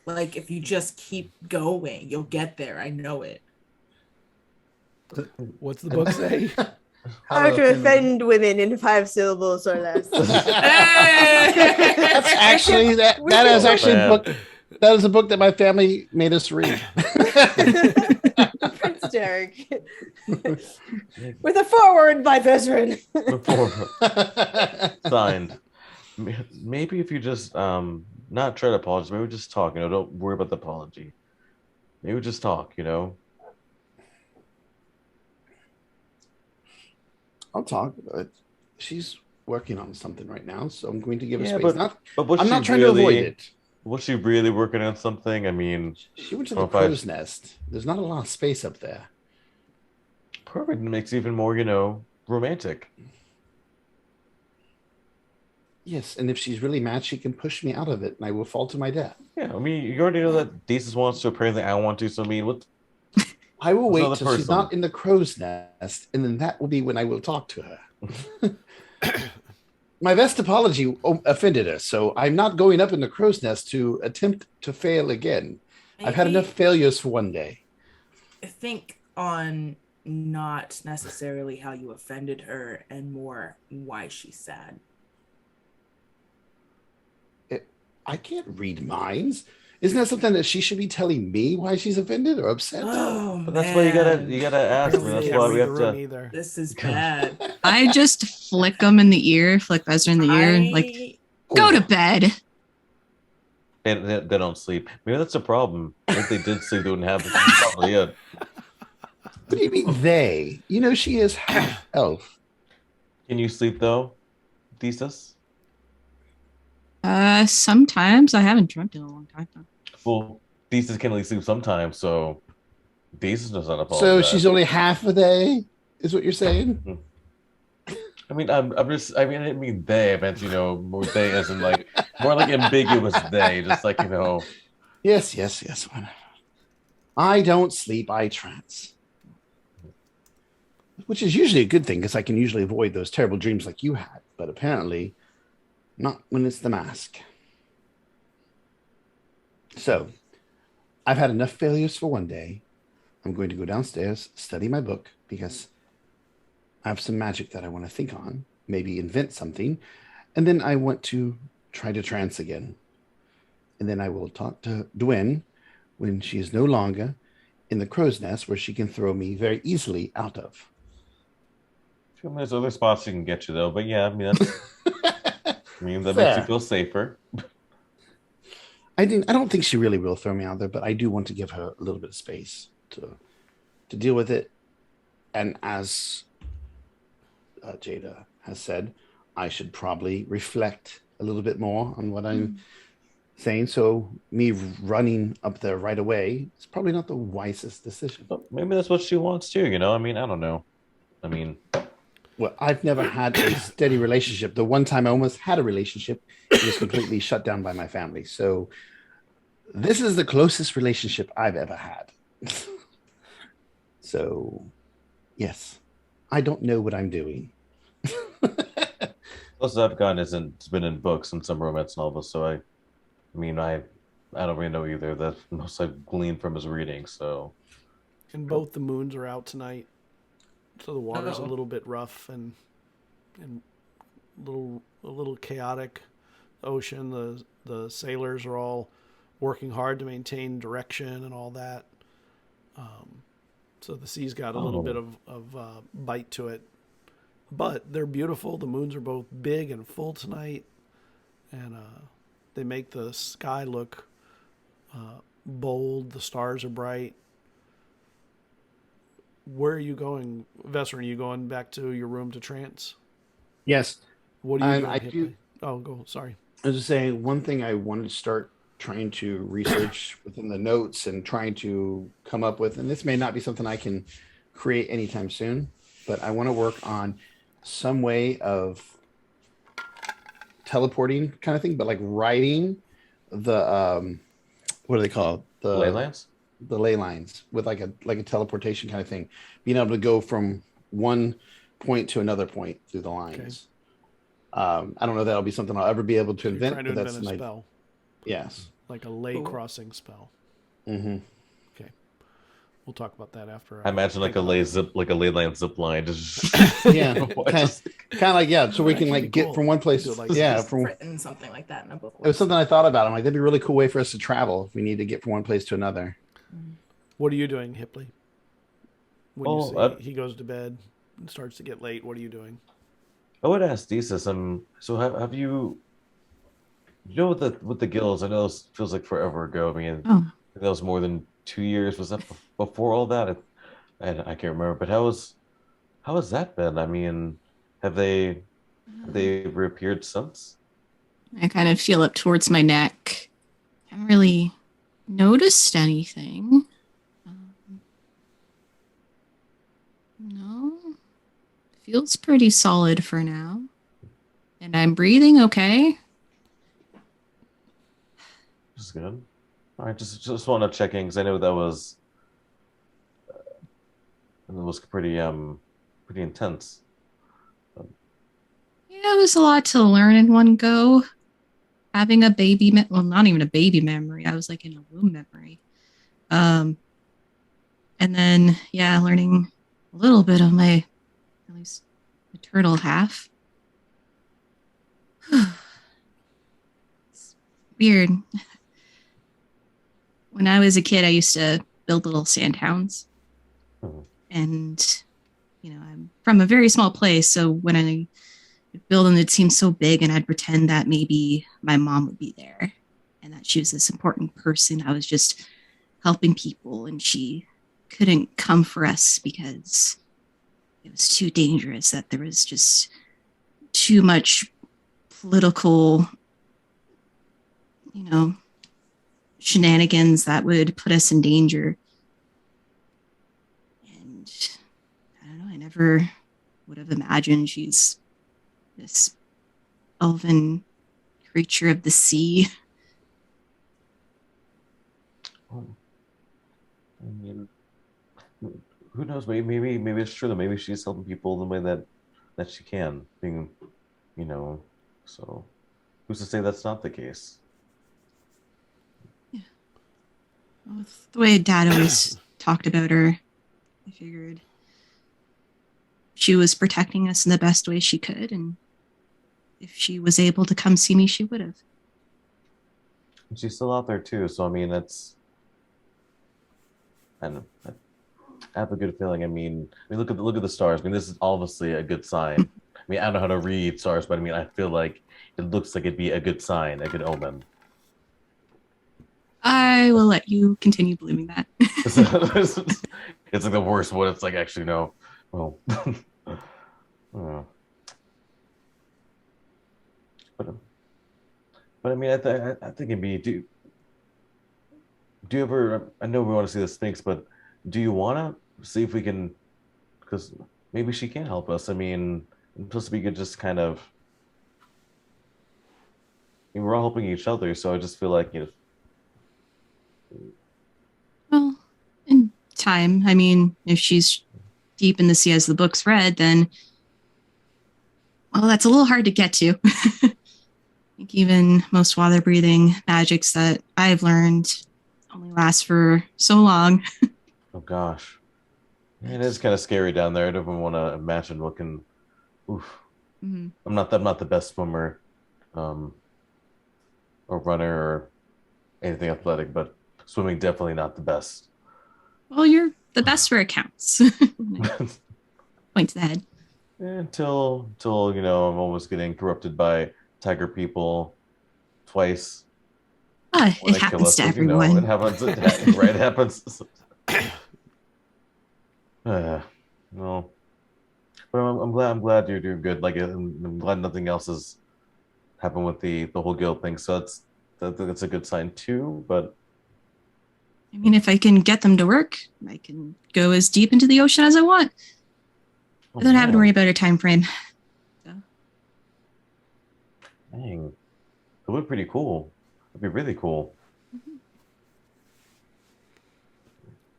Like, if you just keep going, you'll get there. I know it. What's the book say? How to offend women in 5 syllables or less. That's actually that is actually a book. That is a book that my family made us read. Prince Derek. With a foreword by Vesryn. Signed. Maybe if you just not try to apologize, maybe just talk, you know, don't worry about the apology. Maybe just talk, you know. I'll talk, but she's working on something right now, so I'm going to give her space. But I'm not trying to avoid it. Was she really working on something? I mean, she went to the crow's nest. There's not a lot of space up there. Perfect. It makes it even more, romantic. Yes, and if she's really mad, she can push me out of it, and I will fall to my death. Yeah, I mean, you already know that Desus wants to. Apparently, I want to. So, I mean, what? I will wait another till she's person. not in the crow's nest, and then that will be when I will talk to her. My best apology offended her, so I'm not going up in the crow's nest to attempt to fail again. I've had enough failures for one day. Think on not necessarily how you offended her and more why she's sad. I can't read minds. Isn't that something that she should be telling me why she's offended or upset? Oh, But that's why you gotta ask. Apparently That's can't why read we the have room to. either. This is bad. I just flick them in the ear, flick Vesryn in the ear, and like, go to bed. They don't sleep. Maybe that's a problem. If they did sleep, they wouldn't have it. That's probably it. What do you mean they? She is half elf. Can you sleep though, Desus? Sometimes I haven't dreamt in a long time though. Well, Desus can only sleep sometimes, so Desus does not apologize. So she's only half a day, is what you're saying? I mean, I'm just. I mean, I didn't mean they. I meant more they as in like more like ambiguous they, just like Yes. I don't sleep. I trance, which is usually a good thing because I can usually avoid those terrible dreams like you had. But apparently, not when it's the mask. So, I've had enough failures for one day. I'm going to go downstairs, study my book because I have some magic that I want to think on, maybe invent something, and then I want to try to trance again. And then I will talk to Dwyn when she is no longer in the crow's nest where she can throw me very easily out of. I mean, there's other spots you can get you though, but yeah, I mean that's. I mean that makes you feel safer. I don't think she really will throw me out there, but I do want to give her a little bit of space to deal with it. And as Jada has said, I should probably reflect a little bit more on what I'm saying. So me running up there right away is probably not the wisest decision. But maybe that's what she wants too. I mean, I don't know. I mean, well, I've never had a steady relationship. The one time I almost had a relationship, it was completely shut down by my family. So this is the closest relationship I've ever had. So, yes, I don't know what I'm doing. closest I've gotten it's been in books and some romance novels. So I don't really know either. That's most I've gleaned from his reading. So, And both the moons are out tonight, so the water's a little bit rough and a little chaotic. Ocean. The sailors are all working hard to maintain direction and all that. So the sea's got a little bit of bite to it, but they're beautiful. The moons are both big and full tonight, and they make the sky look bold. The stars are bright. Where are you going, Vesryn? Are you going back to your room to trance? Yes. What are you doing? Oh, go. Sorry. I was just saying, one thing I wanted to start trying to research within the notes and trying to come up with, and this may not be something I can create anytime soon, but I want to work on some way of teleporting kind of thing, but like writing the what do they call it? The ley lines? The ley lines with like a teleportation kind of thing, being able to go from one point to another point through the lines. Okay. I don't know if that'll be something I'll ever be able to invent. Trying to invent a spell. Yes. Like a ley crossing spell. Mm-hmm. Okay. We'll talk about that after. I imagine like a ley line zip line. Just yeah. kind of like, so we can like get from one place. From written something like that in a book. It was something I thought about. I'm like, that'd be a really cool way for us to travel if we need to get from one place to another. What are you doing, Hipley? When you see he goes to bed and starts to get late, what are you doing? I would ask Desus, so have you with the guilds, I know it feels like forever ago. I mean, that was more than 2 years. Was that before all that? I can't remember. But how has that been? I mean, have they reappeared since? I kind of feel up towards my neck. Haven't really noticed anything. No, Feels pretty solid for now. And I'm breathing okay. Which is good. All right, just want to check in because I know that was pretty pretty intense. Yeah, it was a lot to learn in one go. Having a baby, well, not even a baby memory. I was like in a womb memory. And then, yeah, learning a little bit of my, at least, maternal half. It's weird. When I was a kid, I used to build little sandhounds. Mhm. And, I'm from a very small place. So when I would build them, it seemed so big, and I'd pretend that maybe my mom would be there and that she was this important person. I was just helping people, and she couldn't come for us because it was too dangerous, that there was just too much political, shenanigans that would put us in danger. And I don't know, I never would have imagined she's this elven creature of the sea. Oh, I mean, who knows? Maybe it's true that maybe she's helping people the way that she can. Being, so who's to say that's not the case? Yeah. With the way Dad always talked about her, I figured she was protecting us in the best way she could, and if she was able to come see me, she would have. And she's still out there too. So I mean, I have a good feeling. I mean, look at the stars. I mean, this is obviously a good sign. I mean, I don't know how to read stars, but I mean, I feel like it looks like it'd be a good sign, a good omen. I will let you continue believing that. It's like the worst one. It's like actually no. Well, oh. But I mean, I think it'd be do you ever? I know we want to see the Sphinx, but do you want to see if we can? Because maybe she can help us. I mean, plus we could just kind of. I mean, we're all helping each other, so I just feel like Well, in time. I mean, if she's deep in the sea as the book's read, then, well, that's a little hard to get to. I think even most water breathing magics that I've learned only last for so long. Oh gosh, it is kind of scary down there. I don't even want to imagine what can. Oof. Mm-hmm. I'm not the best swimmer, or runner or anything athletic, but swimming definitely not the best. Well, you're the best where it counts. Point to the head. Until I'm almost getting corrupted by tiger people twice. It happens to everyone. It happens. Right, it happens. No, but I'm glad you're doing good. Like, I'm glad nothing else has happened with the whole guild thing. So that's a good sign too. But I mean, if I can get them to work, I can go as deep into the ocean as I want. I don't have to worry about a time frame. So. Dang, it would be pretty cool. It'd be really cool. Mm-hmm.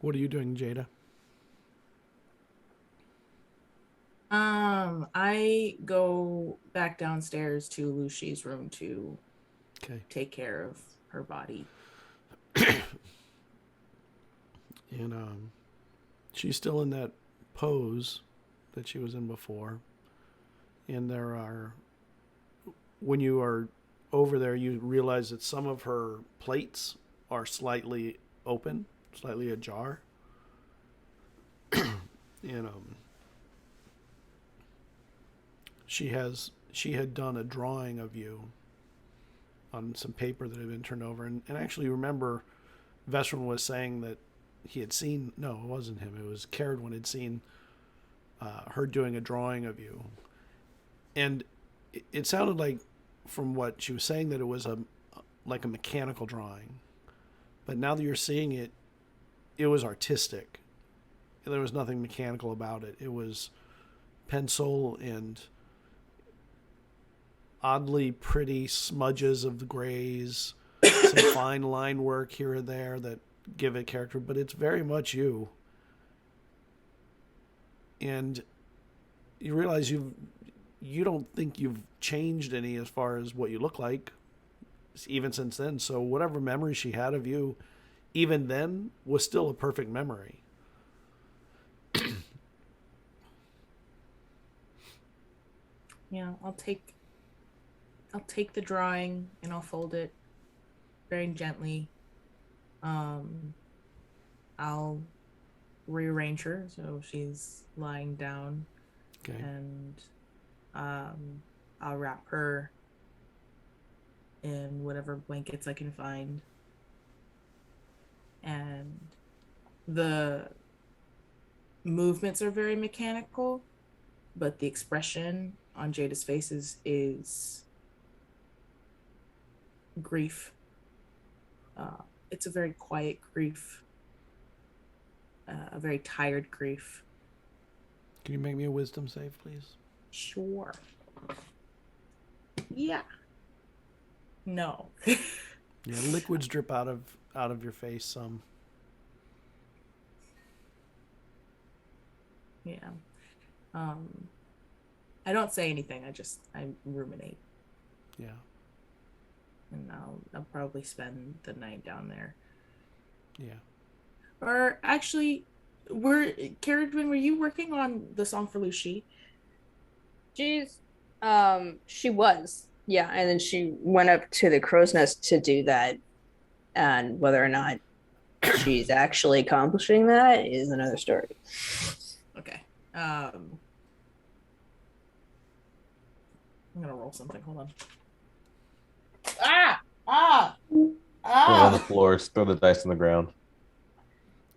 What are you doing, Jada? I go back downstairs to Lucy's room to take care of her body. And she's still in that pose that she was in before. And when you are over there, you realize that some of her plates are slightly open, slightly ajar. And she had done a drawing of you on some paper that had been turned over, and actually remember Vesryn was saying that he had seen, no, it wasn't him, it was Cerridwen had seen her doing a drawing of you, and it sounded like from what she was saying that it was like a mechanical drawing, but now that you're seeing it, it was artistic. There was nothing mechanical about it. It was pencil and oddly pretty smudges of the grays, some fine line work here and there that give it character, but it's very much you. And you realize you don't think you've changed any as far as what you look like, even since then. So whatever memory she had of you, even then, was still a perfect memory. Yeah, I'll take the drawing and I'll fold it very gently. I'll rearrange her so she's lying down. Okay. And I'll wrap her in whatever blankets I can find. And the movements are very mechanical, but the expression on Jada's face is grief. It's a very quiet grief, a very tired grief. Can you make me a wisdom save, please? Sure. Yeah. No. Yeah, liquids drip out of your face some. Yeah. I don't say anything. I ruminate. Yeah. And I'll probably spend the night down there. Yeah. Or actually, Cerridwen, were you working on the song for Lucy? Jeez. She was. Yeah, and then she went up to the crow's nest to do that. And whether or not she's actually accomplishing that is another story. Okay. I'm gonna roll something. Hold on. Throw it on the floor, throw the dice on the ground.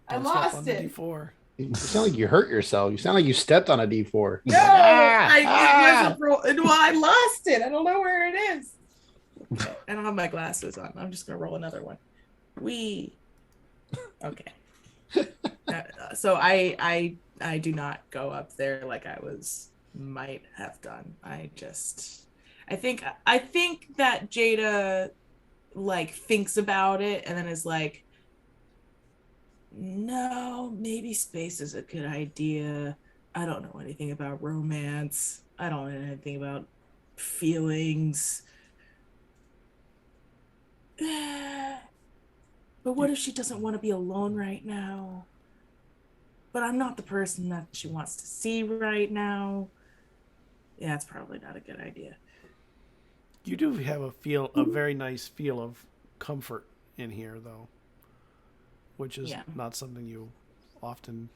I Don't step on lost the it. D4. You sound like you hurt yourself. You sound like you stepped on a D4. No, I wasn't well, I lost it. I don't know where it is. I don't have my glasses on. I'm just gonna roll another one. Okay. So I do not go up there like I might have done. I think that Jada like thinks about it and then is like, no, maybe space is a good idea. I don't know anything about romance. I don't know anything about feelings. But what if she doesn't want to be alone right now? But I'm not the person that she wants to see right now. Yeah, it's probably not a good idea. You do have a very nice feel of comfort in here, though, which is not something you often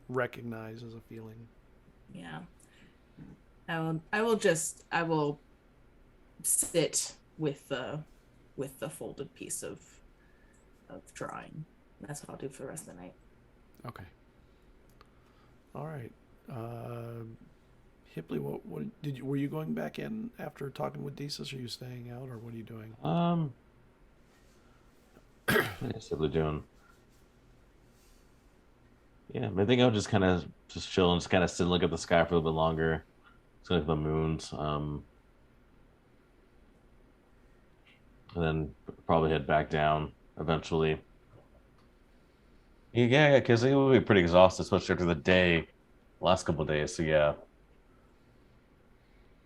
recognize as a feeling. Yeah. I will sit with the folded piece of drawing. That's what I'll do for the rest of the night. Okay. All right. Hipley, what were you going back in after talking with Desus? Are you staying out, or what are you doing? What is Hipley doing? Yeah, I think I'll just kind of chill and just kind of sit and look at the sky for a little bit longer. Just look at the moons. And then probably head back down eventually. Yeah, because it will be pretty exhausted, especially after the day, last couple of days. So yeah,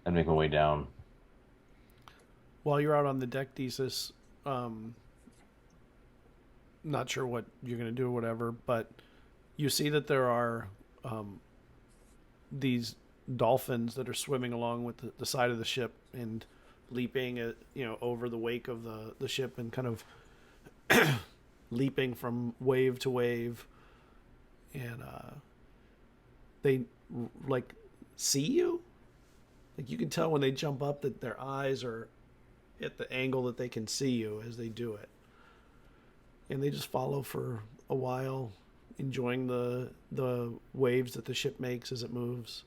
I'd make my way down. While you're out on the deck, Desus, not sure what you're going to do or whatever, but you see that there are these dolphins that are swimming along with the side of the ship and leaping over the wake of the ship and kind of leaping from wave to wave, and they like see you. Like you can tell when they jump up that their eyes are at the angle that they can see you as they do it, and they just follow for a while, enjoying the waves that the ship makes as it moves.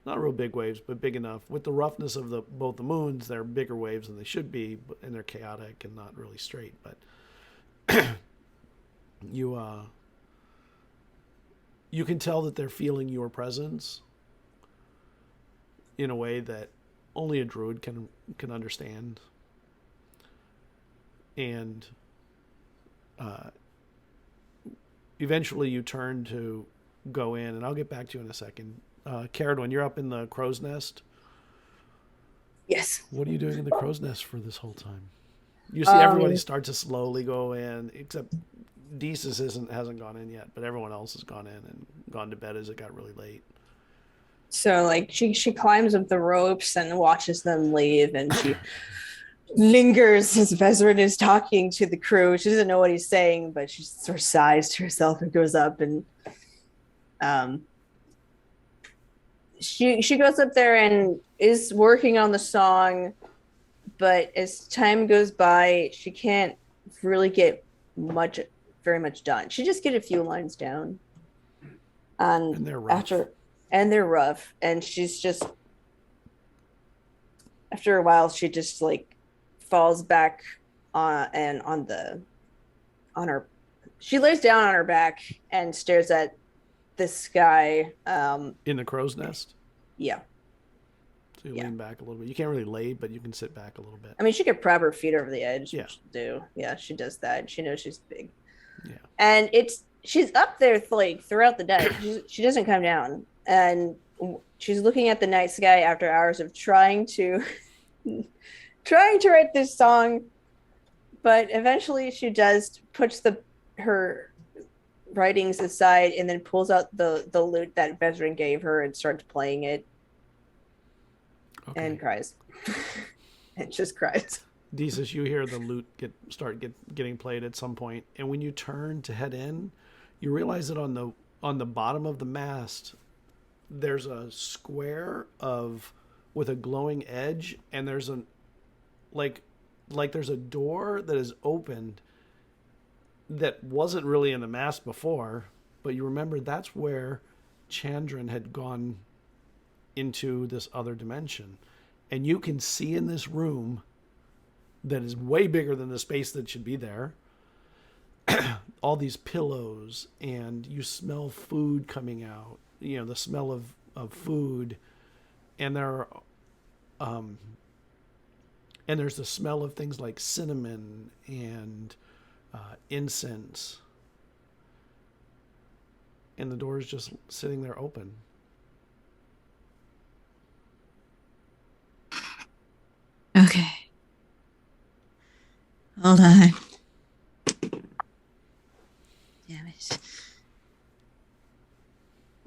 Not real big waves, but big enough. With the roughness of both the moons, they're bigger waves than they should be, and they're chaotic and not really straight. But you can tell that they're feeling your presence, in a way that only a druid can understand. And eventually you turn to go in, and I'll get back to you in a second. Cerridwen, you're up in the crow's nest. Yes. What are you doing in the crow's nest for this whole time? You see everybody start to slowly go in, except Desus hasn't gone in yet, but everyone else has gone in and gone to bed as it got really late. So like she climbs up the ropes and watches them leave, and she lingers as Vesryn is talking to the crew. She doesn't know what he's saying, but she sort of sighs to herself and goes up, and she goes up there and is working on the song, but as time goes by, she can't really get very much done. She just get a few lines down, And they're rough. they're rough, and she's just, after a while, she just like falls back she lays down on her back and stares at the sky. In the crow's nest? Yeah. So you lean back a little bit. You can't really lay, but you can sit back a little bit. I mean, she could prop her feet over the edge. Yeah. Which she'll do. Yeah, she does that. She knows she's big. Yeah. And she's up there like throughout the day. She doesn't come down. And she's looking at the night sky after hours of trying to write this song. But eventually she does puts her writings aside and then pulls out the lute that Vesryn gave her and starts playing it. Okay. And cries. It just cries. Desus, you hear the lute getting played at some point, and when you turn to head in, you realize that on the bottom of the mast, there's a square with a glowing edge, and there's there's a door that is opened that wasn't really in the mast before, but you remember that's where Chandran had gone into this other dimension. And you can see in this room that is way bigger than the space that should be there, all these pillows, and you smell food coming out, the smell of food, and and there's the smell of things like cinnamon and incense, and the door is just sitting there open. Okay. Hold on. Damn it.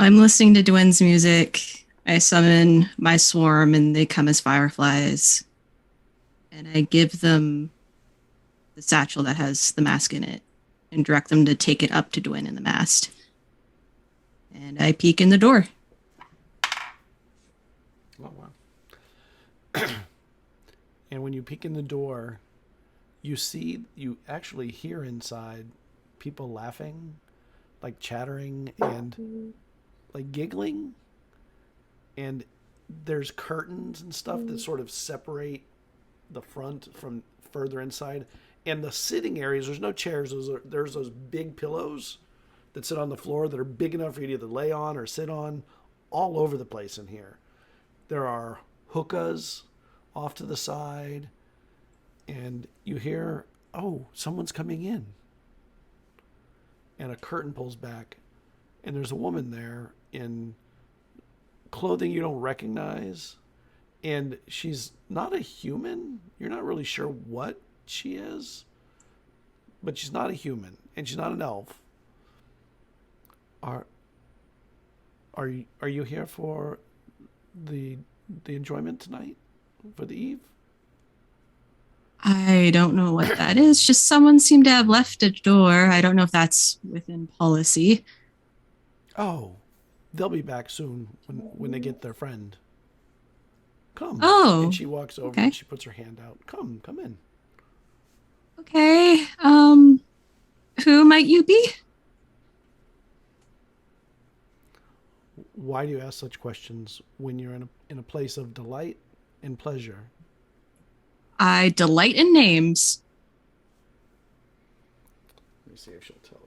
I'm listening to Dwyn's music. I summon my swarm and they come as fireflies. And I give them the satchel that has the mask in it and direct them to take it up to Dwyn in the mast. And I peek in the door. Oh, wow. And when you peek in the door, you actually hear inside people laughing, like chattering and like giggling. And there's curtains and stuff that sort of separate the front from further inside. And the sitting areas, there's no chairs. There's those big pillows that sit on the floor that are big enough for you to either lay on or sit on, all over the place in here. There are hookahs off to the side, and you hear, oh, someone's coming in. And a curtain pulls back, and there's a woman there in clothing you don't recognize, and she's not a human. You're not really sure what she is, but she's not a human, and she's not an elf. Are you here for the enjoyment tonight? For the eve? I don't know what that is. Just someone seemed to have left a door. I don't know if that's within policy. Oh, they'll be back soon when they get their friend. Come. Oh. And she walks over and she puts her hand out. Come in. Okay. Who might you be? Why do you ask such questions when you're in a place of delight and pleasure? I delight in names. Let me see if she'll tell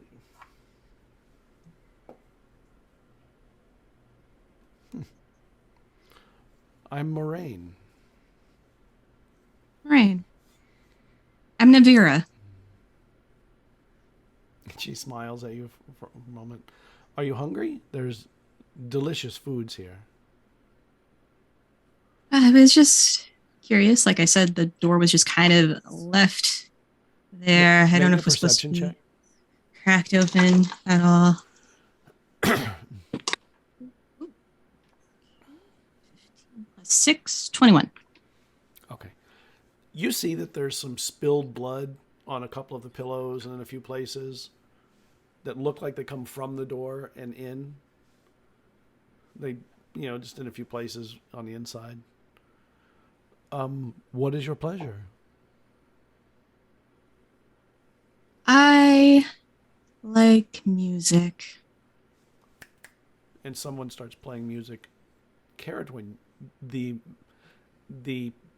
you. I'm Moraine. Right. I'm Navira. She smiles at you for a moment. Are you hungry? There's delicious foods here. I was just curious. Like I said, the door was just kind of left there. I don't know if it was supposed to be cracked open at all. 6, 21. Okay. You see that there's some spilled blood on a couple of the pillows and in a few places that look like they come from the door and in. They, just in a few places on the inside. What is your pleasure? I like music. And someone starts playing music. Cerridwen, the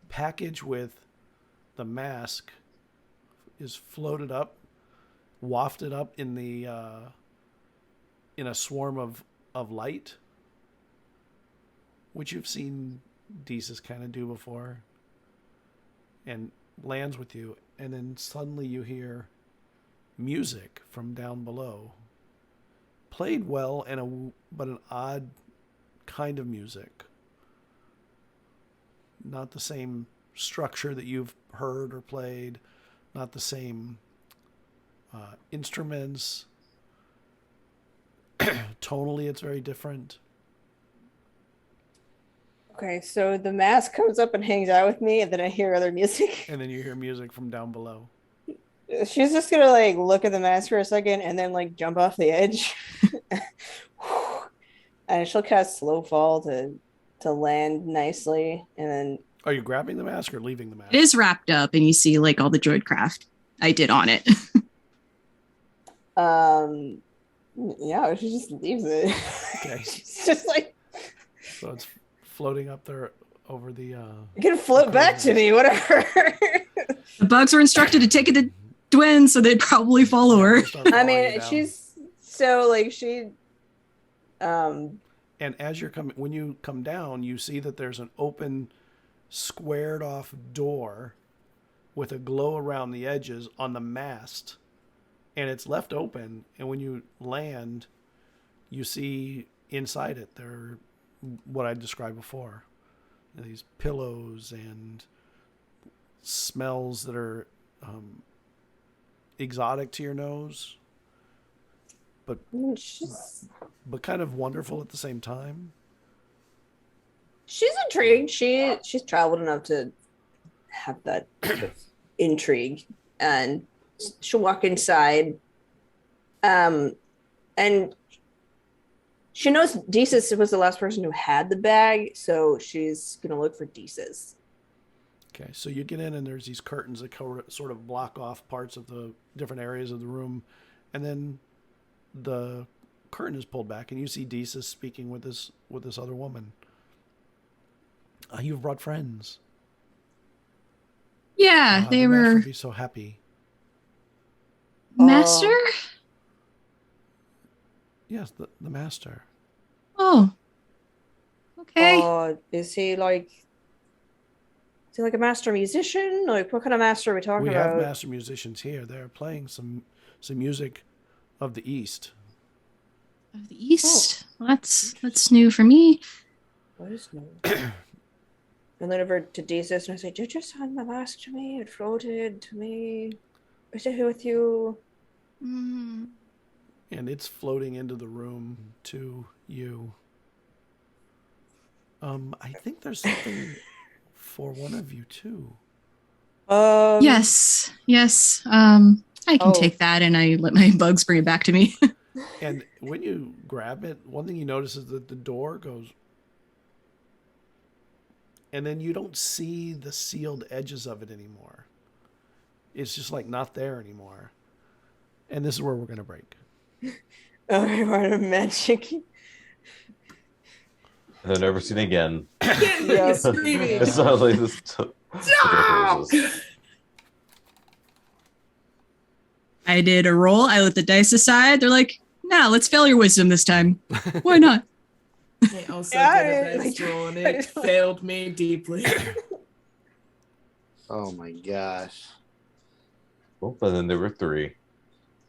package with the mask is floated up, wafted up in the in a swarm of light, which you've seen Desus kind of do before, and lands with you, and then suddenly you hear music from down below, played well, but an odd kind of music. Not the same structure that you've heard or played, not the same instruments. Tonally, it's very different. Okay, so the mask comes up and hangs out with me, and then I hear other music. And then you hear music from down below. She's just gonna like look at the mask for a second and then like jump off the edge. And she'll cast slow fall to land nicely, and then Are you grabbing the mask or leaving the mask? It is wrapped up, and you see like all the droid craft I did on it. yeah, she just leaves it. Okay. She's just like, So it's floating up there over the you can float back to me, whatever. The bugs were instructed to take it to Dwyn, so they'd probably follow her. I mean, she's so like she and as you're coming, when you come down, you see that there's an open, squared off door with a glow around the edges on the mast, and it's left open. And when you land, you see inside it there are what I described before, these pillows and smells that are exotic to your nose, but kind of wonderful at the same time. She's intrigued. She's traveled enough to have that sort of intrigue, and she'll walk inside. And she knows Desus was the last person who had the bag, so she's gonna look for Desus. Okay, so you get in, and there's these curtains that sort of block off parts of the different areas of the room, and then the curtain is pulled back, and you see Desus speaking with this other woman. You've brought friends. Yeah, they the master were. would be so happy. Master? Yes, the master. Oh. Okay. Is he like a master musician? Like, what kind of master are we talking We about? have master musicians here. They're playing some music of the East. Of the East? Well, that's new for me. What is new? I lean over to Desus and I say, "Did you send the mask to me? It floated to me. Is it here with you?" Mm. And it's floating into the room to you. I think there's something for one of you too. Yes. I can take that, and I let my bugs bring it back to me. And when you grab it, one thing you notice is that the door goes, and then you don't see the sealed edges of it anymore. It's just like not there anymore. And this is where we're going to break. Oh, what a magic. And they're never seen again. Yeah. Screaming. It's not like this. I did a roll. I let the dice aside. They're like, "Nah, let's fail your wisdom this time." Why not? I also Yeah, did a I- dice roll and I it don't- failed me deeply. Oh my gosh. Well, and then there were 3.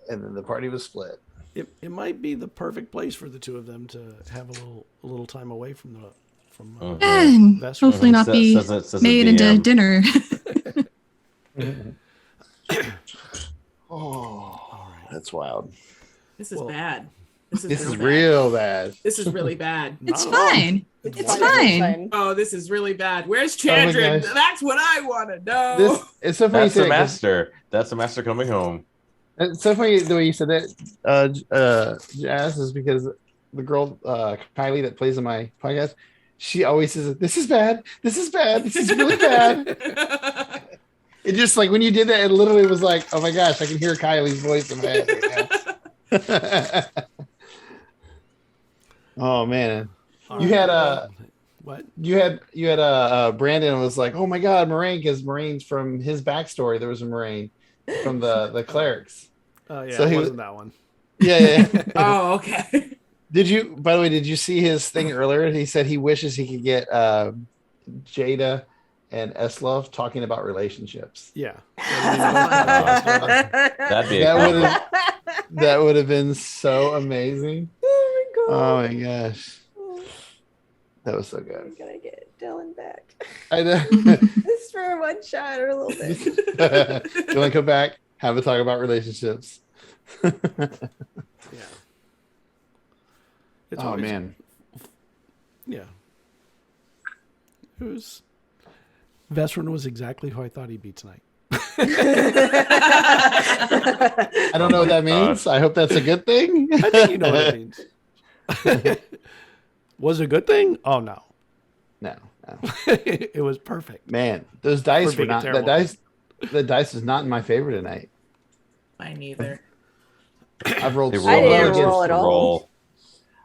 And then the party was split. It might be the perfect place for the two of them to have a little time away from And Vesryn. hopefully not be Says the made into DM. dinner. Oh, that's wild. This is Well, bad. This is bad. real bad. This is really bad. It's Not at all. fine. It's It's fine. fine. Oh, this is really bad. Where's my Chandra? gosh. That's what I want to know. This it's so funny. That's you the say that 'cause master. That's the master coming home. It's so funny the way you said that, Jazz, is because the girl Kylie that plays in my podcast, she always says, "This is bad. This is bad. This is really bad." It just like when you did that, it literally was like, "Oh my gosh, I can hear Kylie's voice in my head." Right now. Oh man, you had what? you had Brandon was like, "Oh my god, Moraine," because Moraine's from his backstory. There was a Moraine from the clerics. Oh yeah, So it he wasn't that one. Yeah. Oh, okay. Did you, by the way, did you see his thing earlier? He said he wishes he could get Jada and Eslov talking about relationships. Yeah. That'd be a That cool would one. that would have been so amazing. Oh my Oh god. my gosh. That was so I'm good. gonna get Dylan back. I know. Just for one shot or a little bit. You want to come back? Have a talk about relationships. Yeah. It's Oh always- man. Yeah. It was. Vesryn was exactly who I thought he'd be tonight. I don't know what that means. I hope that's a good thing. I think you know what it means. Was it a good thing? Oh no. No, no. It was perfect. Man, those dice For were being a not terrible the dice is not in my favor tonight. Mine neither. I've rolled They so I roll didn't well against roll against at the all. roll.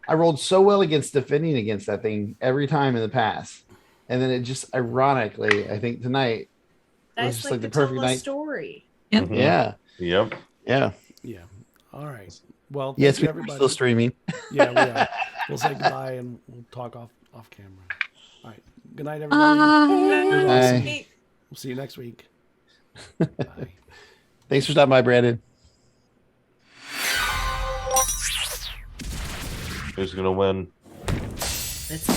I rolled so well against defending against that thing every time in the past. And then it just ironically, I think tonight it was Dice just like like the to tell perfect a night. story. Yep. Mhm. Yeah. Yep. Yeah. Yeah. All right. Well, Yes, thank you, we're everybody. still streaming. Yeah, we are. We'll say goodbye and we'll talk off camera. All right. Good night, everybody. Bye. Bye. Hey, We'll see you next week. Bye. Thanks for stopping by, Brandon. Who's gonna win? that's me.